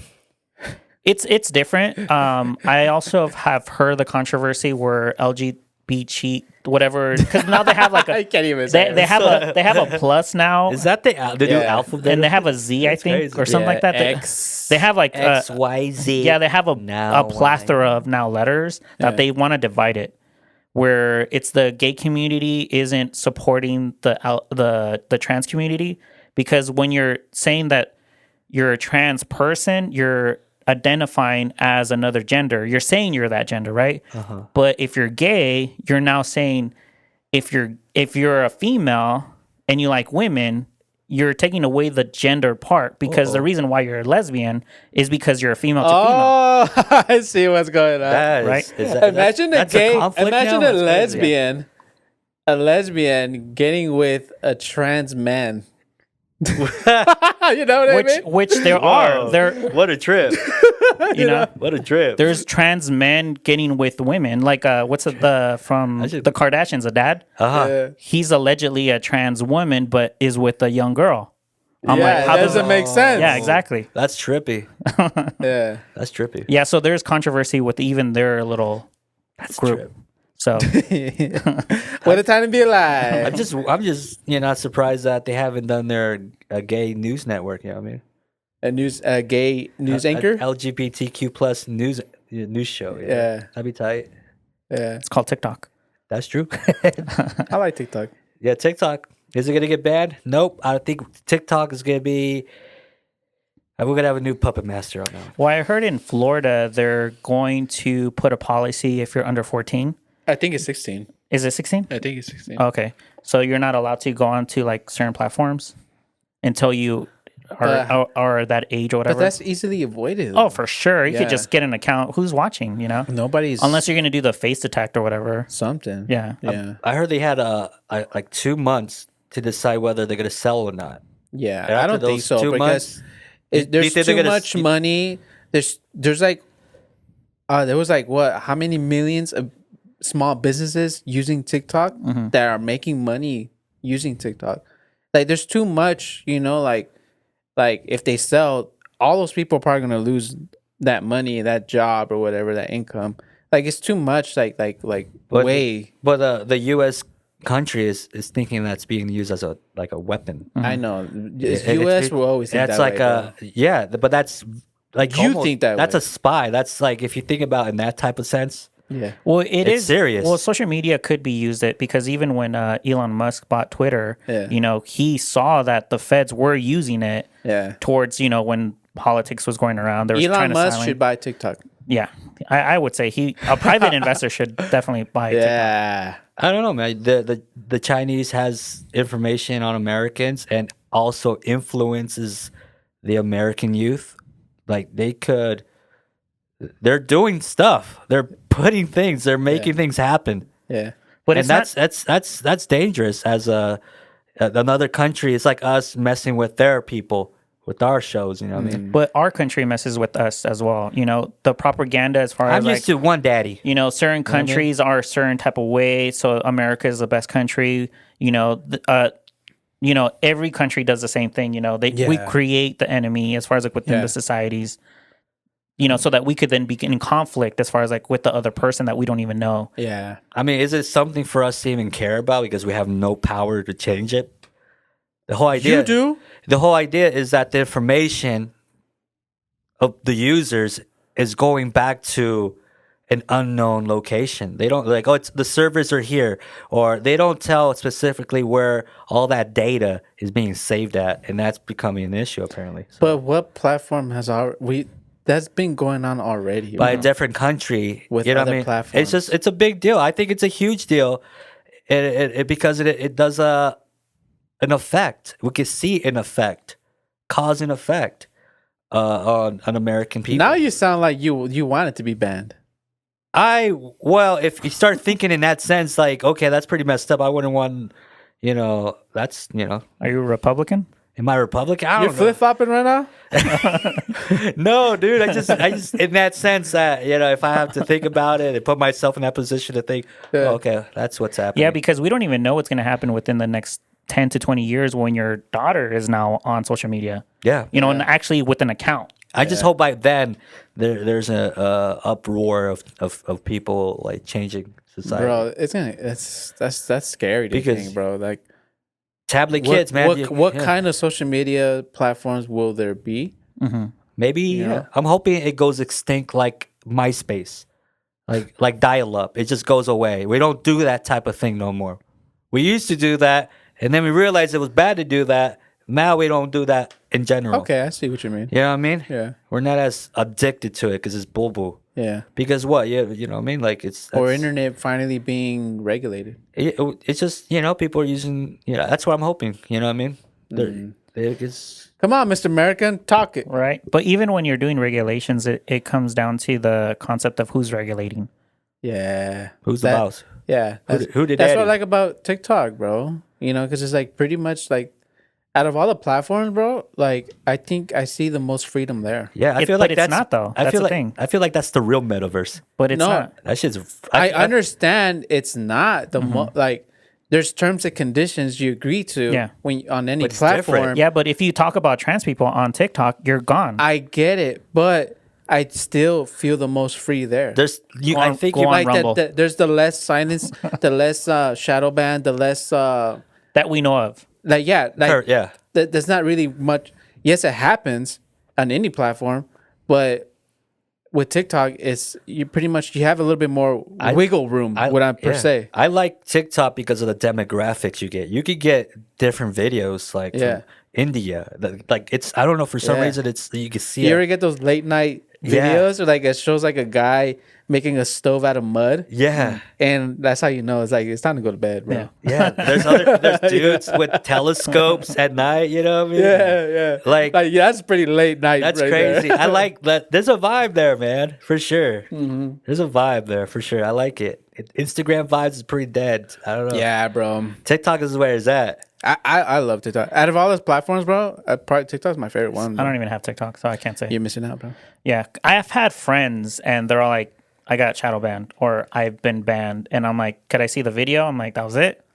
Speaker 4: It's different. I also have heard the controversy where LGBT whatever, because now they have like a
Speaker 2: I can't even say
Speaker 4: they have a plus now.
Speaker 3: Is that the new alphabet?
Speaker 4: And they have a Z, I think,
Speaker 3: crazy.
Speaker 4: or something like that. They have like
Speaker 3: XYZ.
Speaker 4: Yeah, they have a plethora of now letters that they want to divide it. Where it's the gay community isn't supporting the trans community, because when you're saying that you're a trans person, you're identifying as another gender. You're saying you're that gender, right? Uh-huh. But if you're gay, you're now saying if you're a female and you like women, you're taking away the gender part, because the reason why you're a lesbian is because you're a female to female.
Speaker 2: Oh, I see what's going on.
Speaker 4: Right?
Speaker 2: Imagine a lesbian getting with a trans man. You know what I mean?
Speaker 4: Which there are. There,
Speaker 3: What a trip!
Speaker 4: you know,
Speaker 3: What a trip!
Speaker 4: there's trans men getting with women. Like, what's it, from the Kardashians? A dad.
Speaker 2: Yeah.
Speaker 4: He's allegedly a trans woman, but is with a young girl. I'm
Speaker 2: Yeah,
Speaker 4: like, how
Speaker 2: that
Speaker 4: does
Speaker 2: doesn't make sense.
Speaker 4: Yeah, exactly.
Speaker 3: That's trippy.
Speaker 2: Yeah.
Speaker 3: That's trippy.
Speaker 4: Yeah, so there's controversy with even their little
Speaker 3: That's
Speaker 4: group.
Speaker 3: trip.
Speaker 4: So
Speaker 2: What a time to be alive.
Speaker 3: I'm just not surprised that they haven't done their gay news network. You know what I mean?
Speaker 2: A gay news anchor.
Speaker 3: LGBTQ plus news show.
Speaker 2: Yeah.
Speaker 3: That'd be tight.
Speaker 2: Yeah,
Speaker 4: it's called TikTok.
Speaker 3: That's true.
Speaker 2: I like TikTok.
Speaker 3: Yeah, TikTok. Is it gonna get banned? Nope. I think TikTok is gonna be. We're gonna have a new puppet master on that.
Speaker 4: Well, I heard in Florida they're going to put a policy if you're under 14.
Speaker 2: I think it's 16.
Speaker 4: Is it 16?
Speaker 2: I think it's 16.
Speaker 4: Okay, so you're not allowed to go on to like certain platforms until you are that age or whatever.
Speaker 2: But that's easily avoided.
Speaker 4: Oh, for sure. You could
Speaker 2: Yeah.
Speaker 4: just get an account. Who's watching? You know,
Speaker 2: Nobody's
Speaker 4: unless you're gonna do the face detect or whatever.
Speaker 2: something.
Speaker 4: Yeah.
Speaker 2: Yeah.
Speaker 3: I heard they had like 2 months to decide whether they're gonna sell or not.
Speaker 2: Yeah.
Speaker 3: And
Speaker 2: I
Speaker 3: after
Speaker 2: don't think
Speaker 3: those
Speaker 2: so
Speaker 3: 2
Speaker 2: because
Speaker 3: months,
Speaker 2: there's
Speaker 3: do you think
Speaker 2: too
Speaker 3: they're gonna
Speaker 2: much money. There's like there was like how many millions of small businesses using TikTok that are making money using TikTok. Like there's too much, like if they sell, all those people are probably gonna lose that money, that job or whatever, that income. Like it's too much. Like
Speaker 3: But-
Speaker 2: way.
Speaker 3: but the U.S. country is thinking that's being used as a weapon.
Speaker 2: I know. It's
Speaker 3: It-
Speaker 2: U.S.
Speaker 3: it-
Speaker 2: will always think
Speaker 3: That's
Speaker 2: that
Speaker 3: like
Speaker 2: way, bro.
Speaker 3: but that's like
Speaker 2: You
Speaker 3: almost-
Speaker 2: think that
Speaker 3: that's
Speaker 2: way.
Speaker 3: a spy. That's like if you think about it in that type of sense.
Speaker 2: Yeah.
Speaker 4: Well, it's
Speaker 3: It's serious.
Speaker 4: Well, social media could be used because even when Elon Musk bought Twitter,
Speaker 2: Yeah.
Speaker 4: he saw that the feds were using it
Speaker 2: Yeah.
Speaker 4: towards when politics was going around. There was trying
Speaker 2: Elon
Speaker 4: to
Speaker 2: Musk
Speaker 4: silence-
Speaker 2: should buy TikTok.
Speaker 4: Yeah, I would say a private investor should definitely buy it.
Speaker 2: Yeah.
Speaker 3: I don't know, man. The Chinese has information on Americans and also influences the American youth. Like they're doing stuff. They're putting things. They're making things happen.
Speaker 2: Yeah.
Speaker 4: But
Speaker 3: And that's dangerous as another country. It's like us messing with their people with our shows. You know what I mean?
Speaker 4: But our country messes with us as well. The propaganda as far
Speaker 3: I'm
Speaker 4: as
Speaker 3: used to one daddy.
Speaker 4: certain countries are a certain type of way. So America is the best country. Every country does the same thing. We create the enemy as far as like within the societies. So that we could then be in conflict as far as like with the other person that we don't even know.
Speaker 2: Yeah.
Speaker 3: I mean, is it something for us to even care about because we have no power to change it? The whole idea.
Speaker 2: You do?
Speaker 3: The whole idea is that the information of the users is going back to an unknown location. They don't the servers are here, or they don't tell specifically where all that data is being saved at, and that's becoming an issue apparently. So,
Speaker 2: But what platform has that's been going on already
Speaker 3: by a different country,
Speaker 2: with
Speaker 3: you know
Speaker 2: other
Speaker 3: what I mean?
Speaker 2: platforms.
Speaker 3: It's a big deal. I think it's a huge deal. Because it does an effect. We can see an effect, cause and effect on American people.
Speaker 2: Now you sound like you want it to be banned.
Speaker 3: If you start thinking in that sense, like, okay, that's pretty messed up. I wouldn't want, that's,
Speaker 4: Are you a Republican?
Speaker 3: am I Republican? I
Speaker 2: You're
Speaker 3: don't know.
Speaker 2: flip flopping right now.
Speaker 3: No, dude. I just, in that sense that, if I have to think about it and put myself in that position to think, okay, that's what's happening.
Speaker 4: Yeah, because we don't even know what's going to happen within the next 10 to 20 years when your daughter is now on social media.
Speaker 3: Yeah.
Speaker 4: And actually with an account.
Speaker 3: I just hope by then there's a uproar of people like changing society.
Speaker 2: Bro, that's scary to
Speaker 3: Because-
Speaker 2: think, bro. Like
Speaker 3: Tablet kids, man.
Speaker 2: What kind of social media platforms will there be?
Speaker 3: Maybe
Speaker 2: Yeah.
Speaker 3: I'm hoping it goes extinct like MySpace, like dial-up. It just goes away. We don't do that type of thing no more. We used to do that, and then we realized it was bad to do that. Now we don't do that in general.
Speaker 2: Okay, I see what you mean.
Speaker 3: You know what I mean?
Speaker 2: Yeah.
Speaker 3: We're not as addicted to it because it's boo-boo.
Speaker 2: Yeah.
Speaker 3: Because what? Yeah, you know what I mean? Like
Speaker 2: Or internet finally being regulated.
Speaker 3: It's just people are using. That's what I'm hoping. You know what I mean?
Speaker 2: Come on, Mr. American, talk it.
Speaker 4: Right. But even when you're doing regulations, it comes down to the concept of who's regulating.
Speaker 2: Yeah.
Speaker 3: Who's the boss?
Speaker 2: Yeah.
Speaker 3: Who did
Speaker 2: That's what
Speaker 3: daddy?
Speaker 2: I like about TikTok, bro. Because it's like pretty much like Out of all the platforms, bro, like I think I see the most freedom there.
Speaker 3: Yeah, I feel
Speaker 4: but
Speaker 3: like
Speaker 4: it's
Speaker 3: that's
Speaker 4: not, though.
Speaker 3: I
Speaker 4: That's
Speaker 3: feel
Speaker 4: the
Speaker 3: like
Speaker 4: thing.
Speaker 3: I feel like that's the real metaverse.
Speaker 4: But it's
Speaker 2: No.
Speaker 4: not.
Speaker 3: That shit's.
Speaker 2: I understand it's not the
Speaker 4: Mm-hmm.
Speaker 2: like. There's terms and conditions you agree to
Speaker 4: Yeah.
Speaker 2: when on any
Speaker 3: But it's different.
Speaker 2: platform.
Speaker 4: Yeah, but if you talk about trans people on TikTok, you're gone.
Speaker 2: I get it, but I still feel the most free there.
Speaker 3: There's you.
Speaker 4: Go
Speaker 3: I
Speaker 4: on-
Speaker 3: think
Speaker 4: go
Speaker 3: you
Speaker 4: on
Speaker 3: might.
Speaker 4: Rumble.
Speaker 2: There's the less silence, the less shadow ban, the less
Speaker 4: that we know of.
Speaker 2: like
Speaker 3: Yeah.
Speaker 2: there's not really much. Yes, it happens on any platform, but with TikTok, it's you pretty much you have a little bit more wiggle room. Per se.
Speaker 3: I like TikTok because of the demographics you get. You could get different videos like from India. Like it's I don't know for some
Speaker 2: Yeah.
Speaker 3: reason it's you can see
Speaker 2: You
Speaker 3: it.
Speaker 2: ever get those late night
Speaker 3: Yeah.
Speaker 2: videos or like it shows like a guy making a stove out of mud?
Speaker 3: Yeah.
Speaker 2: And that's how you know it's like it's time to go to bed, bro.
Speaker 4: Yeah.
Speaker 3: Yeah, there's dudes with telescopes at night, you know what I mean?
Speaker 2: Yeah.
Speaker 3: Like
Speaker 2: yeah, that's pretty late night.
Speaker 3: that's
Speaker 2: right
Speaker 3: crazy.
Speaker 2: there.
Speaker 3: I like that. There's a vibe there, man, for sure.
Speaker 2: Mm-hmm.
Speaker 3: There's a vibe there for sure. I like it. Instagram vibes is pretty dead. I don't know.
Speaker 2: Yeah, bro.
Speaker 3: TikTok is where it's at.
Speaker 2: I love TikTok. Out of all those platforms, bro, probably TikTok's my favorite one.
Speaker 4: I don't even have TikTok, so I can't say.
Speaker 2: You're missing out, bro.
Speaker 4: Yeah, I have had friends, and they're all like, "I got shadow banned," or "I've been banned," and I'm like, "Could I see the video?" I'm like, "That was it."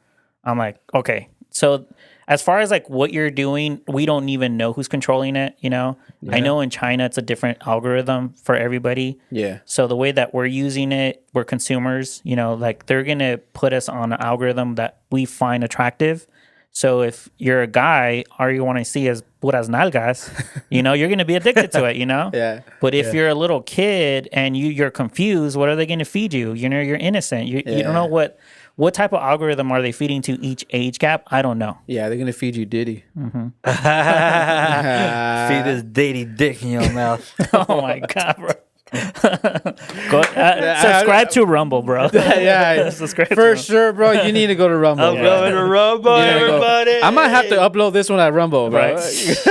Speaker 4: I'm like, "Okay." So as far as like what you're doing, we don't even know who's controlling it. You know, I know in China it's a different algorithm for everybody.
Speaker 2: Yeah.
Speaker 4: So the way that we're using it, we're consumers. You know, like they're gonna put us on an algorithm that we find attractive. So if you're a guy, all you want to see is puras nalgas, you know, you're going to be addicted to it, you know?
Speaker 2: Yeah.
Speaker 4: But if you're a little kid and you're confused, what are they going to feed you? You know, you're innocent. You don't know what type of algorithm are they feeding to each age gap? I don't know.
Speaker 2: Yeah, they're gonna feed you Diddy.
Speaker 3: Feed this dainty dick in your mouth.
Speaker 4: Oh my God, bro. Subscribe to Rumble, bro.
Speaker 2: Yeah,
Speaker 4: Subscribe
Speaker 2: for
Speaker 4: to
Speaker 2: sure, bro. You need to go to Rumble.
Speaker 3: I'm
Speaker 2: bro.
Speaker 3: going to Rumble,
Speaker 2: You need to go.
Speaker 3: everybody.
Speaker 2: I might have to upload this one at Rumble, bro.
Speaker 4: Right. This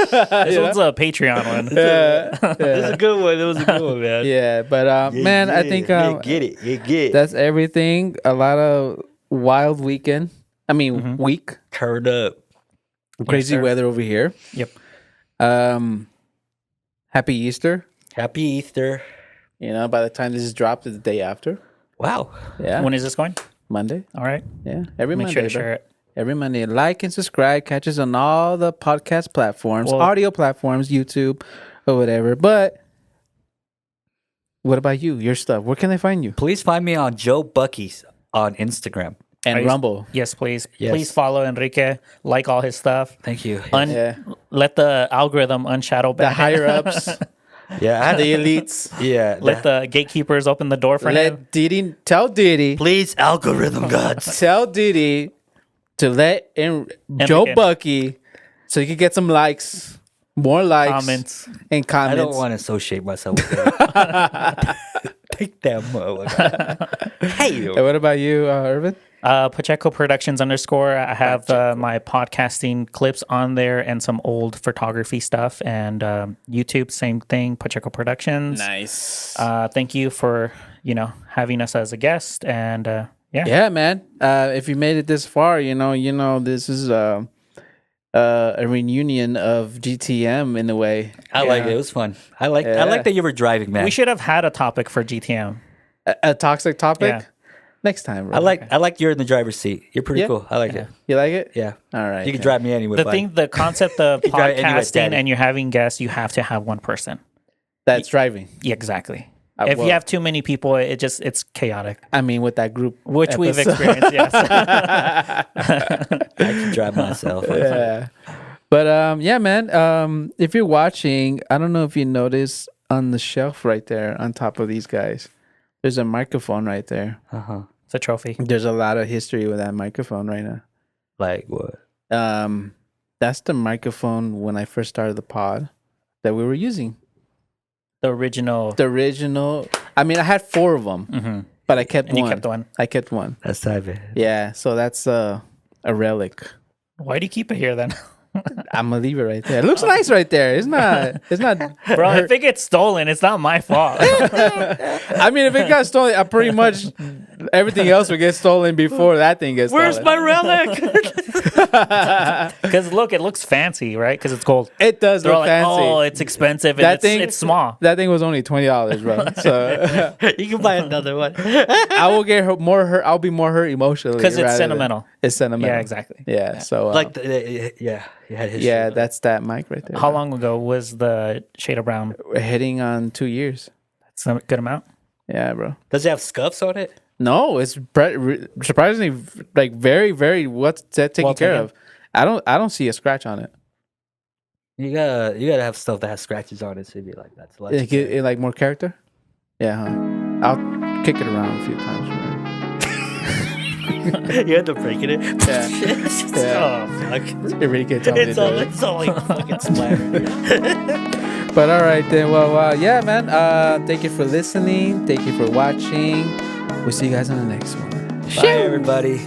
Speaker 4: one's a Patreon one.
Speaker 3: This is a good one. It was a good one, man.
Speaker 2: Yeah, but man, I think
Speaker 3: get it. You get it.
Speaker 2: that's everything. A lot of wild weekend. I mean, week.
Speaker 3: Turned up.
Speaker 2: Crazy
Speaker 4: sir.
Speaker 2: weather over here.
Speaker 4: Yep.
Speaker 2: Happy Easter.
Speaker 3: Happy Easter.
Speaker 2: You know, by the time this is dropped, it's the day after.
Speaker 3: Wow.
Speaker 2: Yeah,
Speaker 4: When is this going?
Speaker 2: Monday.
Speaker 4: All right.
Speaker 2: Yeah, every
Speaker 4: Make
Speaker 2: Monday.
Speaker 4: sure to
Speaker 2: bro.
Speaker 4: share it.
Speaker 2: Every Monday. Like and subscribe. Catch us on all the podcast platforms,
Speaker 4: Well-
Speaker 2: audio platforms, YouTube, or whatever. But what about you? Your stuff. Where can they find you?
Speaker 3: Please find me on Joe Bucky's on Instagram.
Speaker 2: And
Speaker 4: Are you-
Speaker 2: Rumble.
Speaker 4: Yes, please.
Speaker 3: Yes.
Speaker 4: Please follow Enrique. Like all his stuff.
Speaker 3: Thank you.
Speaker 2: Yeah.
Speaker 4: Let the algorithm unshadow
Speaker 2: The
Speaker 4: ban.
Speaker 2: higher ups,
Speaker 3: Yeah. I had
Speaker 2: the elites.
Speaker 3: yeah.
Speaker 4: Let the gatekeepers open the door for him.
Speaker 2: Let Diddy tell Diddy.
Speaker 3: Please, algorithm gods.
Speaker 2: Tell Diddy to let in Joe
Speaker 4: Enrique.
Speaker 2: Bucky so you can get some likes, more likes,
Speaker 4: Comments.
Speaker 2: and
Speaker 3: I
Speaker 2: comments.
Speaker 3: don't want to associate myself with that. Take that motherfucker. Hey.
Speaker 2: And what about you, Irvin?
Speaker 4: Pacheco Productions _. I have my podcasting clips on there and some old photography stuff. And YouTube, same thing, Pacheco Productions.
Speaker 2: Nice.
Speaker 4: Thank you for, having us as a guest. And yeah.
Speaker 2: Yeah, man. If you made it this far, you know this is a reunion of GTM in a way.
Speaker 3: I like it. It was fun. I like that you were driving, man.
Speaker 4: We should have had a topic for GTM.
Speaker 2: A toxic topic.
Speaker 4: Yeah.
Speaker 2: Next time, bro.
Speaker 3: I like you're in the driver's seat. You're pretty
Speaker 2: Yeah.
Speaker 3: cool. I like it.
Speaker 2: You like it?
Speaker 3: Yeah.
Speaker 2: All right.
Speaker 3: You can drive me anywhere.
Speaker 4: The concept of
Speaker 3: You drive anywhere,
Speaker 4: podcasting
Speaker 3: Daddy.
Speaker 4: and you're having guests, you have to have one person.
Speaker 2: That's driving.
Speaker 4: Yeah, exactly.
Speaker 2: well-
Speaker 4: If you have too many people, it's chaotic,
Speaker 2: I mean, with that group,
Speaker 4: which we've
Speaker 2: episode.
Speaker 4: experienced. Yes.
Speaker 3: I can drive myself.
Speaker 2: Yeah. But yeah, man. If you're watching, I don't know if you notice on the shelf right there, on top of these guys, there's a microphone right there.
Speaker 3: Uh-huh.
Speaker 4: It's a trophy.
Speaker 2: There's a lot of history with that microphone right now.
Speaker 3: Like what?
Speaker 2: That's the microphone when I first started the pod that we were using.
Speaker 4: The original.
Speaker 2: The original. I mean, I had 4 of them, but I kept
Speaker 4: And
Speaker 2: one.
Speaker 4: you kept one.
Speaker 2: I kept one.
Speaker 3: That's type it.
Speaker 2: Yeah. So that's a relic.
Speaker 4: Why do you keep it here then?
Speaker 2: I'm gonna leave it right there. It looks nice right there. It's not. It's not.
Speaker 4: Bro, if it gets stolen, it's not my fault.
Speaker 2: I mean, if it got stolen, I pretty much everything else would get stolen before that thing gets stolen.
Speaker 3: Where's my relic?
Speaker 4: Because look, it looks fancy, right? Because it's gold.
Speaker 2: It does
Speaker 4: They're
Speaker 2: look
Speaker 4: like,
Speaker 2: fancy.
Speaker 4: oh, it's expensive and it's small.
Speaker 2: That thing was only $20, bro. So
Speaker 3: You can buy another one.
Speaker 2: I will get more hurt. I'll be more hurt emotionally
Speaker 4: Because it's
Speaker 2: rather than-
Speaker 4: sentimental.
Speaker 2: It's sentimental.
Speaker 4: Yeah, exactly.
Speaker 2: Yeah. So
Speaker 3: Like, yeah, you had history.
Speaker 2: yeah, that's that mic right there.
Speaker 4: How long ago was the shade of brown?
Speaker 2: We're hitting on 2 years.
Speaker 4: That's a good amount.
Speaker 2: Yeah, bro.
Speaker 3: Does it have scuffs on it?
Speaker 2: No, it's surprisingly like very, very what's that taken
Speaker 4: Well
Speaker 2: care
Speaker 4: taken.
Speaker 2: of. I don't see a scratch on it.
Speaker 3: You gotta have stuff that has scratches on it to be like that's
Speaker 2: It, it like more character. Yeah, huh? I'll kick it around a few times. Right?
Speaker 3: You end up breaking it.
Speaker 2: Yeah.
Speaker 3: Oh fuck!
Speaker 2: It really can't tell me to do it.
Speaker 3: It's all like fucking splattered.
Speaker 2: But all right then. Well, yeah, man. Thank you for listening. Thank you for watching. We'll see you guys on the next one.
Speaker 3: Bye everybody.